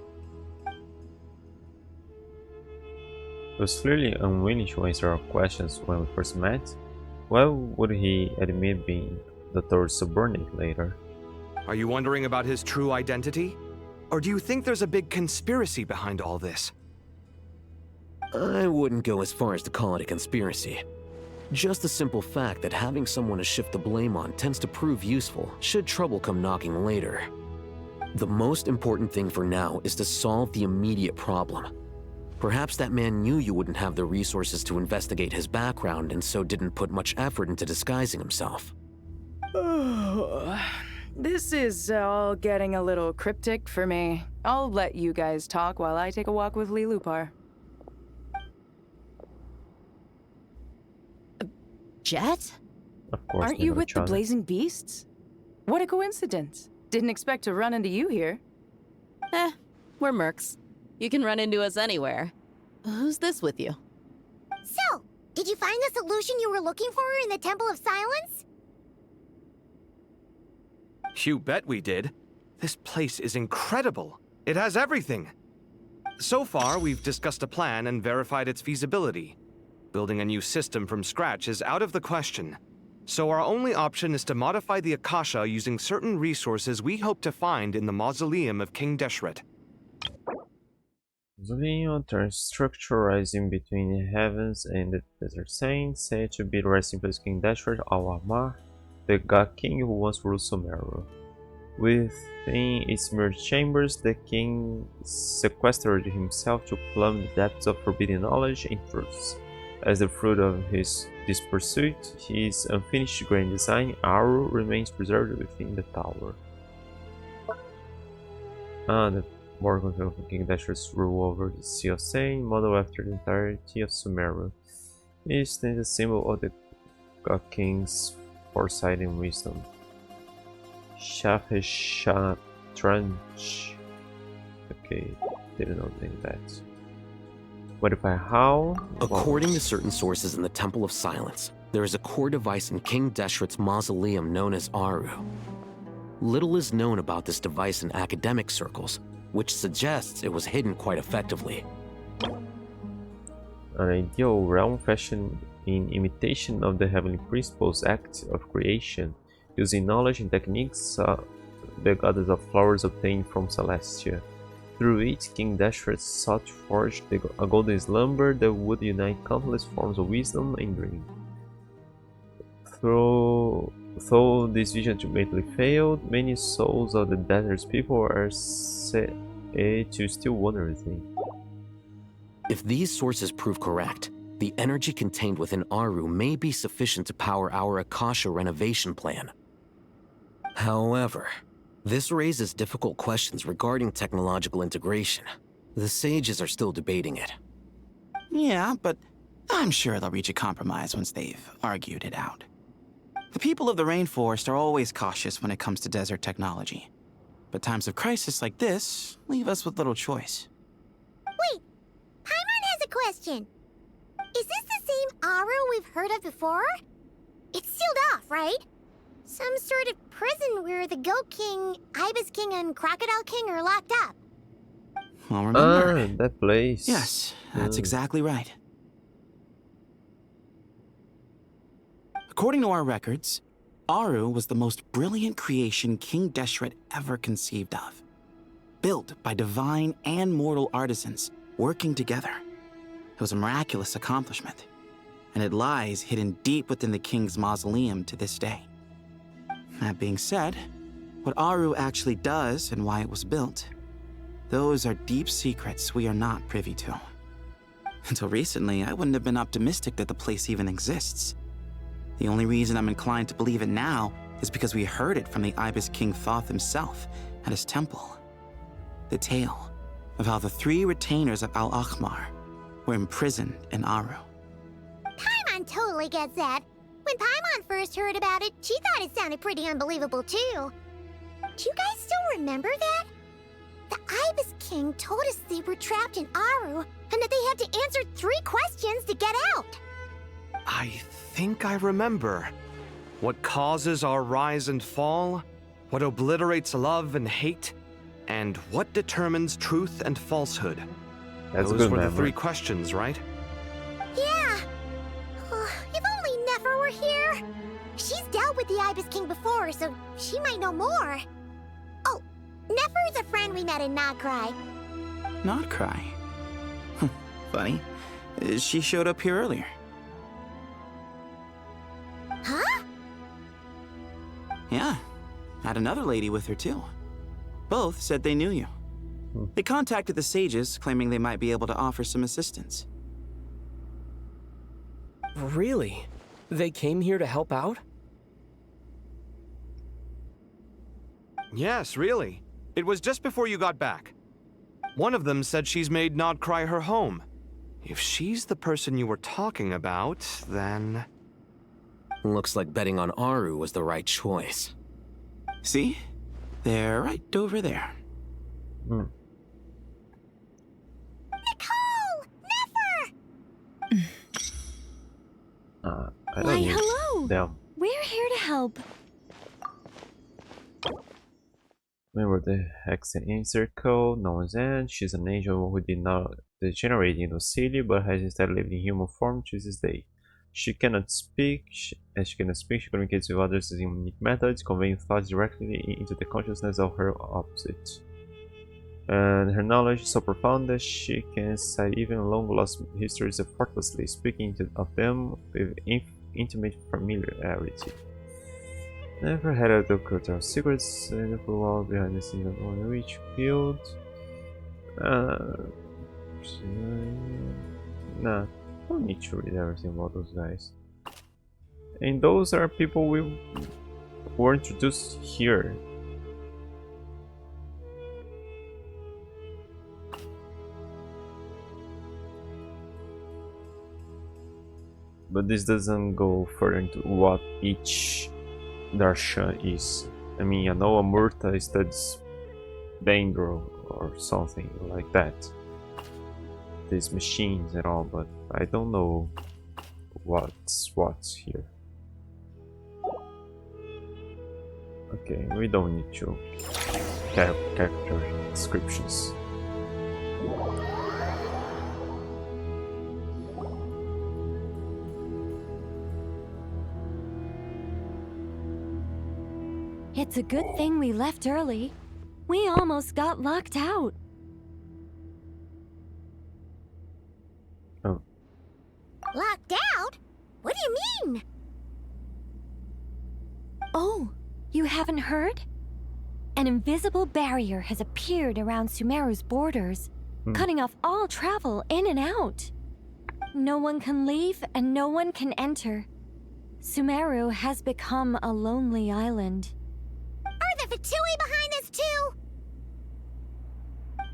He was clearly unwilling to answer our questions when we first met. Why would he admit being the third subordinate later? Are you wondering about his true identity? Or do you think there's a big conspiracy behind all this? I wouldn't go as far as to call it a conspiracy. Just the simple fact that having someone to shift the blame on tends to prove useful should trouble come knocking later. The most important thing for now is to solve the immediate problem. Perhaps that man knew you wouldn't have the resources to investigate his background and so didn't put much effort into disguising himself. This is all getting a little cryptic for me. I'll let you guys talk while I take a walk with Lilupar. Jet? Of course, Aren't you with the Blazing Beasts? What a coincidence. Didn't expect to run into you here. We're mercs. You can run into us anywhere. Who's this with you? So, did you find the solution you were looking for in the Temple of Silence? You bet we did. This place is incredible. It has everything. So far, we've discussed a plan and verified its feasibility. Building a new system from scratch is out of the question. So our only option is to modify the Akasha using certain resources we hope to find in the mausoleum of King Deshret. Mausoleum, a structure rising between the heavens and the desert saint, said to be the resting place of King Deshret al-Amar, the god king who once ruled Sumeru. Within its merged chambers, the king sequestered himself to plumb the depths of forbidden knowledge and truths. As the fruit of this pursuit, his unfinished grand design, Aru, remains preserved within the tower. The Morgan of King Deshret's rule over the Sea of Sein, modeled after the entirety of Sumeru, is then a symbol of the god king's foresight and wisdom. Shafeshatranch. Okay, didn't know that. Modify how? According to certain sources in the Temple of Silence, there is a core device in King Deshret's mausoleum known as Aru. Little is known about this device in academic circles, which suggests it was hidden quite effectively. An ideal realm fashioned in imitation of the heavenly principles act of creation, using knowledge and techniques the goddess of flowers obtained from Celestia. Through it, King Deshret sought to forge a golden slumber that would unite countless forms of wisdom and dream. Though this vision ultimately failed, many souls of the desert's people are said to still wonder within. If these sources prove correct, the energy contained within Aru may be sufficient to power our Akasha renovation plan. However, This raises difficult questions regarding technological integration. The sages are still debating it. Yeah, but I'm sure they'll reach a compromise once they've argued it out. The people of the rainforest are always cautious when it comes to desert technology. But times of crisis like this leave us with little choice. Wait, Paimon has a question. Is this the same Aru we've heard of before? It's sealed off, right? Some sort of prison where the Goat King, Ibis King, and Crocodile King are locked up. Well, remember... that place. Yes, that's exactly right. According to our records, Aru was the most brilliant creation King Deshret ever conceived of. Built by divine and mortal artisans working together. It was a miraculous accomplishment, and it lies hidden deep within the king's mausoleum to this day. That being said, what Aru actually does and why it was built, those are deep secrets we are not privy to. Until recently, I wouldn't have been optimistic that the place even exists. The only reason I'm inclined to believe it now is because we heard it from the Ibis King Thoth himself at his temple. The tale of how the 3 retainers of Al-Akhmar were imprisoned in Aru. Paimon totally gets that. When Paimon first heard about it, she thought it sounded pretty unbelievable too. Do you guys still remember that? The Ibis King told us they were trapped in Aru and that they had to answer 3 questions to get out. I think I remember. What causes our rise and fall? What obliterates love and hate? And what determines truth and falsehood? That's Those good were the memory. 3 questions, right? Yeah. If only Nefer were here. She's dealt with the Ibis King before, so she might know more. Oh, Nefer's a friend we met in nod-krai. Nod-krai? Funny. She showed up here earlier. Huh? Yeah. Had another lady with her, too. Both said they knew you. They contacted the sages, claiming they might be able to offer some assistance. Really? They came here to help out? Yes, really. It was just before you got back. One of them said she's made nod-krai her home. If she's the person you were talking about, then... Looks like betting on Aru was the right choice. See? They're right over there. Nicole! Nefer! I Why, don't need hello! them. We're here to help. Remember the Hexen Circle, known as Anne. She's an angel who did not degenerate into silly, but has instead lived in human form to this day. She cannot speak. She communicates with others using unique methods, conveying thoughts directly into the consciousness of her opposite. And her knowledge is so profound that she can cite even long-lost histories effortlessly, speaking of them with intimate familiarity. Never had a doctor of secrets and for a while behind the scenes of one which field. Nah, don't need to read everything about those guys. And those are people we were introduced here. But this doesn't go further into what each darshan is. I mean, I know Amurta studies Bangro or something like that. These machines and all, but I don't know what's here. Okay, we don't need to character descriptions. It's a good thing we left early. We almost got locked out. Oh. Locked out? What do you mean? Oh, you haven't heard? An invisible barrier has appeared around Sumeru's borders, cutting off all travel in and out. No one can leave and no one can enter. Sumeru has become a lonely island. Are the Ratatouille behind this too?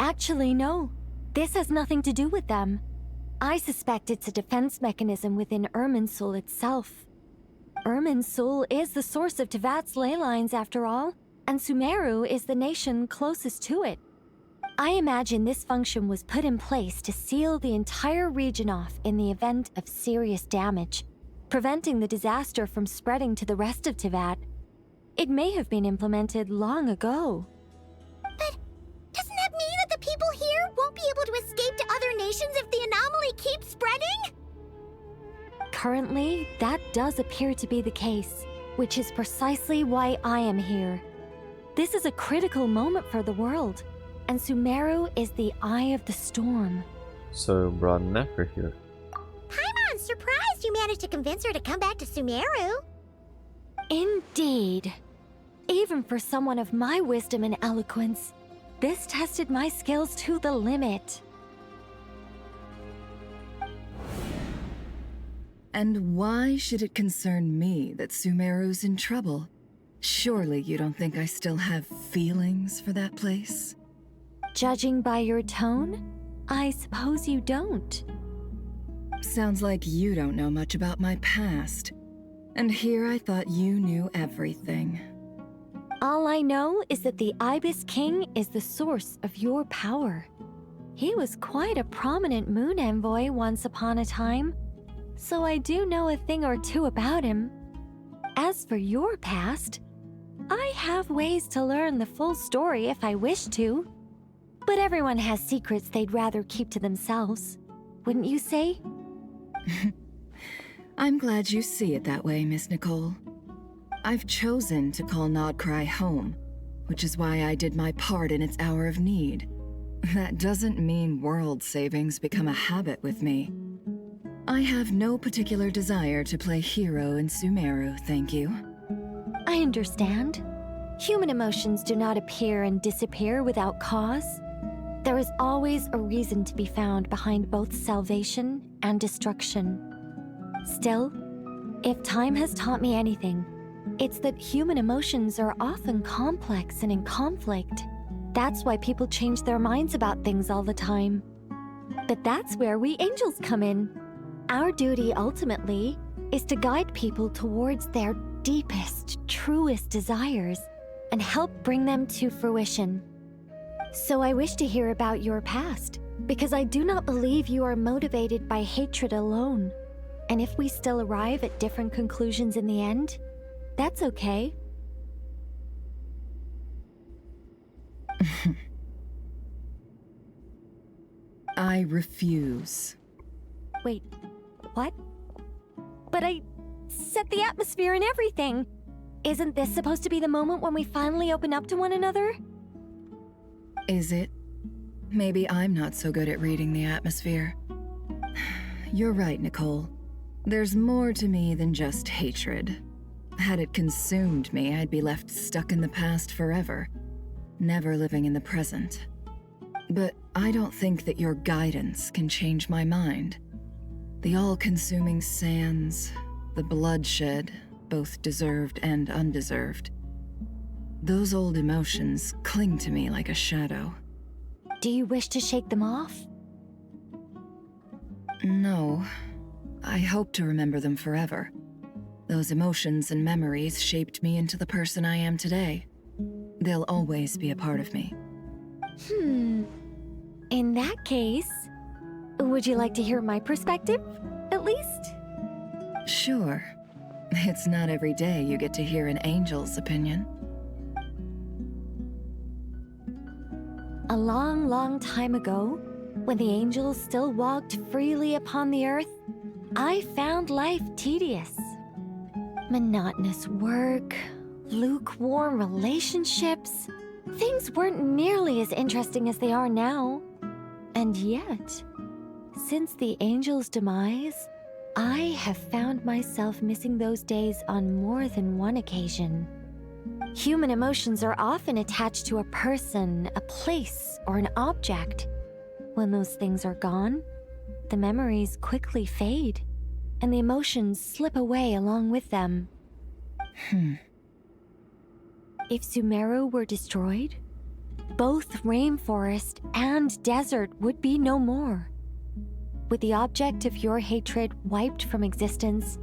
Actually, no. This has nothing to do with them. I suspect it's a defense mechanism within Irminsul itself. Irminsul is the source of Tevat's ley lines, after all, and Sumeru is the nation closest to it. I imagine this function was put in place to seal the entire region off in the event of serious damage, preventing the disaster from spreading to the rest of Tevat. It may have been implemented long ago. But doesn't that mean that the people here won't be able to escape to other nations if the anomaly keeps spreading? Currently, that does appear to be the case, which is precisely why I am here. This is a critical moment for the world, and Sumeru is the eye of the storm. So you brought Nefer here. Paimon's surprised you managed to convince her to come back to Sumeru. Indeed. Even for someone of my wisdom and eloquence, this tested my skills to the limit. And why should it concern me that Sumeru's in trouble? Surely you don't think I still have feelings for that place? Judging by your tone, I suppose you don't. Sounds like you don't know much about my past. And here I thought you knew everything. All I know is that the Ibis King is the source of your power. He was quite a prominent moon envoy once upon a time, so I do know a thing or two about him. As for your past, I have ways to learn the full story if I wish to. But everyone has secrets they'd rather keep to themselves, wouldn't you say? I'm glad you see it that way, Miss Nicole. I've chosen to call nod-krai home, which is why I did my part in its hour of need. That doesn't mean world savings become a habit with me. I have no particular desire to play hero in Sumeru, thank you. I understand. Human emotions do not appear and disappear without cause. There is always a reason to be found behind both salvation and destruction. Still, if time has taught me anything, it's that human emotions are often complex and in conflict. That's why people change their minds about things all the time. But that's where we angels come in. Our duty, ultimately, is to guide people towards their deepest, truest desires and help bring them to fruition. So I wish to hear about your past, because I do not believe you are motivated by hatred alone. And if we still arrive at different conclusions in the end, that's okay. I refuse. Wait, what? But I set the atmosphere and everything. Isn't this supposed to be the moment when we finally open up to one another? Is it? Maybe I'm not so good at reading the atmosphere. You're right, Nicole. There's more to me than just hatred. Had it consumed me, I'd be left stuck in the past forever, never living in the present. But I don't think that your guidance can change my mind. The all-consuming sands, the bloodshed, both deserved and undeserved. Those old emotions cling to me like a shadow. Do you wish to shake them off? No. I hope to remember them forever. Those emotions and memories shaped me into the person I am today. They'll always be a part of me. In that case, would you like to hear my perspective, at least? Sure. It's not every day you get to hear an angel's opinion. A long, long time ago, when the angels still walked freely upon the earth, I found life tedious. Monotonous work, lukewarm relationships. Things weren't nearly as interesting as they are now. And yet, since the angels' demise, I have found myself missing those days on more than one occasion. Human emotions are often attached to a person, a place, or an object. When those things are gone, the memories quickly fade, and the emotions slip away along with them. If Sumeru were destroyed, both rainforest and desert would be no more. With the object of your hatred wiped from existence,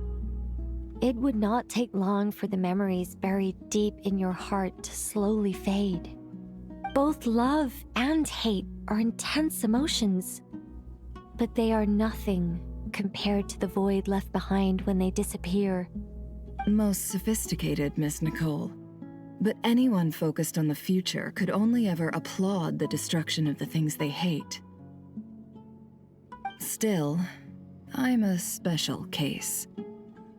it would not take long for the memories buried deep in your heart to slowly fade. Both love and hate are intense emotions, but they are nothing compared to the void left behind when they disappear. Most sophisticated, Miss Nicole. But anyone focused on the future could only ever applaud the destruction of the things they hate. Still, I'm a special case.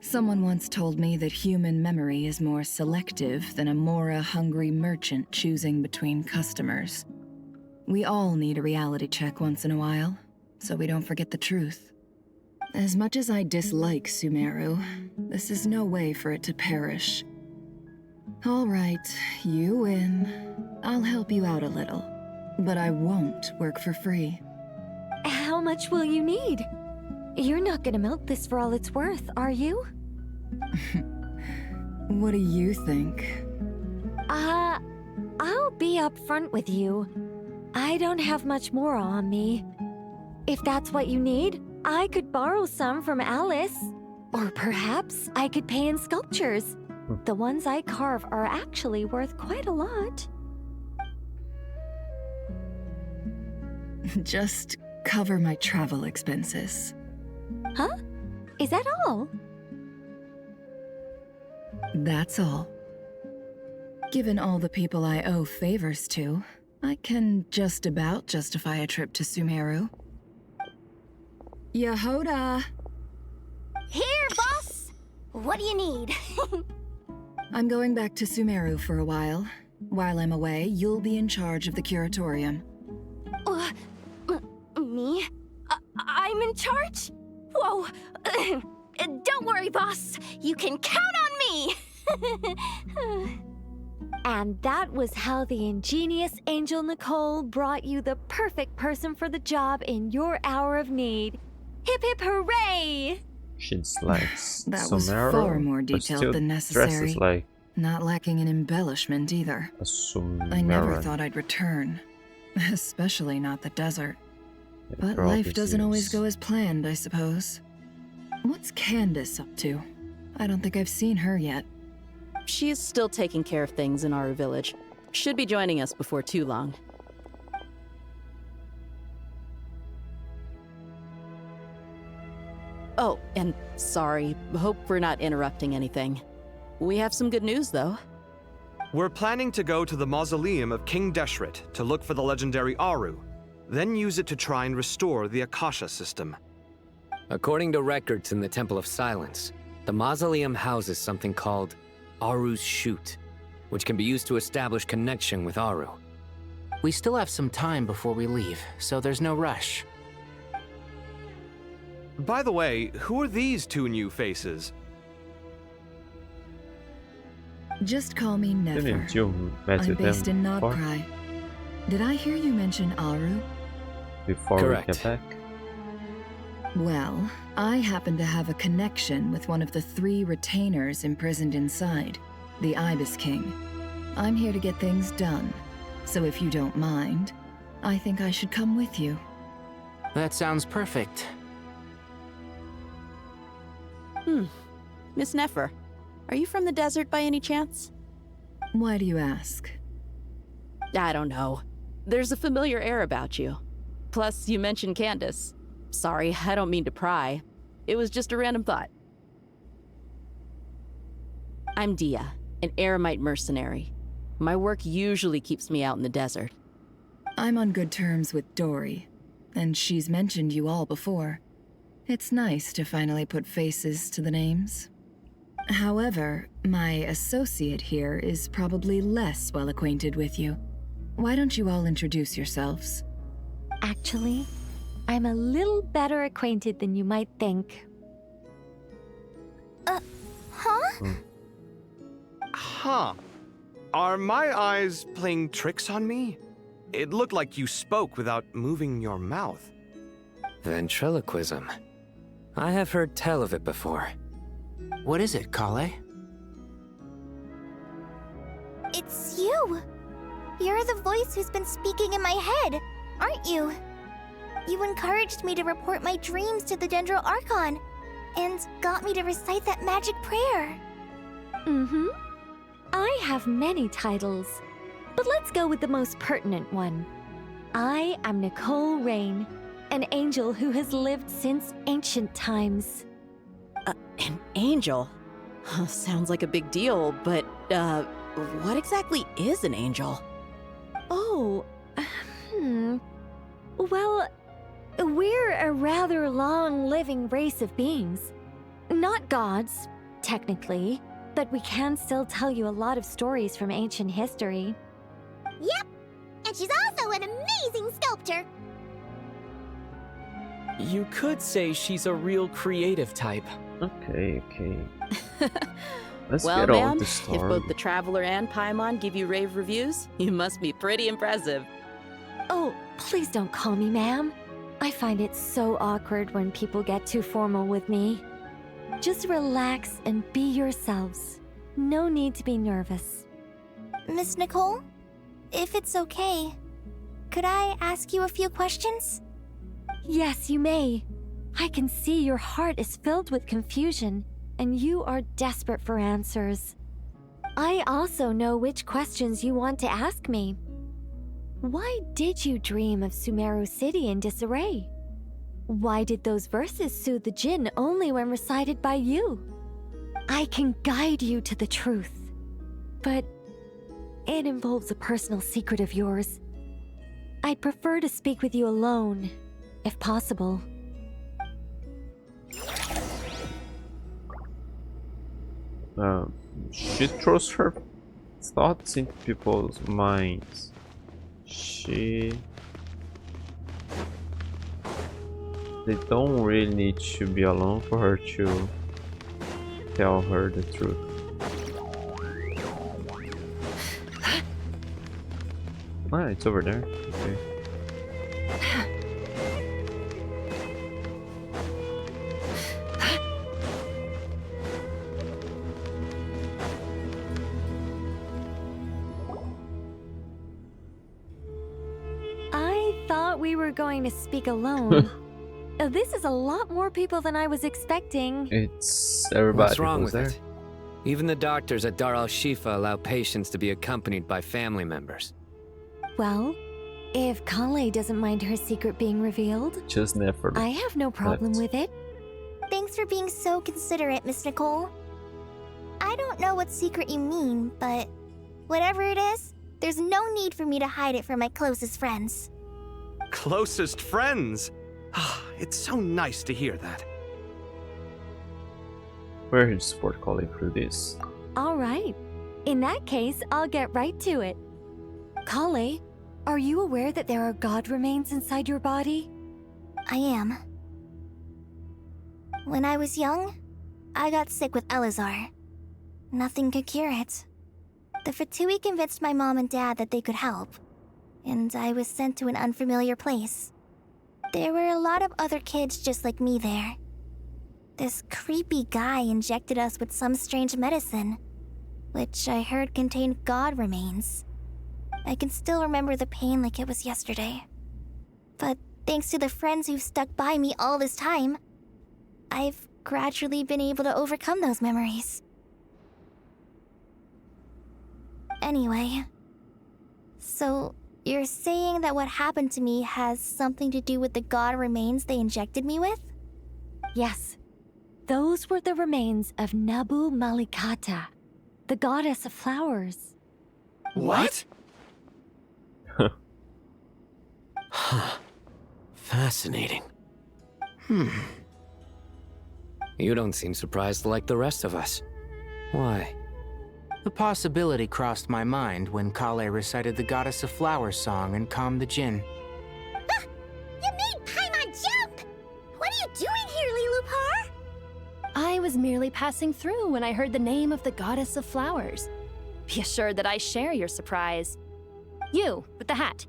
Someone once told me that human memory is more selective than a Mora-hungry merchant choosing between customers. We all need a reality check once in a while, so we don't forget the truth. As much as I dislike Sumeru, this is no way for it to perish. All right, you win. I'll help you out a little, but I won't work for free. How much will you need? You're not gonna milk this for all it's worth, are you? What do you think? I'll be upfront with you. I don't have much more on me. If that's what you need, I could borrow some from Alice. Or perhaps I could pay in sculptures. The ones I carve are actually worth quite a lot. Just cover my travel expenses. Huh? Is that all? That's all. Given all the people I owe favors to, I can just about justify a trip to Sumeru. Yehoda! Here, boss! What do you need? I'm going back to Sumeru for a while. While I'm away, you'll be in charge of the curatorium. Me? I'm in charge? Whoa! Don't worry, boss. You can count on me! And that was how the ingenious Angel Nicole brought you the perfect person for the job in your hour of need. Hip hip hooray! She dislikes That was Sumeru, far more but detailed still than dresses necessary. like Not lacking in embellishment either. a Sumeran. I never thought I'd return. Especially not the desert. But for all life these doesn't always years. go as planned, I suppose. What's Candace up to? I don't think I've seen her yet. She is still taking care of things in our village. Should be joining us before too long. Oh, and sorry. Hope we're not interrupting anything. We have some good news, though. We're planning to go to the mausoleum of King Deshret to look for the legendary Aru, then use it to try and restore the Akasha system. According to records in the Temple of Silence, the mausoleum houses something called Aru's Chute, which can be used to establish connection with Aru. We still have some time before we leave, so there's no rush. By the way, who are these two new faces? Just call me Nefer. Didn't you met I'm with based them in before? nod-krai. Did I hear you mention Aru? Before Correct. we get back? Well, I happen to have a connection with one of the 3 retainers imprisoned inside, the Ibis King. I'm here to get things done, so if you don't mind, I think I should come with you. That sounds perfect. Miss Nefer, are you from the desert by any chance? Why do you ask? I don't know. There's a familiar air about you. Plus, you mentioned Candace. Sorry, I don't mean to pry. It was just a random thought. I'm Dia, an Eremite mercenary. My work usually keeps me out in the desert. I'm on good terms with Dory, and she's mentioned you all before. It's nice to finally put faces to the names. However, my associate here is probably less well acquainted with you. Why don't you all introduce yourselves? Actually, I'm a little better acquainted than you might think. Huh? Huh. Are my eyes playing tricks on me? It looked like you spoke without moving your mouth. Ventriloquism. I have heard tell of it before. What is it, Kale? It's you! You're the voice who's been speaking in my head, aren't you? You encouraged me to report my dreams to the Dendro Archon, and got me to recite that magic prayer. Mm-hmm. I have many titles, but let's go with the most pertinent one. I am Nicole Rain, an angel who has lived since ancient times. An angel? Sounds like a big deal, but, what exactly is an angel? Oh, Well, we're a rather long-living race of beings. Not gods, technically, but we can still tell you a lot of stories from ancient history. Yep, and she's also an amazing sculptor. You could say she's a real creative type. Okay. Let's Well, get on ma'am, with the if story. both the Traveler and Paimon give you rave reviews, you must be pretty impressive. Oh, please don't call me ma'am. I find it so awkward when people get too formal with me. Just relax and be yourselves. No need to be nervous. Miss Nicole, if it's okay, could I ask you a few questions? Yes, you may. I can see your heart is filled with confusion, and you are desperate for answers. I also know which questions you want to ask me. Why did you dream of Sumeru City in disarray? Why did those verses soothe the Jinn only when recited by you? I can guide you to the truth, but it involves a personal secret of yours. I'd prefer to speak with you alone, if possible. She throws her thoughts into people's minds. They don't really need to be alone for her to tell her the truth. Ah, it's over there. Okay. I thought we were going to speak alone. This is a lot more people than I was expecting. It's everybody. What's wrong was with there. it? Even the doctors at Dar al-Shifa allow patients to be accompanied by family members. Well, if Kale doesn't mind her secret being revealed, Just never. I have no problem with it. Thanks for being so considerate, Miss Nicole. I don't know what secret you mean, but whatever it is, there's no need for me to hide it from my closest friends. Closest friends? It's so nice to hear that. We're here to support Kale through this. All right. In that case, I'll get right to it. Kale, are you aware that there are god remains inside your body? I am. When I was young, I got sick with Elazar. Nothing could cure it. The Fatui convinced my mom and dad that they could help, and I was sent to an unfamiliar place. There were a lot of other kids just like me there. This creepy guy injected us with some strange medicine, which I heard contained god remains. I can still remember the pain like it was yesterday. But thanks to the friends who've stuck by me all this time, I've gradually been able to overcome those memories. Anyway, so you're saying that what happened to me has something to do with the god remains they injected me with? Yes. Those were the remains of Nabu Malikata, the goddess of flowers. What? Huh. Fascinating. You don't seem surprised like the rest of us. Why? The possibility crossed my mind when Kale recited the Goddess of Flowers song and calmed the Jinn. You made Paimon jump! What are you doing here, Lilupar? I was merely passing through when I heard the name of the Goddess of Flowers. Be assured that I share your surprise. You, with the hat.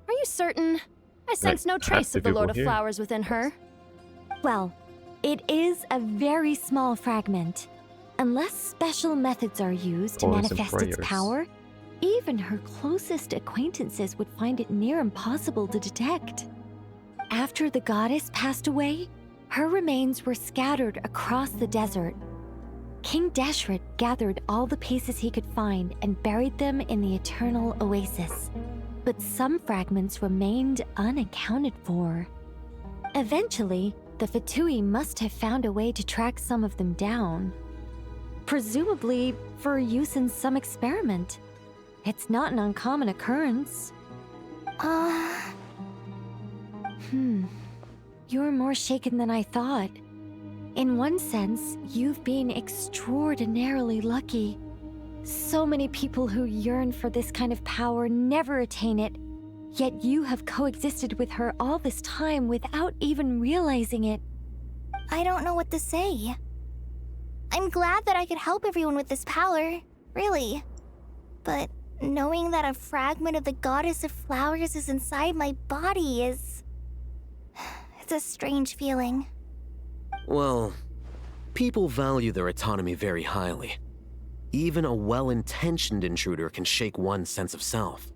Are you certain? I sense no trace of the Lord of Flowers within her. Well, it is a very small fragment. Unless special methods are used to Poison manifest its prayers. power, Even her closest acquaintances would find it near impossible to detect. After the goddess passed away, her remains were scattered across the desert. King Deshret gathered all the pieces he could find and buried them in the Eternal Oasis. But some fragments remained unaccounted for. Eventually, the Fatui must have found a way to track some of them down. Presumably for use in some experiment. It's not an uncommon occurrence. You're more shaken than I thought. In one sense, you've been extraordinarily lucky. So many people who yearn for this kind of power never attain it, yet you have coexisted with her all this time without even realizing it. I don't know what to say. I'm glad that I could help everyone with this power, really. But knowing that a fragment of the Goddess of Flowers is inside my body is... it's a strange feeling. Well, people value their autonomy very highly. Even a well-intentioned intruder can shake one's sense of self.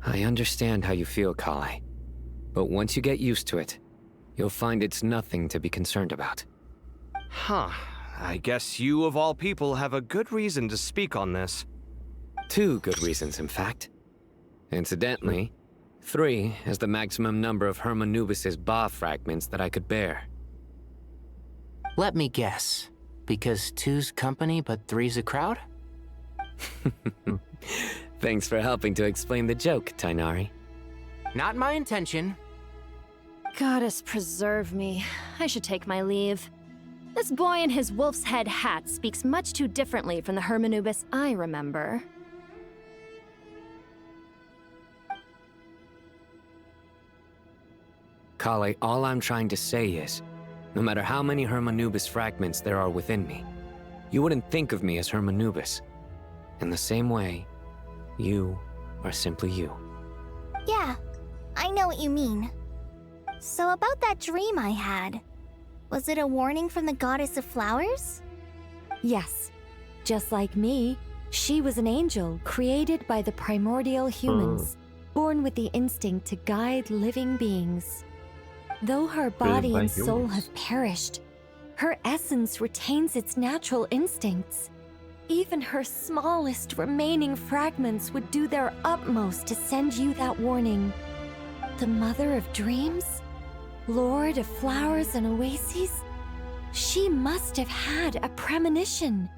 I understand how you feel, Kale. But once you get used to it, you'll find it's nothing to be concerned about. Huh. I guess you, of all people, have a good reason to speak on this. 2 good reasons, in fact. Incidentally, 3 is the maximum number of Hermanubis's Ba fragments that I could bear. Let me guess. Because 2's company, but 3's a crowd? Thanks for helping to explain the joke, Tainari. Not my intention. Goddess preserve me. I should take my leave. This boy in his wolf's head hat speaks much too differently from the Hermanubis I remember. Kale, all I'm trying to say is, no matter how many Hermanubis fragments there are within me, you wouldn't think of me as Hermanubis. In the same way, you are simply you. Yeah, I know what you mean. So about that dream I had, was it a warning from the Goddess of Flowers? Yes. Just like me, she was an angel created by the primordial humans, born with the instinct to guide living beings. Though her body and soul have perished, her essence retains its natural instincts. Even her smallest remaining fragments would do their utmost to send you that warning. The Mother of Dreams? Lord of Flowers and Oases? She must have had a premonition.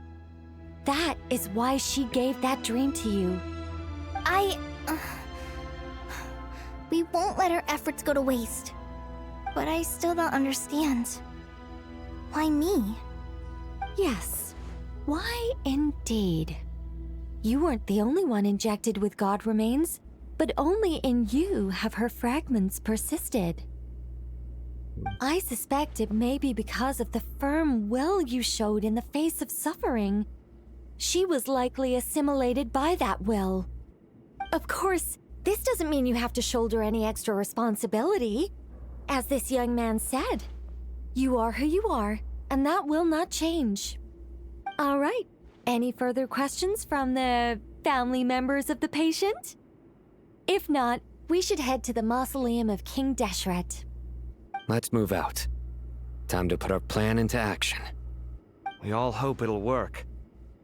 That is why she gave that dream to you. We won't let our efforts go to waste. But I still don't understand. Why me? Yes. Why indeed? You weren't the only one injected with god remains, but only in you have her fragments persisted. I suspect it may be because of the firm will you showed in the face of suffering. She was likely assimilated by that will. Of course, this doesn't mean you have to shoulder any extra responsibility. As this young man said, you are who you are, and that will not change. All right, any further questions from the family members of the patient? If not, we should head to the mausoleum of King Deshret. Let's move out. Time to put our plan into action. We all hope it'll work.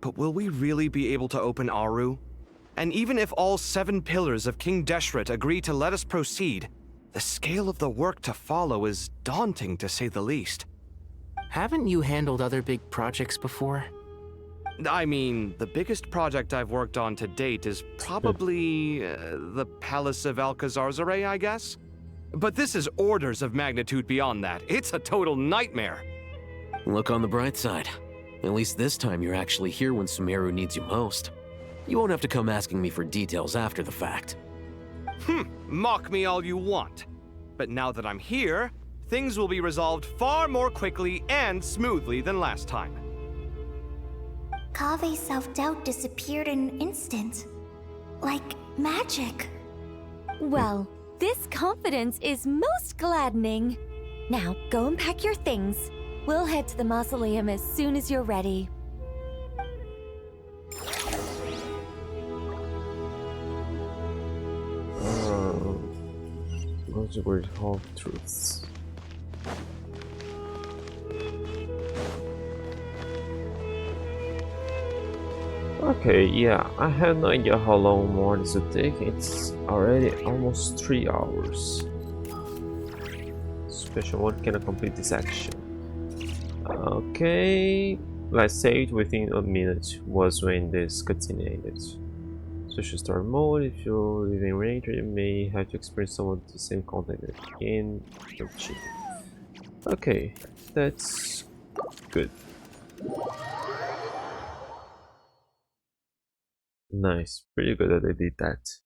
But will we really be able to open Aru? And even if all 7 pillars of King Deshret agree to let us proceed, the scale of the work to follow is daunting, to say the least. Haven't you handled other big projects before? I mean, the biggest project I've worked on to date is probably the Palace of Alcazarzaray, I guess? But this is orders of magnitude beyond that. It's a total nightmare. Look on the bright side. At least this time you're actually here when Sumeru needs you most. You won't have to come asking me for details after the fact. Mock me all you want. But now that I'm here, things will be resolved far more quickly and smoothly than last time. Kave's self-doubt disappeared in an instant. Like magic. Well, this confidence is most gladdening. Now, go and pack your things. We'll head to the mausoleum as soon as you're ready. What's the great hall of truths? Okay, yeah, I have no idea how long more this will take. It's already almost 3 hours. Special one cannot complete this action. Okay, let's say it within a minute was when this cutscene ended. Social story mode, if you live in Ranger, you may have to experience some of the same content again. Okay, that's good. Nice, pretty good that they did that.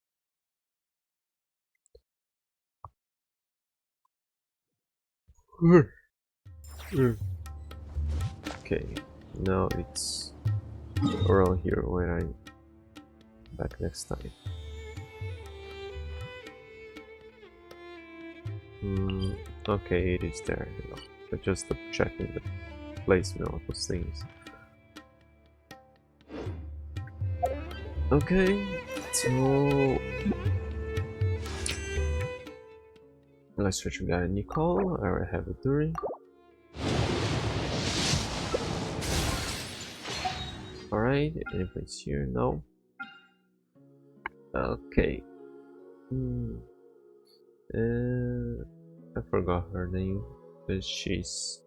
Okay, now it's around here when I'm back next time. Okay, it is there, you know, but just checking the placement of those things. Okay, so let's search. We got Nicole. I already have a theory. Alright, any place here? No. Okay. I forgot her name, but she's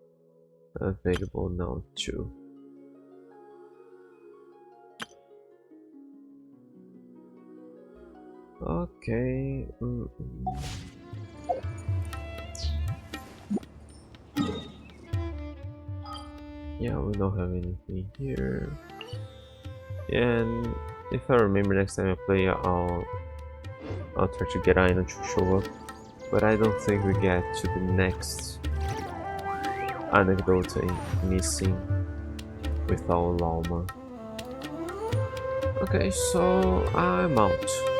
available now too. Okay. Yeah, we don't have anything here. And if I remember next time I play, I'll try to get Aina to show up. But I don't think we get to the next anecdote missing without Llama. Okay, so I'm out.